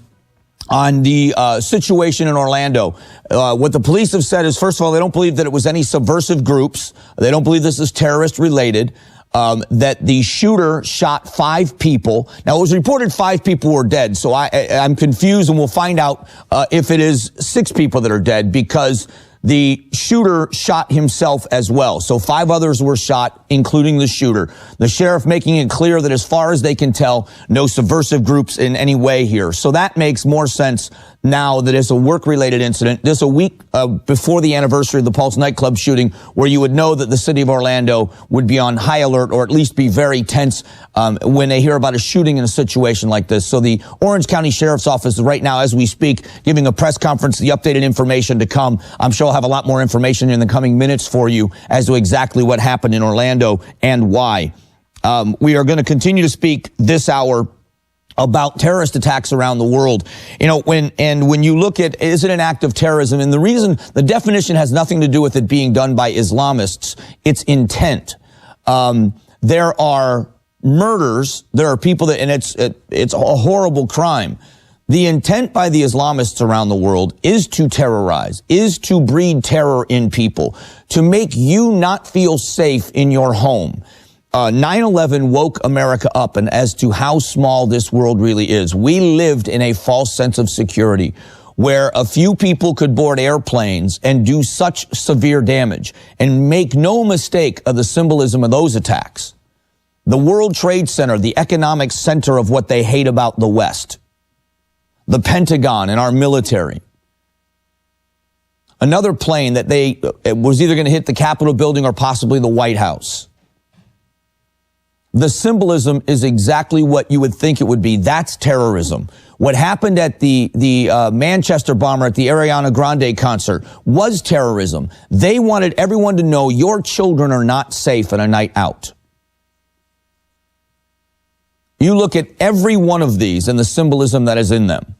on the situation in Orlando. What the police have said is, first of all, they don't believe that it was any subversive groups. They don't believe this is terrorist related. That the shooter shot 5 people. Now, it was reported 5 people were dead, so I'm confused, and we'll find out if it is 6 people that are dead, because the shooter shot himself as well. So 5 others were shot, including the shooter. The sheriff making it clear that as far as they can tell, no subversive groups in any way here. So that makes more sense now that it's a work-related incident. This a week before the anniversary of the Pulse nightclub shooting, where you would know that the city of Orlando would be on high alert, or at least be very tense when they hear about a shooting in a situation like this. So the Orange County Sheriff's Office is right now, as we speak, giving a press conference, the updated information to come. I'm sure I'll have a lot more information in the coming minutes for you as to exactly what happened in Orlando and why. We are going to continue to speak this hour about terrorist attacks around the world. You know, when you look at, is it an act of terrorism? And the reason, the definition has nothing to do with it being done by Islamists. It's intent. There are murders. There are people that, and it's a horrible crime. The intent by the Islamists around the world is to terrorize, is to breed terror in people, to make you not feel safe in your home. 9/11 woke America up, and as to how small this world really is. We lived in a false sense of security where a few people could board airplanes and do such severe damage. And make no mistake of the symbolism of those attacks. The World Trade Center, the economic center of what they hate about the West. The Pentagon and our military. Another plane that it was either going to hit the Capitol building or possibly the White House. The symbolism is exactly what you would think it would be. That's terrorism. What happened at the Manchester bomber at the Ariana Grande concert was terrorism. They wanted everyone to know your children are not safe on a night out. You look at every one of these and the symbolism that is in them.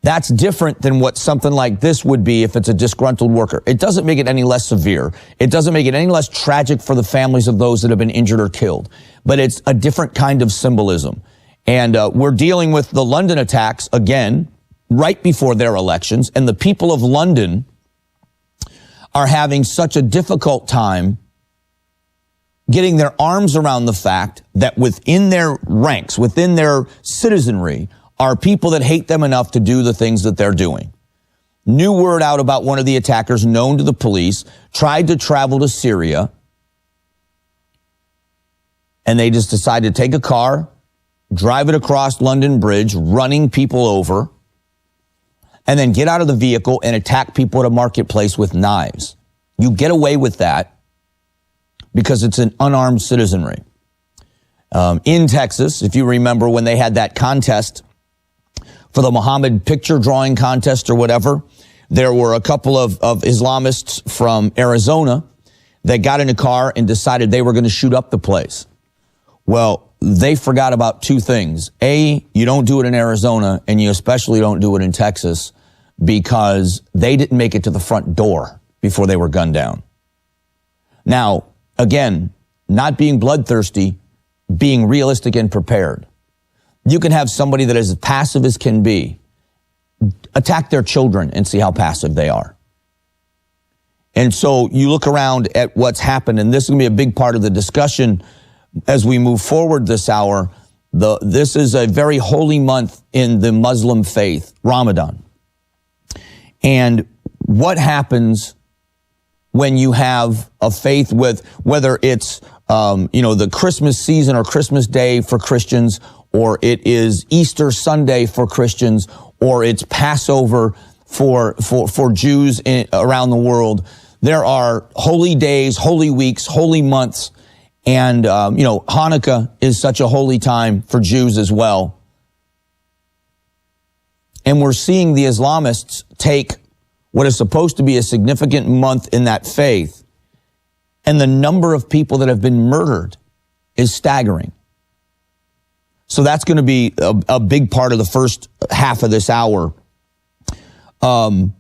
That's different than what something like this would be if it's a disgruntled worker. It doesn't make it any less severe. It doesn't make it any less tragic for the families of those that have been injured or killed. But it's a different kind of symbolism. And we're dealing with the London attacks again, right before their elections. And the people of London are having such a difficult time getting their arms around the fact that within their ranks, within their citizenry, are people that hate them enough to do the things that they're doing. New word out about one of the attackers known to the police, tried to travel to Syria, and they just decided to take a car, drive it across London Bridge, running people over, and then get out of the vehicle and attack people at a marketplace with knives. You get away with that because it's an unarmed citizenry. In Texas, if you remember when they had that contest for the Muhammad picture drawing contest or whatever, there were a couple of Islamists from Arizona that got in a car and decided they were going to shoot up the place. Well, they forgot about two things. A, you don't do it in Arizona, and you especially don't do it in Texas, because they didn't make it to the front door before they were gunned down. Now, again, not being bloodthirsty, being realistic and prepared. You can have somebody that is as passive as can be attack their children and see how passive they are. And so you look around at what's happened, and this is going to be a big part of the discussion as we move forward this hour. This is a very holy month in the Muslim faith, Ramadan. And what happens when you have a faith with, whether it's, the Christmas season or Christmas Day for Christians, or it is Easter Sunday for Christians, or it's Passover for Jews around the world. There are holy days, holy weeks, holy months. And, Hanukkah is such a holy time for Jews as well. And we're seeing the Islamists take what is supposed to be a significant month in that faith, and the number of people that have been murdered is staggering. So that's going to be a big part of the first half of this hour. One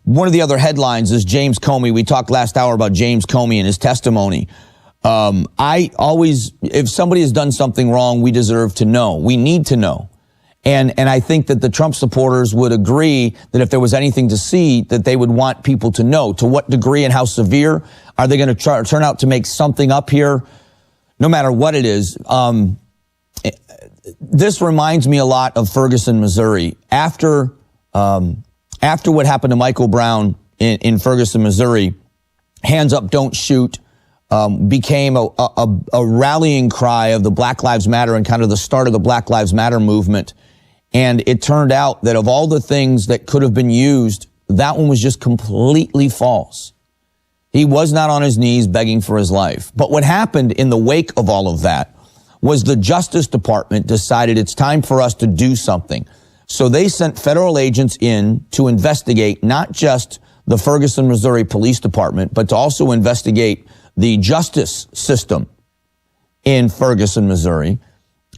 of the other headlines is James Comey. We talked last hour about James Comey and his testimony. If somebody has done something wrong, we deserve to know. We need to know. And I think that the Trump supporters would agree that if there was anything to see, that they would want people to know. To what degree and how severe? Are they going to turn out to make something up here? No matter what it is. This reminds me a lot of Ferguson, Missouri. After what happened to Michael Brown in Ferguson, Missouri, hands up, don't shoot, became a rallying cry of the Black Lives Matter and kind of the start of the Black Lives Matter movement. And it turned out that of all the things that could have been used, that one was just completely false. He was not on his knees begging for his life. But what happened in the wake of all of that was the Justice Department decided it's time for us to do something. So they sent federal agents in to investigate not just the Ferguson, Missouri Police Department, but to also investigate the justice system in Ferguson, Missouri,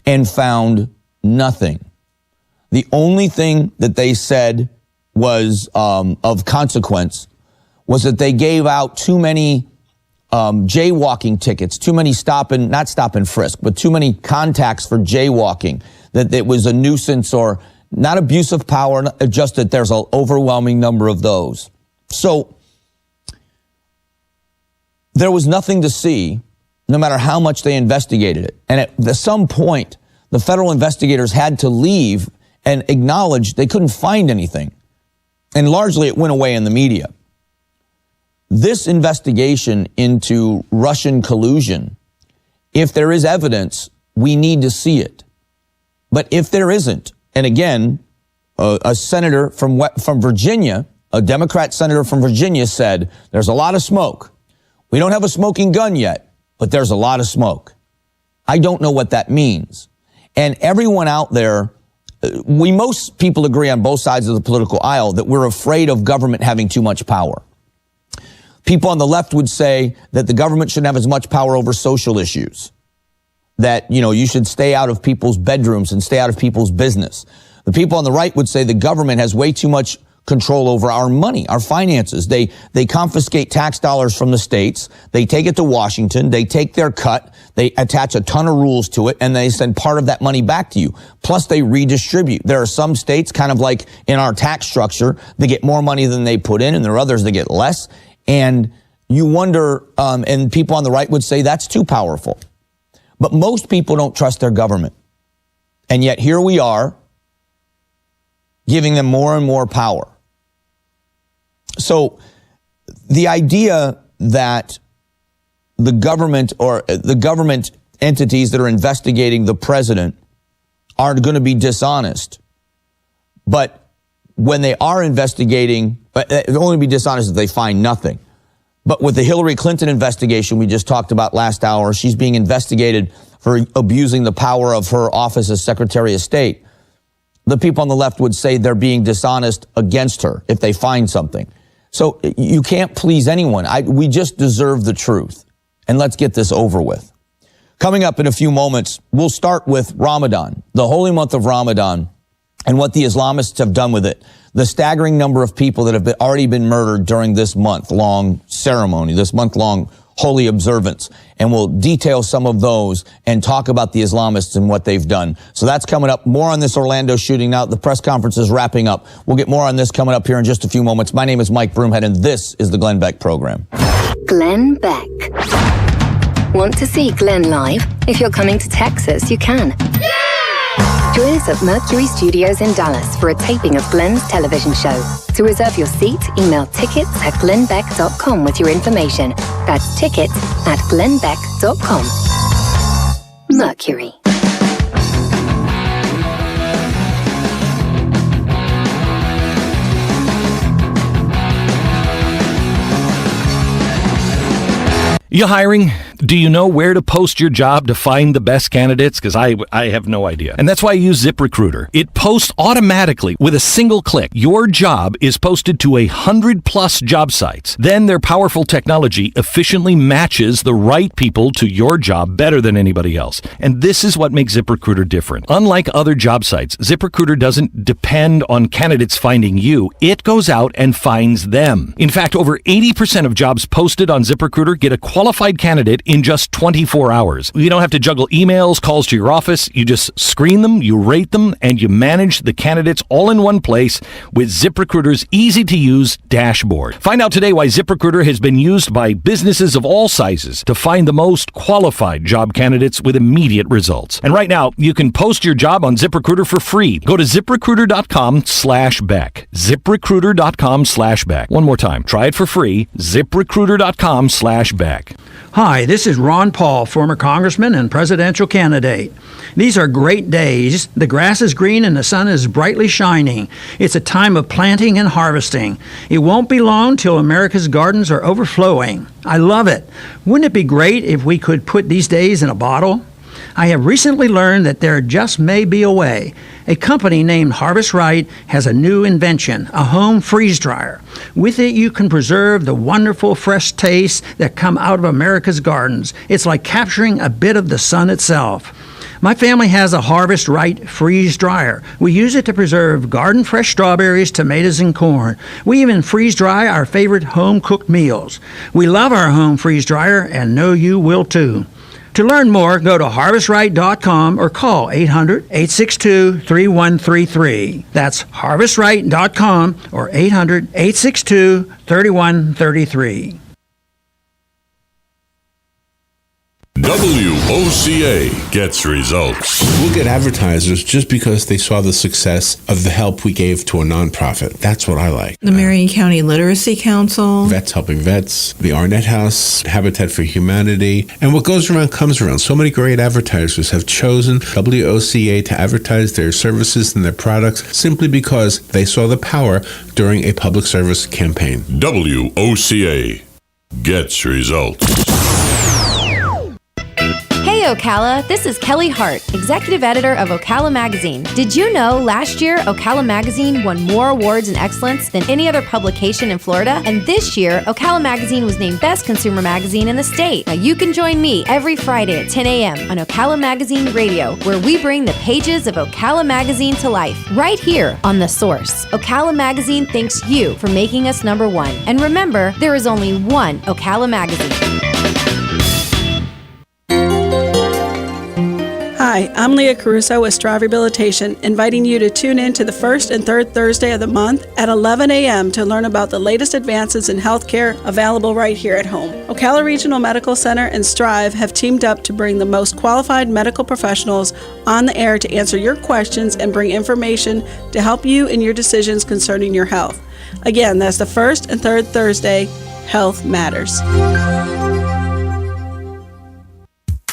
and found nothing. The only thing that they said was of consequence was that they gave out too many jaywalking tickets, too many not stop and frisk, but too many contacts for jaywalking, that it was a nuisance or not abuse of power, just that there's an overwhelming number of those. So there was nothing to see, no matter how much they investigated it. And at some point, the federal investigators had to leave and acknowledge they couldn't find anything. And largely it went away in the media. This investigation into Russian collusion, if there is evidence, we need to see it. But if there isn't, and again, a senator from Virginia, a Democrat senator from Virginia said, there's a lot of smoke. We don't have a smoking gun yet, but there's a lot of smoke. I don't know what that means. And everyone out there, most people agree on both sides of the political aisle that we're afraid of government having too much power. People on the left would say that the government shouldn't have as much power over social issues. That, you should stay out of people's bedrooms and stay out of people's business. The people on the right would say the government has way too much control over our money, our finances. They confiscate tax dollars from the states. They take it to Washington. They take their cut. They attach a ton of rules to it, and they send part of that money back to you. Plus, they redistribute. There are some states, kind of like in our tax structure, they get more money than they put in, and there are others that get less. And you wonder, and people on the right would say that's too powerful. But most people don't trust their government. And yet here we are, giving them more and more power. So the idea that the government entities that are investigating the president are going to be dishonest. But when they are investigating, they'll only be dishonest if they find nothing. But with the Hillary Clinton investigation we just talked about last hour, she's being investigated for abusing the power of her office as Secretary of State. The people on the left would say they're being dishonest against her if they find something. So you can't please anyone. We just deserve the truth. And let's get this over with. Coming up in a few moments, we'll start with Ramadan, the holy month of Ramadan, and what the Islamists have done with it. The staggering number of people that have already been murdered during this month-long ceremony, this month-long holy observance. And we'll detail some of those and talk about the Islamists and what they've done. So that's coming up. More on this Orlando shooting now. The press conference is wrapping up. We'll get more on this coming up here in just a few moments. My name is Mike Broomhead, and this is the Glenn Beck Program. Glenn Beck. Want to see Glenn live? If you're coming to Texas, you can. Join us at Mercury Studios in Dallas for a taping of Glenn's television show. To reserve your seat, email tickets@glennbeck.com with your information. That's tickets@glennbeck.com. Mercury. You hiring? Do you know where to post your job to find the best candidates? Because I have no idea. And that's why I use ZipRecruiter. It posts automatically with a single click. Your job is posted to 100+ job sites. Then their powerful technology efficiently matches the right people to your job better than anybody else. And this is what makes ZipRecruiter different. Unlike other job sites, ZipRecruiter doesn't depend on candidates finding you. It goes out and finds them. In fact, over 80% of jobs posted on ZipRecruiter get a qualified candidate in just 24 hours. You don't have to juggle emails, calls to your office. You just screen them, you rate them, and you manage the candidates all in one place with ZipRecruiter's easy-to-use dashboard. Find out today why ZipRecruiter has been used by businesses of all sizes to find the most qualified job candidates with immediate results. And right now, you can post your job on ZipRecruiter for free. Go to ZipRecruiter.com/Beck. ZipRecruiter.com/Beck. One more time. Try it for free. ZipRecruiter.com/Beck. Hi, this is Ron Paul, former congressman and presidential candidate. These are great days. The grass is green and the sun is brightly shining. It's a time of planting and harvesting. It won't be long till America's gardens are overflowing. I love it. Wouldn't it be great if we could put these days in a bottle? I have recently learned that there just may be a way. A company named Harvest Right has a new invention, a home freeze dryer. With it, you can preserve the wonderful fresh tastes that come out of America's gardens. It's like capturing a bit of the sun itself. My family has a Harvest Right freeze dryer. We use it to preserve garden fresh strawberries, tomatoes, and corn. We even freeze dry our favorite home cooked meals. We love our home freeze dryer and know you will too. To learn more, go to harvestright.com or call 800-862-3133. That's harvestright.com or 800-862-3133. WOCA gets results. We'll get advertisers just because they saw the success of the help we gave to a nonprofit. That's what I like. The Marion County Literacy Council. Vets Helping Vets, the Arnett House, Habitat for Humanity. And what goes around comes around. So many great advertisers have chosen WOCA to advertise their services and their products simply because they saw the power during a public service campaign. WOCA gets results. Hey Ocala, this is Kelly Hart, Executive Editor of Ocala Magazine. Did you know last year Ocala Magazine won more awards in excellence than any other publication in Florida? And this year, Ocala Magazine was named Best Consumer Magazine in the state. Now you can join me every Friday at 10 a.m. on Ocala Magazine Radio, where we bring the pages of Ocala Magazine to life, right here on The Source. Ocala Magazine thanks you for making us number one. And remember, there is only one Ocala Magazine. Hi, I'm Leah Caruso with Strive Rehabilitation, inviting you to tune in to the first and third Thursday of the month at 11 a.m. to learn about the latest advances in healthcare available right here at home. Ocala Regional Medical Center and Strive have teamed up to bring the most qualified medical professionals on the air to answer your questions and bring information to help you in your decisions concerning your health. Again, that's the first and third Thursday. Health matters.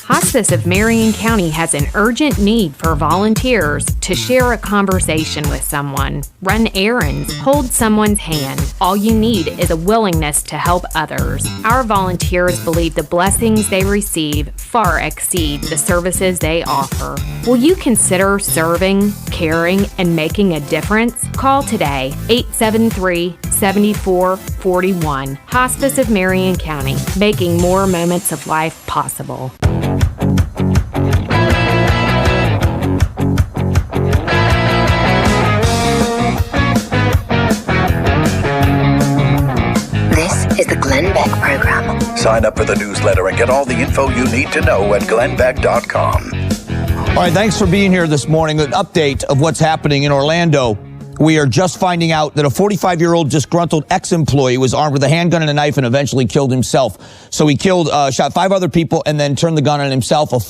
Hospice Hospice of Marion County has an urgent need for volunteers to share a conversation with someone, run errands, hold someone's hand. All you need is a willingness to help others. Our volunteers believe the blessings they receive far exceed the services they offer. Will you consider serving, caring, and making a difference? Call today, 873-7441. Hospice of Marion County, making more moments of life possible. This is the Glenn Beck Program. Sign up for the newsletter and get all the info you need to know at glennbeck.com. All right, thanks for being here this morning. An update of what's happening in Orlando. We are just finding out that a 45-year-old disgruntled ex-employee was armed with a handgun and a knife and eventually killed himself. So he shot 5 other people and then turned the gun on himself. A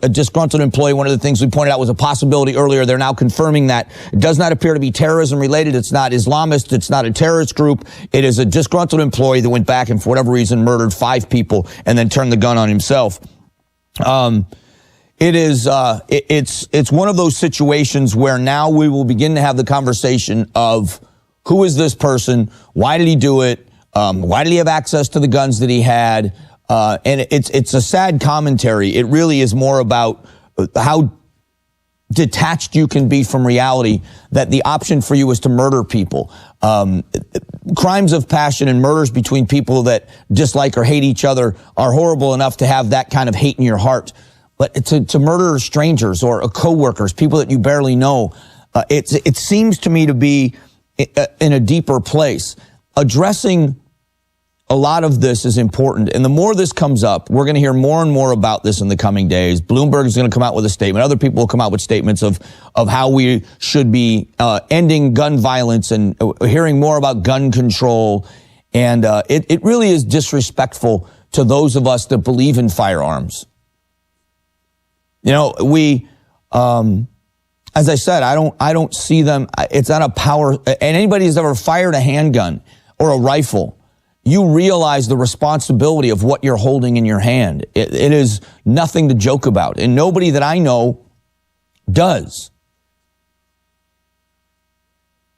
disgruntled employee, one of the things we pointed out was a possibility earlier. They're now confirming that. It does not appear to be terrorism related. It's not Islamist. It's not a terrorist group. It is a disgruntled employee that went back and for whatever reason murdered 5 people and then turned the gun on himself. It's one of those situations where now we will begin to have the conversation of who is this person? Why did he do it? Why did he have access to the guns that he had? And it's a sad commentary. It really is more about how detached you can be from reality, that the option for you is to murder people. Crimes of passion and murders between people that dislike or hate each other are horrible enough to have that kind of hate in your heart. But to murder strangers or coworkers, people that you barely know, it seems to me to be in a deeper place. Addressing a lot of this is important. And the more this comes up, we're going to hear more and more about this in the coming days. Bloomberg is going to come out with a statement. Other people will come out with statements of how we should be ending gun violence and hearing more about gun control. And it really is disrespectful to those of us that believe in firearms. You know, as I said, I don't see them. It's not a power. And anybody who's ever fired a handgun or a rifle, you realize the responsibility of what you're holding in your hand. It is nothing to joke about. And nobody that I know does.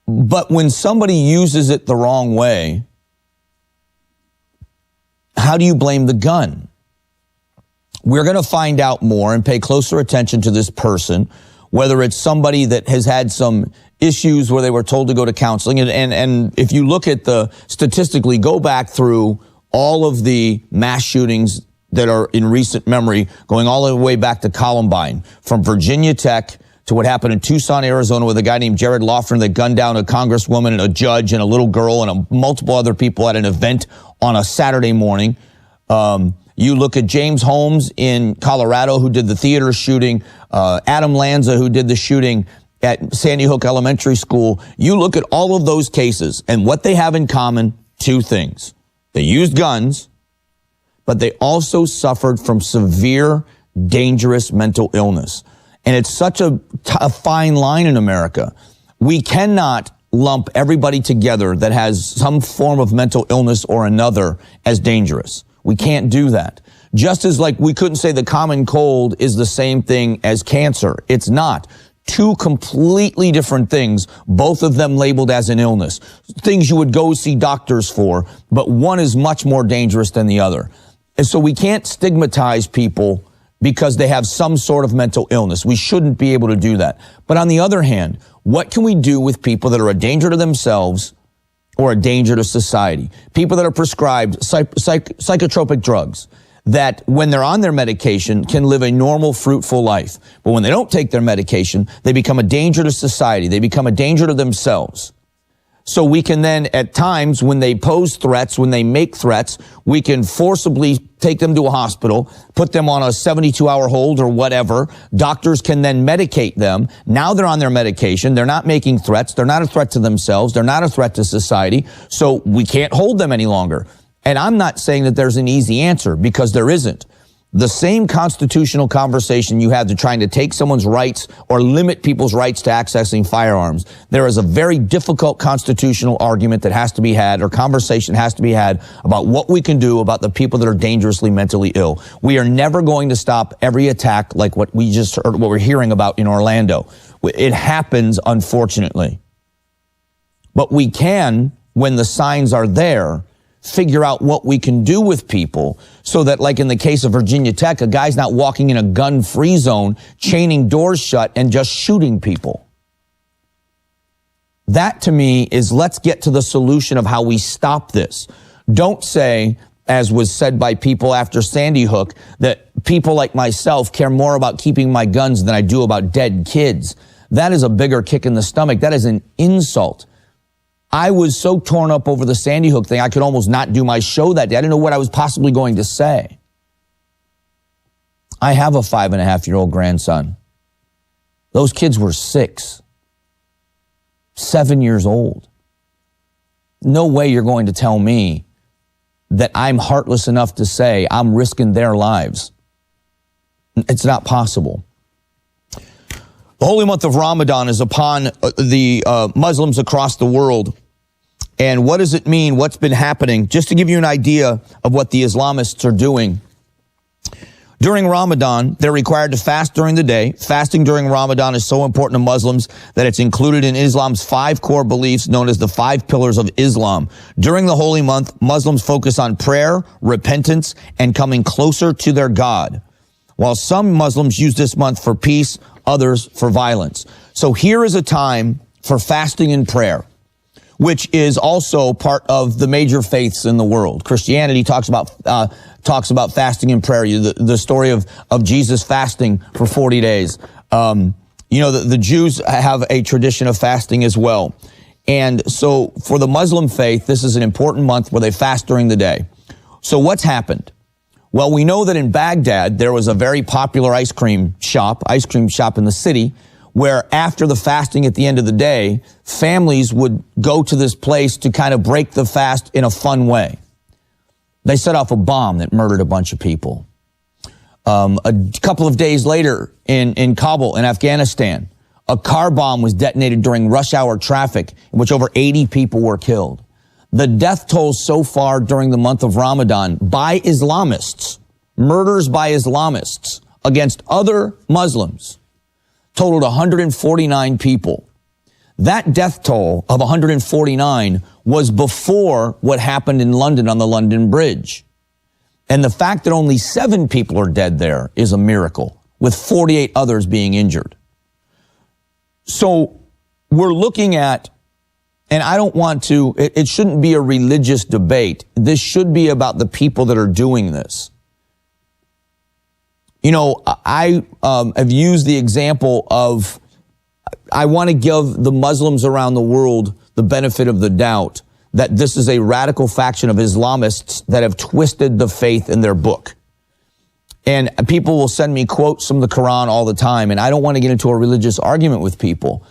But when somebody uses it the wrong way, how do you blame the gun? We're going to find out more and pay closer attention to this person, whether it's somebody that has had some issues where they were told to go to counseling. And if you look at statistically, go back through all of the mass shootings that are in recent memory, going all the way back to Columbine, from Virginia Tech to what happened in Tucson, Arizona, with a guy named Jared Loughran that gunned down a congresswoman and a judge and a little girl and multiple other people at an event on a Saturday morning. You look at James Holmes in Colorado, who did the theater shooting, Adam Lanza, who did the shooting at Sandy Hook Elementary School. You look at all of those cases, and what they have in common, 2 things. They used guns, but they also suffered from severe, dangerous mental illness. And it's such a fine line in America. We cannot lump everybody together that has some form of mental illness or another as dangerous. We can't do that. Just as like we couldn't say the common cold is the same thing as cancer. It's not. 2 completely different things, both of them labeled as an illness. Things you would go see doctors for, but one is much more dangerous than the other. And so we can't stigmatize people because they have some sort of mental illness. We shouldn't be able to do that. But on the other hand, what can we do with people that are a danger to themselves or a danger to society? People that are prescribed psychotropic drugs that when they're on their medication can live a normal, fruitful life. But when they don't take their medication, they become a danger to society. They become a danger to themselves. So we can then, at times, when they pose threats, when they make threats, we can forcibly take them to a hospital, put them on a 72-hour hold or whatever. Doctors can then medicate them. Now they're on their medication. They're not making threats. They're not a threat to themselves. They're not a threat to society. So we can't hold them any longer. And I'm not saying that there's an easy answer, because there isn't. the same constitutional conversation you have to trying to take someone's rights or limit people's rights to accessing firearms. There is a very difficult constitutional argument that has to be had, or conversation has to be had, about what we can do about the people that are dangerously mentally ill. We are never going to stop every attack like what we just heard, what we're hearing about in Orlando. It happens, unfortunately. But we can, when the signs are there, figure out what we can do with people so that, like in the case of Virginia Tech, a guy's not walking in a gun-free zone, chaining doors shut and just shooting people. That, to me, is let's get to the solution of how we stop this. Don't say, as was said by people after Sandy Hook, that people like myself care more about keeping my guns than I do about dead kids. That is a bigger kick in the stomach. That is an insult. I was so torn up over the Sandy Hook thing, I could almost not do my show that day. I didn't know what I was possibly going to say. I have a 5.5-year-old grandson. Those kids were 6, 7 years old. No way you're going to tell me that I'm heartless enough to say I'm risking their lives. It's not possible. The holy month of Ramadan is upon the Muslims across the world. And what does it mean? What's been happening? Just to give you an idea of what the Islamists are doing. During Ramadan, they're required to fast during the day. Fasting during Ramadan is so important to Muslims that it's included in Islam's 5 core beliefs known as the 5 pillars of Islam. During the holy month, Muslims focus on prayer, repentance, and coming closer to their God. While some Muslims use this month for peace, others for violence. So here is a time for fasting and prayer, which is also part of the major faiths in the world. Christianity talks about fasting and prayer. The story of Jesus fasting for 40 days. The Jews have a tradition of fasting as well. And so for the Muslim faith, this is an important month where they fast during the day. So what's happened? Well, we know that in Baghdad, there was a very popular ice cream shop in the city, where after the fasting at the end of the day, families would go to this place to kind of break the fast in a fun way. They set off a bomb that murdered a bunch of people. A couple of days later in Kabul, in Afghanistan, a car bomb was detonated during rush hour traffic, in which over 80 people were killed. The death toll so far during the month of Ramadan by Islamists, murders by Islamists against other Muslims, totaled 149 people. That death toll of 149 was before what happened in London on the London Bridge. And the fact that only 7 people are dead there is a miracle, with 48 others being injured. So we're looking at, and I don't want to, it shouldn't be a religious debate. This should be about the people that are doing this. You know, I have used the example of, I want to give the Muslims around the world the benefit of the doubt that this is a radical faction of Islamists that have twisted the faith in their book. And people will send me quotes from the Quran all the time, and I don't want to get into a religious argument with people.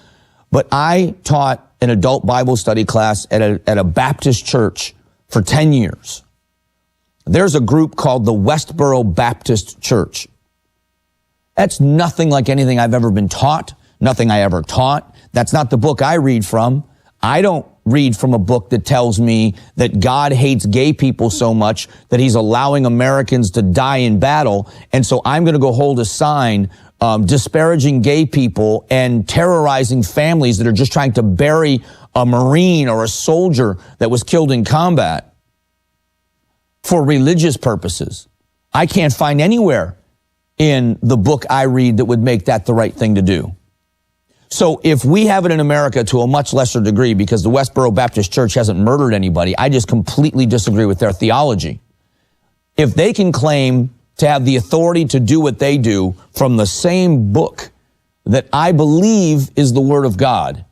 But I taught an adult Bible study class at a Baptist church for 10 years. There's a group called the Westboro Baptist Church. That's nothing like anything I've ever been taught, nothing I ever taught. That's not the book I read from. I don't read from a book that tells me that God hates gay people so much that he's allowing Americans to die in battle. And so I'm going to go hold a sign disparaging gay people and terrorizing families that are just trying to bury a Marine or a soldier that was killed in combat for religious purposes. I can't find anywhere in the book I read that would make that the right thing to do. So if we have it in America to a much lesser degree, because the Westboro Baptist Church hasn't murdered anybody, I just completely disagree with their theology. If they can claim to have the authority to do what they do from the same book that I believe is the Word of God,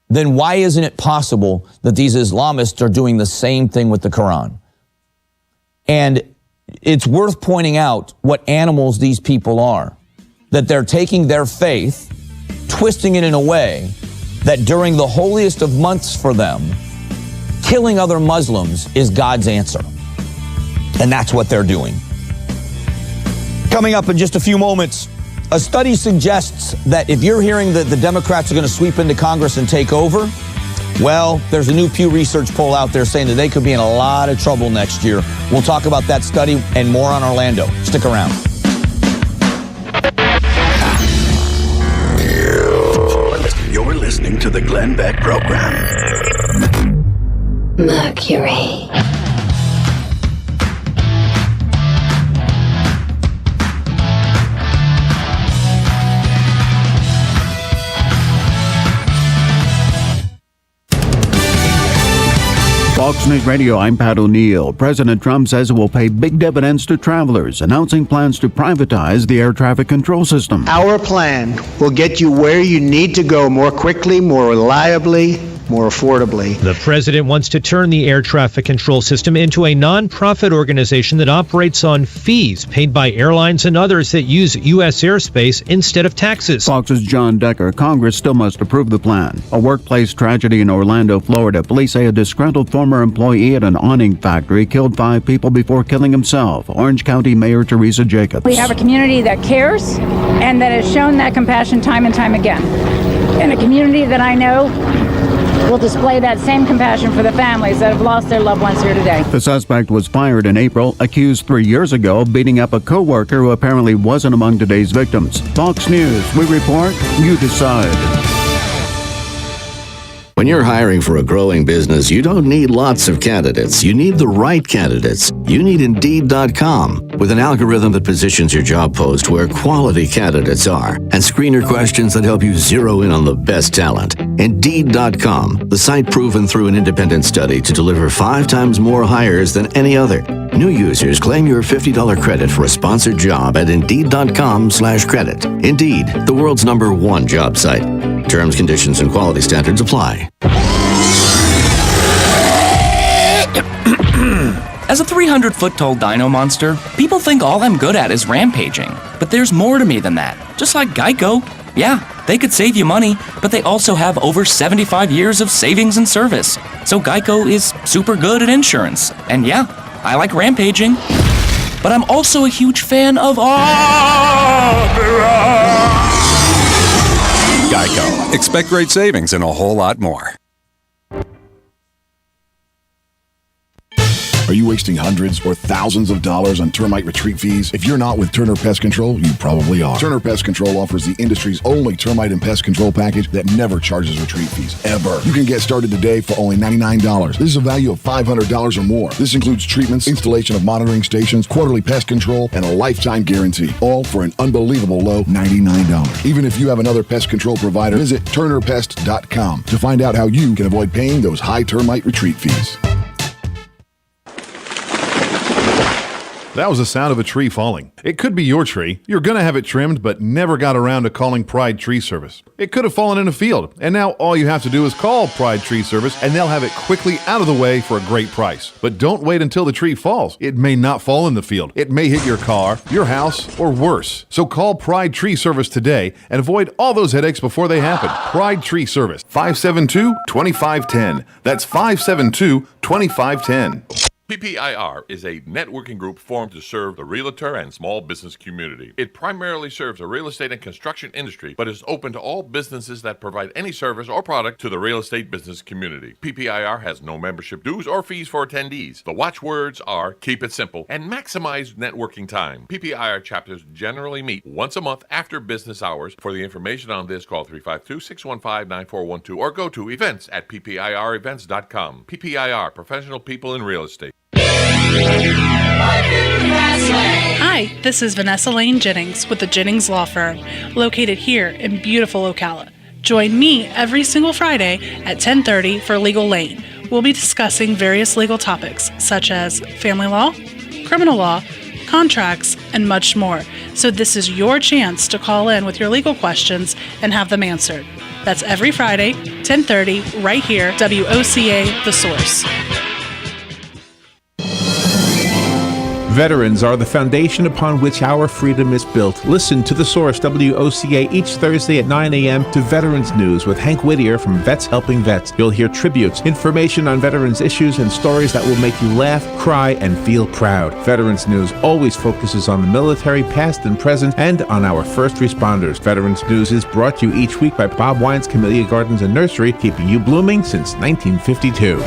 then why isn't it possible that these Islamists are doing the same thing with the Quran? And it's worth pointing out what animals these people are. That they're taking their faith, twisting it in a way that during the holiest of months for them, killing other Muslims is God's answer. And that's what they're doing. Coming up in just a few moments, a study suggests that if you're hearing that the Democrats are going to sweep into Congress and take over, well, there's a new Pew Research poll out there saying that they could be in a lot of trouble next year. We'll talk about that study and more on Orlando. Stick around. You're listening to the Glenn Beck Program. Mercury. Fox News Radio, I'm Pat O'Neill. President Trump says it will pay big dividends to travelers, announcing plans to privatize the air traffic control system. Our plan will get you where you need to go more quickly, more reliably, more affordably. The president wants to turn the air traffic control system into a nonprofit organization that operates on fees paid by airlines and others that use U.S. airspace instead of taxes. Fox's John Decker. Congress still must approve the plan. A workplace tragedy in Orlando, Florida. Police say a disgruntled former employee at an awning factory killed 5 people before killing himself. Orange County Mayor Teresa Jacobs. We have a community that cares and that has shown that compassion time and time again. And a community that I know will display that same compassion for the families that have lost their loved ones here today. The suspect was fired in April, accused 3 years ago of beating up a co-worker who apparently wasn't among today's victims. Fox News, we report, you decide. When you're hiring for a growing business, you don't need lots of candidates. You need the right candidates. You need Indeed.com, with an algorithm that positions your job post where quality candidates are, and screener questions that help you zero in on the best talent. Indeed.com, the site proven through an independent study to deliver 5 times more hires than any other. New users claim your $50 credit for a sponsored job at Indeed.com/credit. Indeed, the world's #1 job site. Terms, conditions, and quality standards apply. As a 300-foot-tall dino monster, people think all I'm good at is rampaging. But there's more to me than that. Just like Geico. Yeah, they could save you money, but they also have over 75 years of savings and service. So Geico is super good at insurance. And yeah, I like rampaging. But I'm also a huge fan of opera. Geico. Expect great savings and a whole lot more. Are you wasting hundreds or thousands of dollars on termite retreat fees? If you're not with Turner Pest Control, you probably are. Turner Pest Control offers the industry's only termite and pest control package that never charges retreat fees, ever. You can get started today for only $99. This is a value of $500 or more. This includes treatments, installation of monitoring stations, quarterly pest control, and a lifetime guarantee, all for an unbelievable low $99. Even if you have another pest control provider, visit turnerpest.com to find out how you can avoid paying those high termite retreat fees. That was the sound of a tree falling. It could be your tree. You're going to have it trimmed, but never got around to calling Pride Tree Service. It could have fallen in a field, and now all you have to do is call Pride Tree Service, and they'll have it quickly out of the way for a great price. But don't wait until the tree falls. It may not fall in the field. It may hit your car, your house, or worse. So call Pride Tree Service today and avoid all those headaches before they happen. Pride Tree Service, 572-2510. That's 572-2510. PPIR is a networking group formed to serve the realtor and small business community. It primarily serves the real estate and construction industry, but is open to all businesses that provide any service or product to the real estate business community. PPIR has no membership dues or fees for attendees. The watchwords are keep it simple and maximize networking time. PPIR chapters generally meet once a month after business hours. For the information on this, call 352-615-9412 or go to events@ppirevents.com. PPIR, professional people in real estate. Hi, this is Vanessa Lane Jennings with the Jennings Law Firm, located here in beautiful Ocala. Join me every single Friday at 10:30 for Legal Lane. We'll be discussing various legal topics such as family law, criminal law, contracts, and much more. So this is your chance to call in with your legal questions and have them answered. That's every Friday, 10:30, right here, WOCA The Source. Veterans are the foundation upon which our freedom is built. Listen to The Source, WOCA, each Thursday at 9 a.m. to Veterans News with Hank Whittier from Vets Helping Vets. You'll hear tributes, information on veterans issues, and stories that will make you laugh, cry, and feel proud. Veterans News always focuses on the military, past and present, and on our first responders. Veterans News is brought to you each week by Bob Wine's Camellia Gardens and Nursery, keeping you blooming since 1952.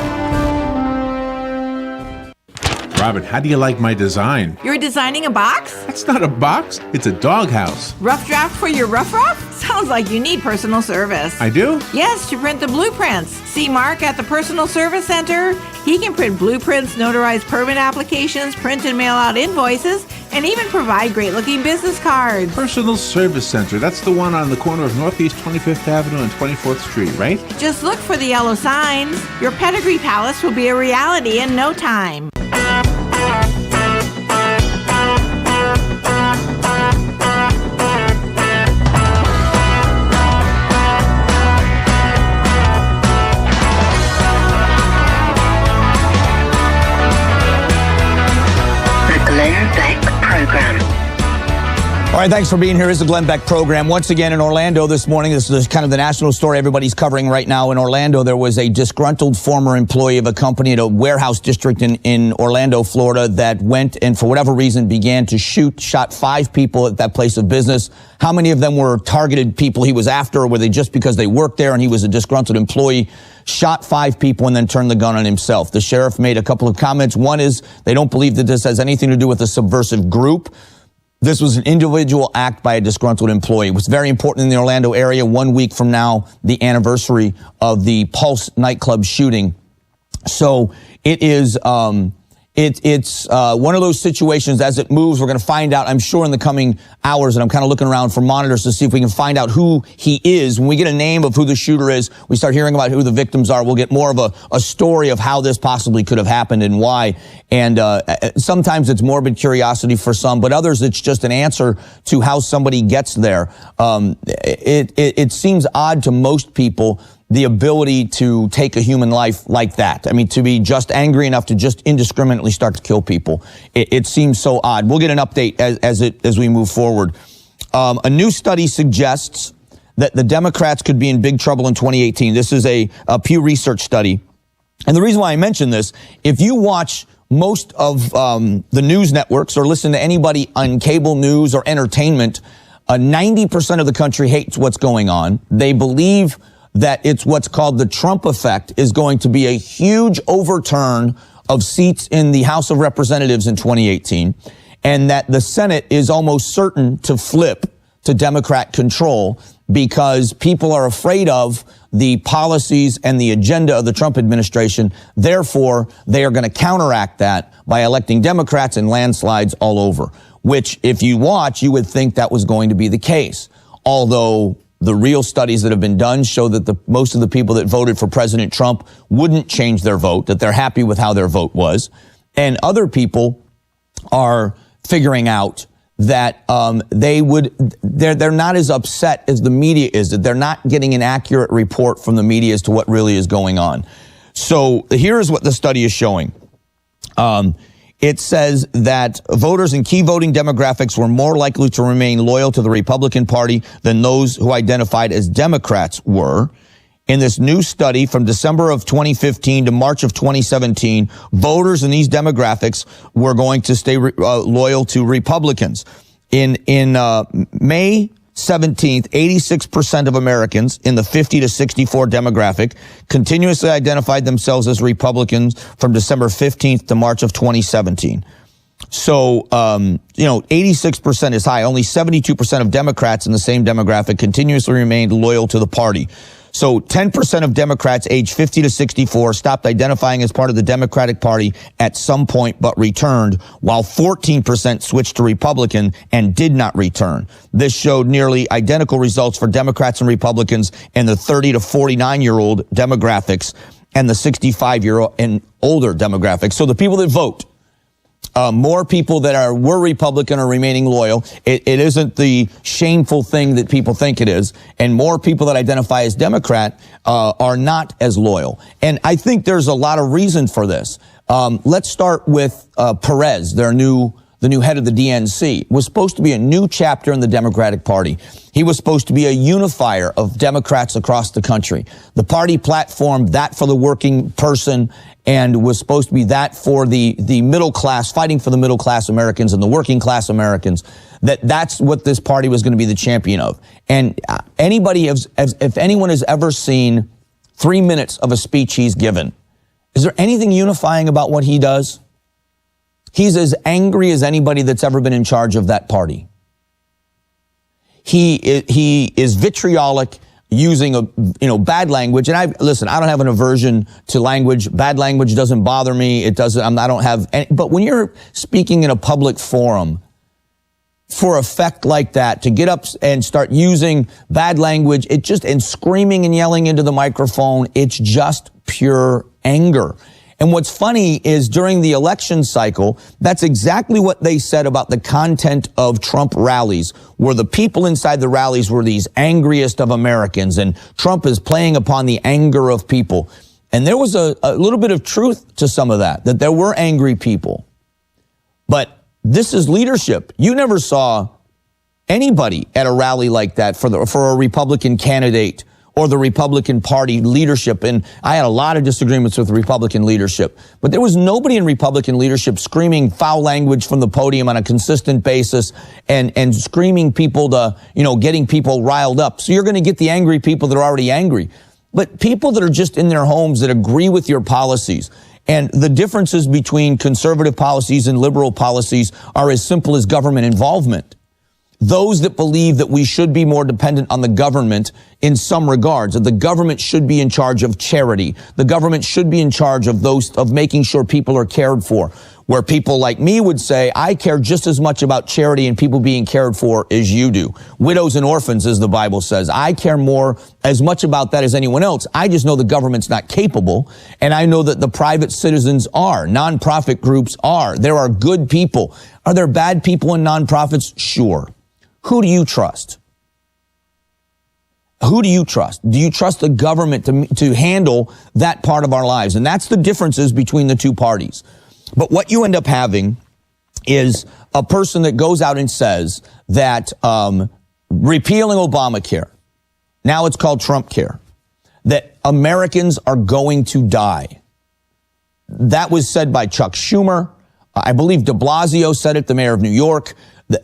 Robin, how do you like my design? You're designing a box? That's not a box. It's a doghouse. Rough draft for your rough? Sounds like you need personal service. I do? Yes, to print the blueprints. See Mark at the Personal Service Center. He can print blueprints, notarize permit applications, print and mail out invoices, and even provide great-looking business cards. Personal Service Center. That's the one on the corner of Northeast 25th Avenue and 24th Street, right? Just look for the yellow signs. Your pedigree palace will be a reality in no time. All right, thanks for being here. This is the Glenn Beck program. Once again in Orlando this morning, this is kind of the national story everybody's covering right now. In Orlando, there was a disgruntled former employee of a company at a warehouse district in Orlando, Florida, that went and for whatever reason began to shot 5 people at that place of business. How many of them were targeted people he was after, or were they just because they worked there and he was a disgruntled employee? Shot 5 people and then turned the gun on himself. The sheriff made a couple of comments. One is they don't believe that this has anything to do with a subversive group. This was an individual act by a disgruntled employee. It was very important in the Orlando area. 1 week from now, the anniversary of the Pulse nightclub shooting. So it is, it's one of those situations as it moves. We're going to find out, I'm sure, in the coming hours, and I'm kind of looking around for monitors to see if we can find out who he is. When we get a name of who the shooter is, we start hearing about who the victims are. We'll get more of a story of how this possibly could have happened and why. And sometimes it's morbid curiosity for some, but others it's just an answer to how somebody gets there. It seems odd to most people, the ability to take a human life like that. I mean, to be just angry enough to just indiscriminately start to kill people. It seems so odd. We'll get an update as we move forward. A new study suggests that the Democrats could be in big trouble in 2018. This is a Pew Research study. And the reason why I mention this, if you watch most of the news networks or listen to anybody on cable news or entertainment, 90% of the country hates what's going on. They believe that it's what's called the Trump effect is going to be a huge overturn of seats in the House of Representatives in 2018, and that the Senate is almost certain to flip to Democrat control because people are afraid of the policies and the agenda of the Trump administration. Therefore, they are going to counteract that by electing Democrats in landslides all over, which if you watch, you would think that was going to be the case. Although the real studies that have been done show that most of the people that voted for President Trump wouldn't change their vote, that they're happy with how their vote was. And other people are figuring out that they're not as upset as the media is, that they're not getting an accurate report from the media as to what really is going on. So here is what the study is showing. It says that voters in key voting demographics were more likely to remain loyal to the Republican Party than those who identified as Democrats were. In this new study from December of 2015 to March of 2017, voters in these demographics were going to stay loyal to Republicans. In May 17th, 86% of Americans in the 50 to 64 demographic continuously identified themselves as Republicans from December 15th to March of 2017. So, 86% is high. Only 72% of Democrats in the same demographic continuously remained loyal to the party. So 10% of Democrats aged 50 to 64 stopped identifying as part of the Democratic Party at some point but returned, while 14% switched to Republican and did not return. This showed nearly identical results for Democrats and Republicans in the 30 to 49-year-old demographics and the 65-year-old and older demographics. So the people that vote, more people that were Republican are remaining loyal. It isn't the shameful thing that people think it is. And more people that identify as Democrat are not as loyal. And I think there's a lot of reason for this. Let's start with Perez, their new the new head of the DNC, was supposed to be a new chapter in the Democratic Party. He was supposed to be a unifier of Democrats across the country. The party platform, that for the working person, and was supposed to be that for the middle class, fighting for the middle class Americans and the working class Americans. That's what this party was going to be the champion of. And if anyone has ever seen 3 minutes of a speech he's given, is there anything unifying about what he does? He's as angry as anybody that's ever been in charge of that party. He is vitriolic, using bad language. And I don't have an aversion to language. Bad language doesn't bother me. It doesn't. I don't have any, but when you're speaking in a public forum for effect like that, to get up and start using bad language, and screaming and yelling into the microphone, it's just pure anger. And what's funny is during the election cycle, that's exactly what they said about the content of Trump rallies, where the people inside the rallies were these angriest of Americans, and Trump is playing upon the anger of people. And there was a little bit of truth to some of that there were angry people. But this is leadership. You never saw anybody at a rally like that for a Republican candidate or the Republican Party leadership. And I had a lot of disagreements with Republican leadership, but there was nobody in Republican leadership screaming foul language from the podium on a consistent basis and screaming people to, getting people riled up. So you're going to get the angry people that are already angry, but people that are just in their homes that agree with your policies. And the differences between conservative policies and liberal policies are as simple as government involvement. Those that believe that we should be more dependent on the government in some regards, that the government should be in charge of charity. The government should be in charge of making sure people are cared for. Where people like me would say, I care just as much about charity and people being cared for as you do. Widows and orphans, as the Bible says. I care as much about that as anyone else. I just know the government's not capable. And I know that the private citizens are. Nonprofit groups are. There are good people. Are there bad people in nonprofits? Sure. Who do you trust? Who do you trust? Do you trust the government to handle that part of our lives? And that's the differences between the two parties. But what you end up having is a person that goes out and says that repealing Obamacare, now it's called Trump Care, that Americans are going to die. That was said by Chuck Schumer. I believe de Blasio said it, the mayor of New York.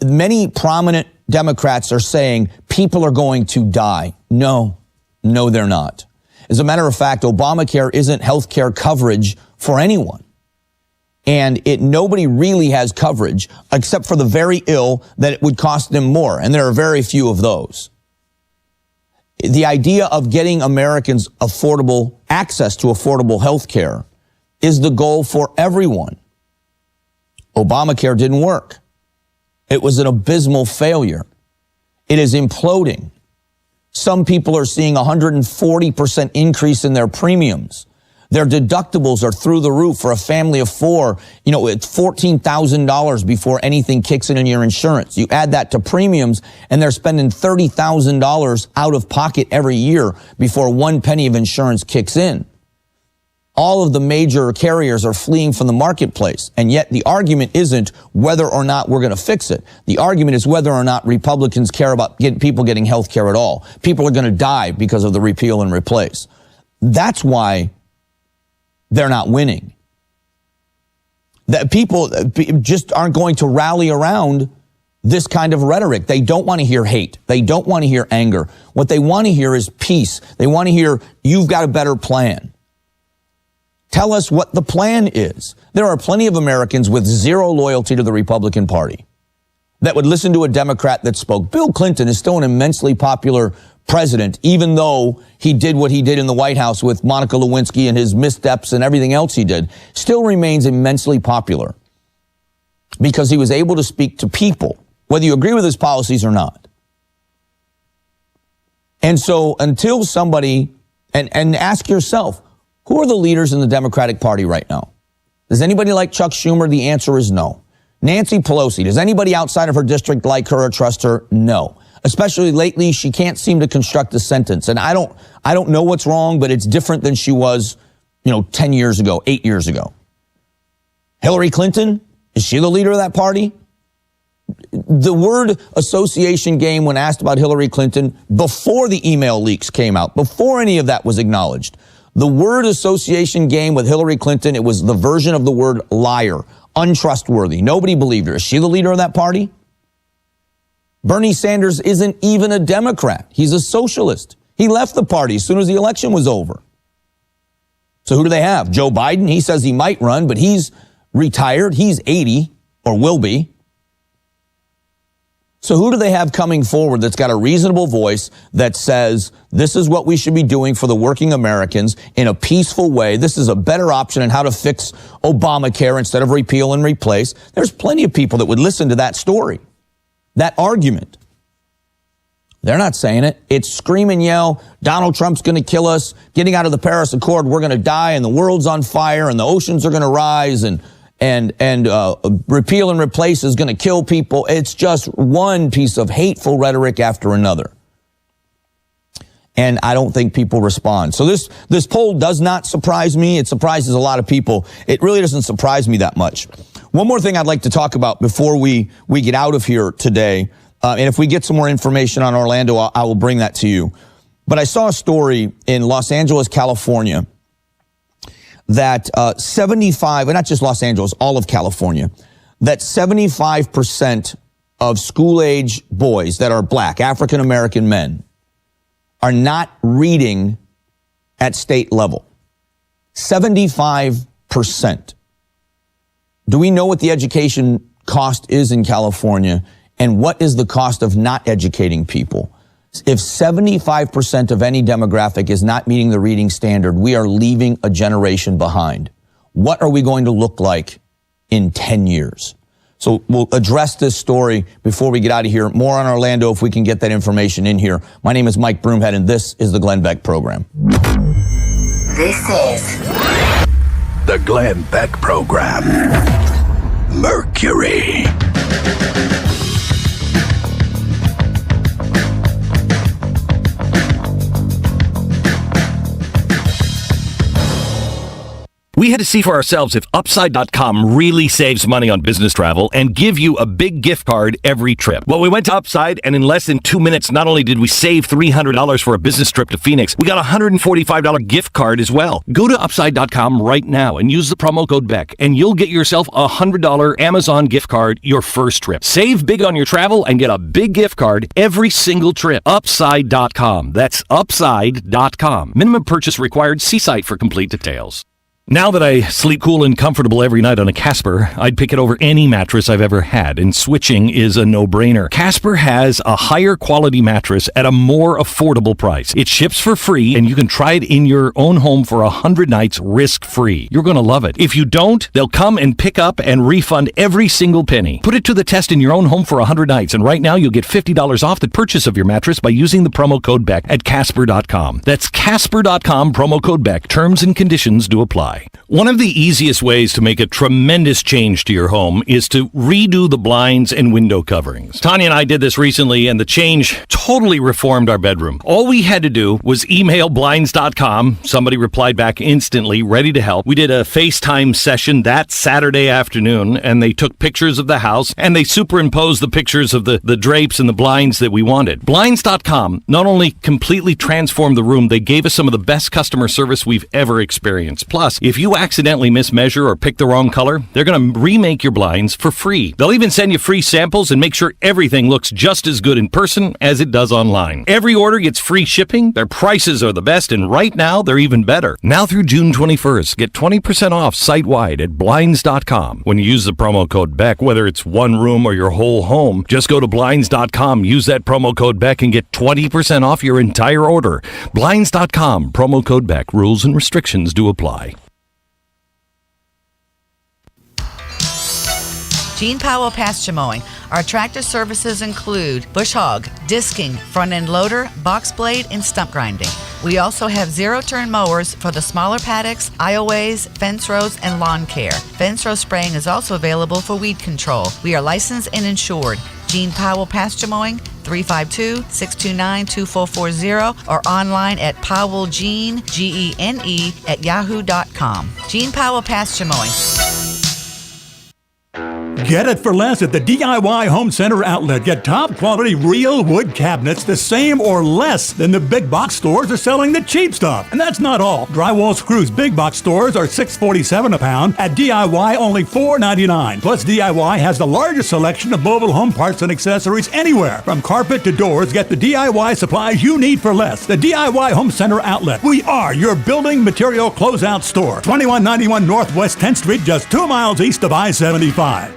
Many prominent Democrats are saying people are going to die. No, they're not. As a matter of fact, Obamacare isn't health care coverage for anyone. And nobody really has coverage except for the very ill that it would cost them more. And there are very few of those. The idea of getting Americans affordable access to affordable health care is the goal for everyone. Obamacare didn't work. It was an abysmal failure. It is imploding. Some people are seeing 140% increase in their premiums. Their deductibles are through the roof for a family of four. It's $14,000 before anything kicks in your insurance. You add that to premiums, and they're spending $30,000 out of pocket every year before one penny of insurance kicks in. All of the major carriers are fleeing from the marketplace. And yet the argument isn't whether or not we're going to fix it. The argument is whether or not Republicans care about people getting health care at all. People are going to die because of the repeal and replace. That's why they're not winning. That people just aren't going to rally around this kind of rhetoric. They don't want to hear hate. They don't want to hear anger. What they want to hear is peace. They want to hear, you've got a better plan. Tell us what the plan is. There are plenty of Americans with zero loyalty to the Republican Party that would listen to a Democrat that spoke. Bill Clinton is still an immensely popular president, even though he did what he did in the White House with Monica Lewinsky and his missteps and everything else he did, still remains immensely popular because he was able to speak to people, whether you agree with his policies or not. And so until somebody, and ask yourself, who are the leaders in the Democratic Party right now? Does anybody like Chuck Schumer? The answer is no. Nancy Pelosi, does anybody outside of her district like her or trust her? No. Especially lately, she can't seem to construct a sentence. And I don't know what's wrong, but it's different than she was, 10 years ago, 8 years ago. Hillary Clinton, is she the leader of that party? The word association game, when asked about Hillary Clinton, before the email leaks came out, before any of that was acknowledged, the word association game with Hillary Clinton, it was the version of the word liar, untrustworthy. Nobody believed her. Is she the leader of that party? Bernie Sanders isn't even a Democrat. He's a socialist. He left the party as soon as the election was over. So who do they have? Joe Biden. He says he might run, but he's retired. He's 80 or will be. So who do they have coming forward that's got a reasonable voice that says this is what we should be doing for the working Americans in a peaceful way? This is a better option in how to fix Obamacare instead of repeal and replace. There's plenty of people that would listen to that story, that argument. They're not saying it. It's scream and yell, Donald Trump's going to kill us, getting out of the Paris Accord, we're going to die, and the world's on fire, and the oceans are going to rise, and repeal and replace is going to kill people. It's just one piece of hateful rhetoric after another. And I don't think people respond. So this poll does not surprise me. It surprises a lot of people. It really doesn't surprise me that much. One more thing I'd like to talk about before we get out of here today. And if we get some more information on Orlando, I will bring that to you. But I saw a story in Los Angeles, California, that 75, and not just Los Angeles, all of California, that 75% of school-age boys that are black, African-American men, are not reading at state level. 75%. Do we know what the education cost is in California, and what is the cost of not educating people? If 75% of any demographic is not meeting the reading standard, we are leaving a generation behind. What are we going to look like in 10 years? So we'll address this story before we get out of here. More on Orlando if we can get that information in here. My name is Mike Broomhead, and this is the Glenn Beck Program. This is the Glenn Beck Program. Mercury. We had to see for ourselves if Upside.com really saves money on business travel and give you a big gift card every trip. Well, we went to Upside, and in less than 2 minutes, not only did we save $300 for a business trip to Phoenix, we got a $145 gift card as well. Go to Upside.com right now and use the promo code BECK, and you'll get yourself a $100 Amazon gift card your first trip. Save big on your travel and get a big gift card every single trip. Upside.com. That's Upside.com. Minimum purchase required. See site for complete details. Now that I sleep cool and comfortable every night on a Casper, I'd pick it over any mattress I've ever had, and switching is a no-brainer. Casper has a higher quality mattress at a more affordable price. It ships for free, and you can try it in your own home for 100 nights risk-free. You're going to love it. If you don't, they'll come and pick up and refund every single penny. Put it to the test in your own home for 100 nights, and right now you'll get $50 off the purchase of your mattress by using the promo code BECK at Casper.com. That's Casper.com, promo code BECK. Terms and conditions do apply. One of the easiest ways to make a tremendous change to your home is to redo the blinds and window coverings. Tanya and I did this recently, and the change totally reformed our bedroom. All we had to do was email Blinds.com. Somebody replied back instantly, ready to help. We did a FaceTime session that Saturday afternoon, and they took pictures of the house, and they superimposed the pictures of the drapes and the blinds that we wanted. Blinds.com not only completely transformed the room, they gave us some of the best customer service we've ever experienced. Plus, if you accidentally mismeasure or pick the wrong color, they're going to remake your blinds for free. They'll even send you free samples and make sure everything looks just as good in person as it does online. Every order gets free shipping, their prices are the best, and right now they're even better. Now through June 21st, get 20% off site-wide at Blinds.com. When you use the promo code BECK, whether it's one room or your whole home, just go to Blinds.com, use that promo code BECK, and get 20% off your entire order. Blinds.com, promo code BECK. Rules and restrictions do apply. Gene Powell Pasture Mowing. Our tractor services include bush hog, disking, front end loader, box blade, and stump grinding. We also have zero-turn mowers for the smaller paddocks, aisleways, fence rows, and lawn care. Fence row spraying is also available for weed control. We are licensed and insured. Gene Powell Pasture Mowing, 352-629-2440, or online at powellgene, Gene, @yahoo.com. Gene Powell Pasture Mowing. Get it for less at the DIY Home Center outlet. Get top quality real wood cabinets the same or less than the big box stores are selling the cheap stuff. And that's not all. Drywall screws big box stores are $6.47 a pound. At DIY, only $4.99. Plus, DIY has the largest selection of mobile home parts and accessories anywhere. From carpet to doors, get the DIY supplies you need for less. The DIY Home Center outlet. We are your building material closeout store. 2191 Northwest 10th Street, just 2 miles east of I-75.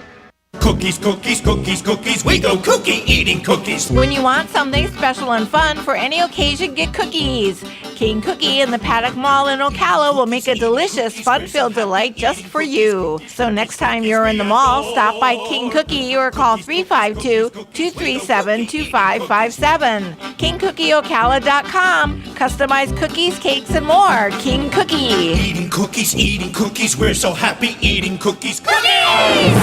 Cookies, cookies, cookies, cookies. We go cookie eating cookies. When you want something special and fun for any occasion, get cookies. King Cookie in the Paddock Mall in Ocala will make a delicious, fun-filled delight just for you. So next time you're in the mall, stop by King Cookie or call 352-237-2557. KingCookieOcala.com. Customized cookies, cakes, and more. King Cookie. Eating cookies. We're so happy eating cookies. Cookies!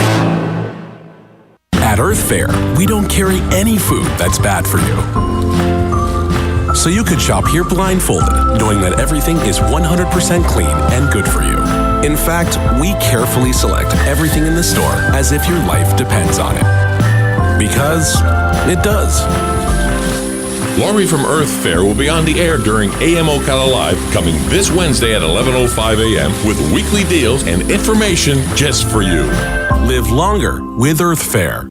At Earth Fare, we don't carry any food that's bad for you. So you could shop here blindfolded, knowing that everything is 100% clean and good for you. In fact, we carefully select everything in the store as if your life depends on it. Because it does. Lori from Earth Fare will be on the air during AM Ocala Live, coming this Wednesday at 11:05 a.m. with weekly deals and information just for you. Live longer with Earth Fare.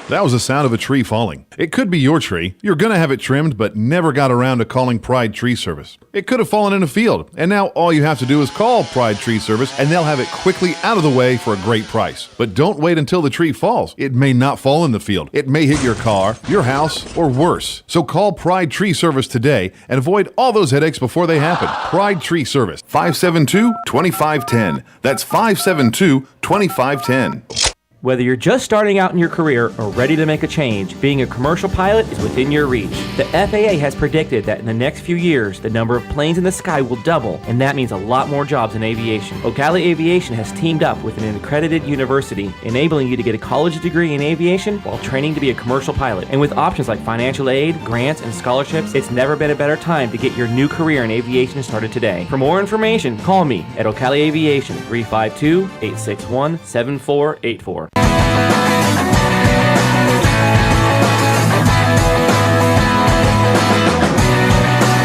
That was the sound of a tree falling. It could be your tree. You're going to have it trimmed, but never got around to calling Pride Tree Service. It could have fallen in a field, and now all you have to do is call Pride Tree Service, and they'll have it quickly out of the way for a great price. But don't wait until the tree falls. It may not fall in the field. It may hit your car, your house, or worse. So call Pride Tree Service today and avoid all those headaches before they happen. Pride Tree Service, 572-2510. That's 572-2510. Whether you're just starting out in your career or ready to make a change, being a commercial pilot is within your reach. The FAA has predicted that in the next few years, the number of planes in the sky will double, and that means a lot more jobs in aviation. Ocala Aviation has teamed up with an accredited university, enabling you to get a college degree in aviation while training to be a commercial pilot. And with options like financial aid, grants, and scholarships, it's never been a better time to get your new career in aviation started today. For more information, call me at Ocala Aviation, 352-861-7484.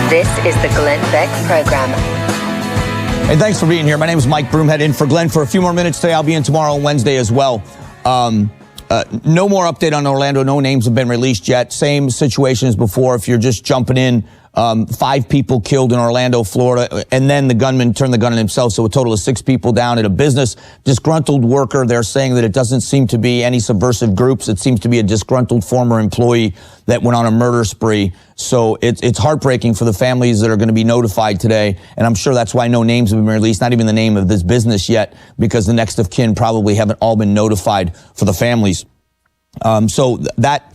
This is the Glenn Beck Program. Hey, thanks for being here. My name is Mike Broomhead, in for Glenn for a few more minutes today. I'll be in tomorrow and Wednesday as well. No more update on Orlando. No names have been released yet. Same situation as before. If you're just jumping in, 5 people killed in Orlando, Florida, and then the gunman turned the gun on himself. So a total of 6 people down at a business. Disgruntled worker. They're saying that it doesn't seem to be any subversive groups. It seems to be a disgruntled former employee that went on a murder spree. So it's heartbreaking for the families that are going to be notified today. And I'm sure that's why no names have been released, not even the name of this business yet, because the next of kin probably haven't all been notified for the families. So that,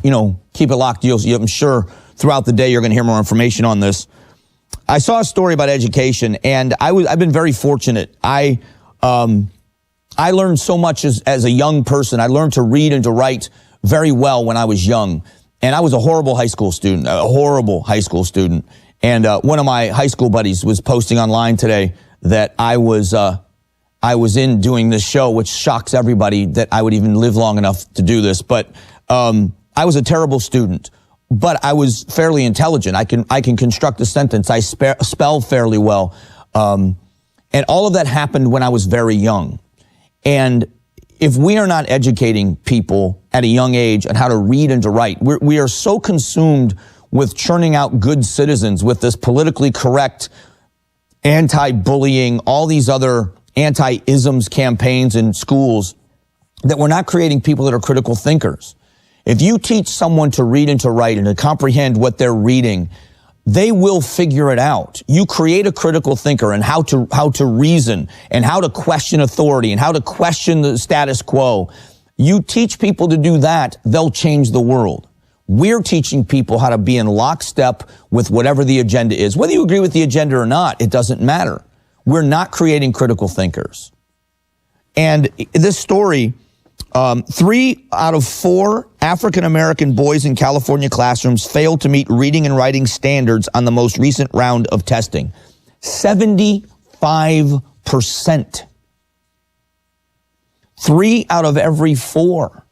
keep it locked. I'm sure throughout the day you're going to hear more information on this. I saw a story about education, and I've been very fortunate. I learned so much as a young person. I learned to read and to write very well when I was young. And I was a horrible high school student. And one of my high school buddies was posting online today that I was in doing this show, which shocks everybody that I would even live long enough to do this. But I was a terrible student, but I was fairly intelligent. I can construct a sentence. I spell fairly well. And all of that happened when I was very young. And if we are not educating people at a young age on how to read and to write, we are so consumed with churning out good citizens with this politically correct, anti-bullying, all these other anti-isms campaigns in schools, that we're not creating people that are critical thinkers. If you teach someone to read and to write and to comprehend what they're reading, they will figure it out. You create a critical thinker and how to reason and how to question authority and how to question the status quo. You teach people to do that, they'll change the world. We're teaching people how to be in lockstep with whatever the agenda is. Whether you agree with the agenda or not, it doesn't matter. We're not creating critical thinkers. And this story, 3 out of 4 African-American boys in California classrooms failed to meet reading and writing standards on the most recent round of testing. 75%. 3 out of every 4.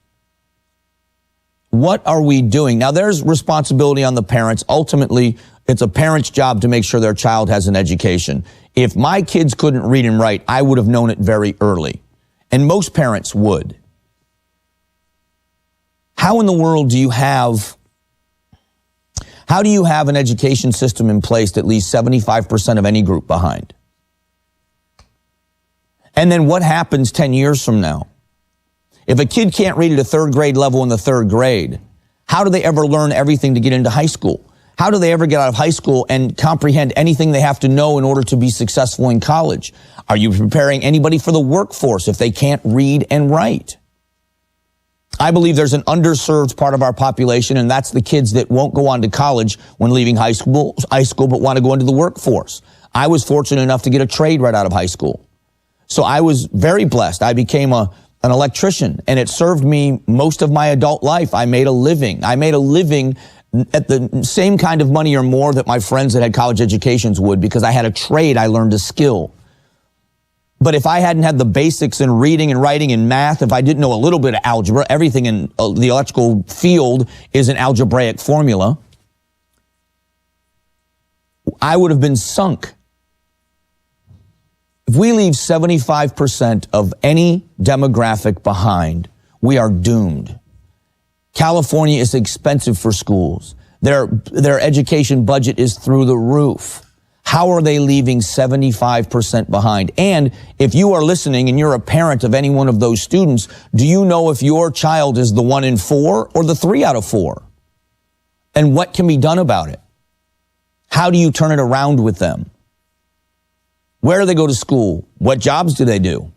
What are we doing? Now, there's responsibility on the parents. Ultimately, it's a parent's job to make sure their child has an education. If my kids couldn't read and write, I would have known it very early. And most parents would. How in the world do you have an education system in place that leaves 75% of any group behind? And then what happens 10 years from now? If a kid can't read at a 3rd grade level in the 3rd grade, how do they ever learn everything to get into high school? How do they ever get out of high school and comprehend anything they have to know in order to be successful in college? Are you preparing anybody for the workforce if they can't read and write? I believe there's an underserved part of our population, and that's the kids that won't go on to college when leaving high school, but want to go into the workforce. I was fortunate enough to get a trade right out of high school. So I was very blessed. I became an electrician, and it served me most of my adult life. I made a living. I made a living at the same kind of money or more that my friends that had college educations would, because I had a trade. I learned a skill. But if I hadn't had the basics in reading and writing and math, if I didn't know a little bit of algebra, everything in the electrical field is an algebraic formula, I would have been sunk. If we leave 75% of any demographic behind, we are doomed. California is expensive for schools. Their education budget is through the roof. How are they leaving 75% behind? And if you are listening and you're a parent of any one of those students, do you know if your child is the 1 in 4 or the 3 out of 4? And what can be done about it? How do you turn it around with them? Where do they go to school? What jobs do they do?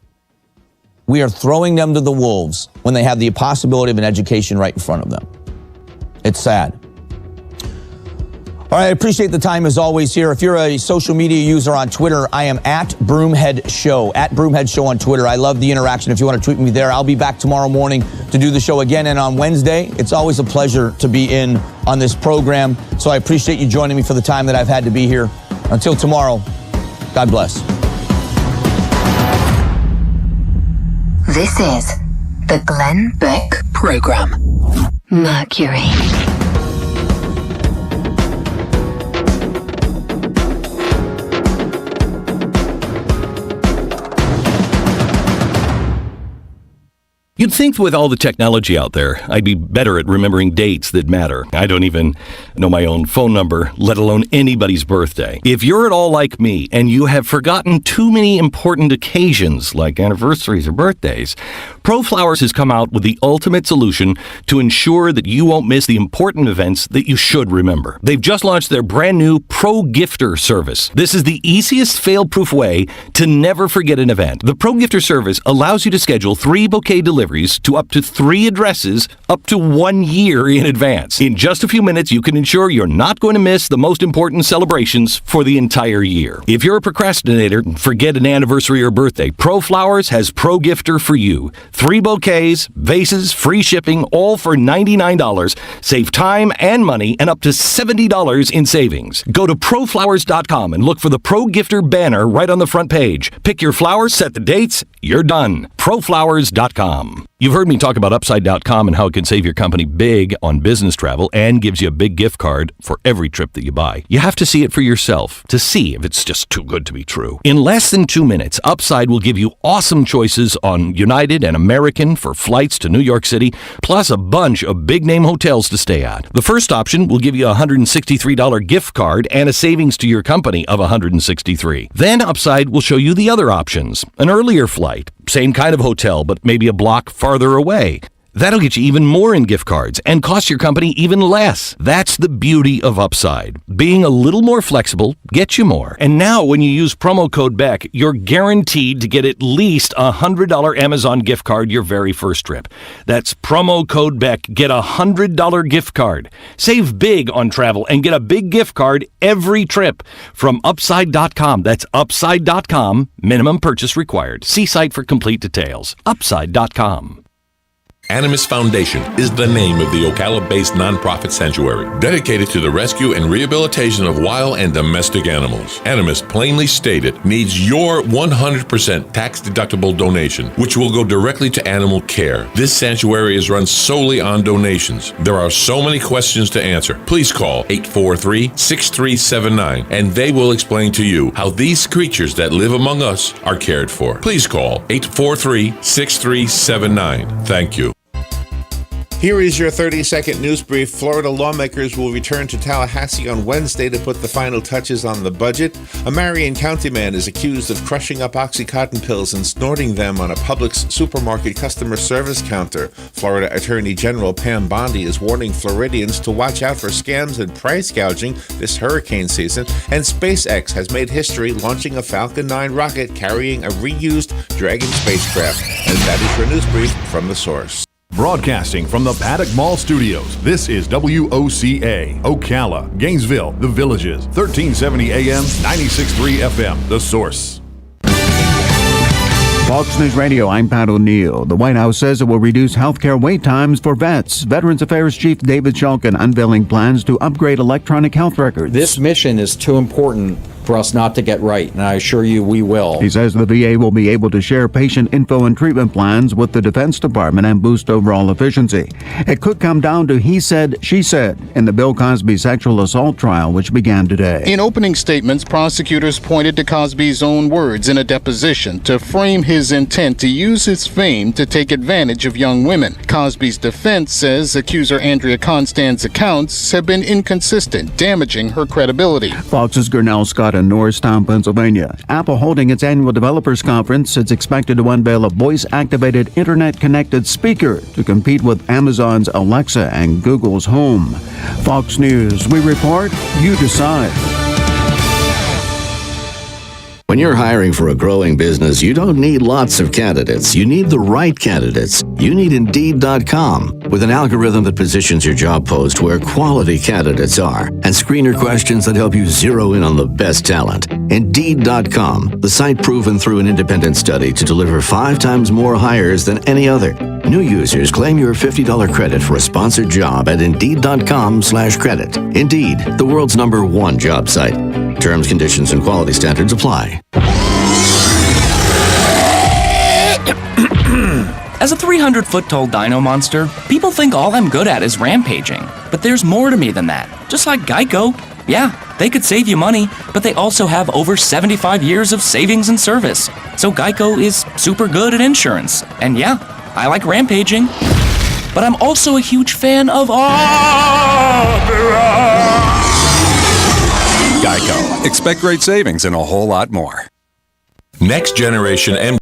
We are throwing them to the wolves when they have the possibility of an education right in front of them. It's sad. All right, I appreciate the time as always here. If you're a social media user on Twitter, I am at Broomhead Show, at Broomhead Show on Twitter. I love the interaction. If you want to tweet me there, I'll be back tomorrow morning to do the show again. And on Wednesday, it's always a pleasure to be in on this program. So I appreciate you joining me for the time that I've had to be here. Until tomorrow, God bless. This is the Glenn Beck Program. Mercury. You'd think with all the technology out there, I'd be better at remembering dates that matter. I don't even know my own phone number, let alone anybody's birthday. If you're at all like me and you have forgotten too many important occasions like anniversaries or birthdays, ProFlowers has come out with the ultimate solution to ensure that you won't miss the important events that you should remember. They've just launched their brand new Pro Gifter service. This is the easiest fail-proof way to never forget an event. The Pro Gifter service allows you to schedule 3 bouquet deliveries to up to 3 addresses up to 1 year in advance. In just a few minutes, you can ensure you're not going to miss the most important celebrations for the entire year. If you're a procrastinator and forget an anniversary or birthday, ProFlowers has Pro Gifter for you. 3 bouquets, vases, free shipping, all for $99. Save time and money and up to $70 in savings. Go to proflowers.com and look for the Pro Gifter banner right on the front page. Pick your flowers, set the dates, you're done. Proflowers.com. You've heard me talk about Upside.com and how it can save your company big on business travel and gives you a big gift card for every trip that you buy. You have to see it for yourself to see if it's just too good to be true. In less than 2 minutes, Upside will give you awesome choices on United and American for flights to New York City, plus a bunch of big-name hotels to stay at. The first option will give you a $163 gift card and a savings to your company of $163. Then Upside will show you the other options. An earlier flight, same kind of hotel, but maybe a block farther away. That'll get you even more in gift cards and cost your company even less. That's the beauty of Upside. Being a little more flexible gets you more. And now when you use promo code BECK, you're guaranteed to get at least a $100 Amazon gift card your very first trip. That's promo code BECK. Get a $100 gift card. Save big on travel and get a big gift card every trip from Upside.com. That's Upside.com. Minimum purchase required. See site for complete details. Upside.com. Animus Foundation is the name of the Ocala-based nonprofit sanctuary dedicated to the rescue and rehabilitation of wild and domestic animals. Animus, plainly stated, needs your 100% tax-deductible donation, which will go directly to animal care. This sanctuary is run solely on donations. There are so many questions to answer. Please call 843-6379, and they will explain to you how these creatures that live among us are cared for. Please call 843-6379. Thank you. Here is your 30-second news brief. Florida lawmakers will return to Tallahassee on Wednesday to put the final touches on the budget. A Marion County man is accused of crushing up Oxycontin pills and snorting them on a Publix supermarket customer service counter. Florida Attorney General Pam Bondi is warning Floridians to watch out for scams and price gouging this hurricane season. And SpaceX has made history launching a Falcon 9 rocket carrying a reused Dragon spacecraft. And that is your news brief from The Source. Broadcasting from the Paddock Mall Studios, this is WOCA, Ocala, Gainesville, The Villages, 1370 AM, 96.3 FM, The Source. Fox News Radio, I'm Pat O'Neill. The White House says it will reduce healthcare wait times for vets. Veterans Affairs Chief David Shulkin unveiling plans to upgrade electronic health records. This mission is too important for us not to get right, and I assure you we will. He says the VA will be able to share patient info and treatment plans with the Defense Department and boost overall efficiency. It could come down to he said, she said in the Bill Cosby sexual assault trial, which began today. In opening statements, prosecutors pointed to Cosby's own words in a deposition to frame his intent to use his fame to take advantage of young women. Cosby's defense says accuser Andrea Constand's accounts have been inconsistent, damaging her credibility. Fox's Gurnell Scott in Norristown, Pennsylvania. Apple holding its annual developers conference. It's expected to unveil a voice-activated, internet-connected speaker to compete with Amazon's Alexa and Google's Home. Fox News, we report, you decide. When you're hiring for a growing business, you don't need lots of candidates. You need the right candidates. You need Indeed.com. With an algorithm that positions your job post where quality candidates are and screener questions that help you zero in on the best talent. Indeed.com, the site proven through an independent study to deliver 5 times more hires than any other. New users claim your $50 credit for a sponsored job at Indeed.com/credit. Indeed, the world's #1 job site. Terms, conditions, and quality standards apply. As a 300-foot-tall dino monster, people think all I'm good at is rampaging. But there's more to me than that. Just like Geico. Yeah, they could save you money, but they also have over 75 years of savings and service. So Geico is super good at insurance. And yeah, I like rampaging. But I'm also a huge fan of Geico. Expect great savings and a whole lot more. Next Generation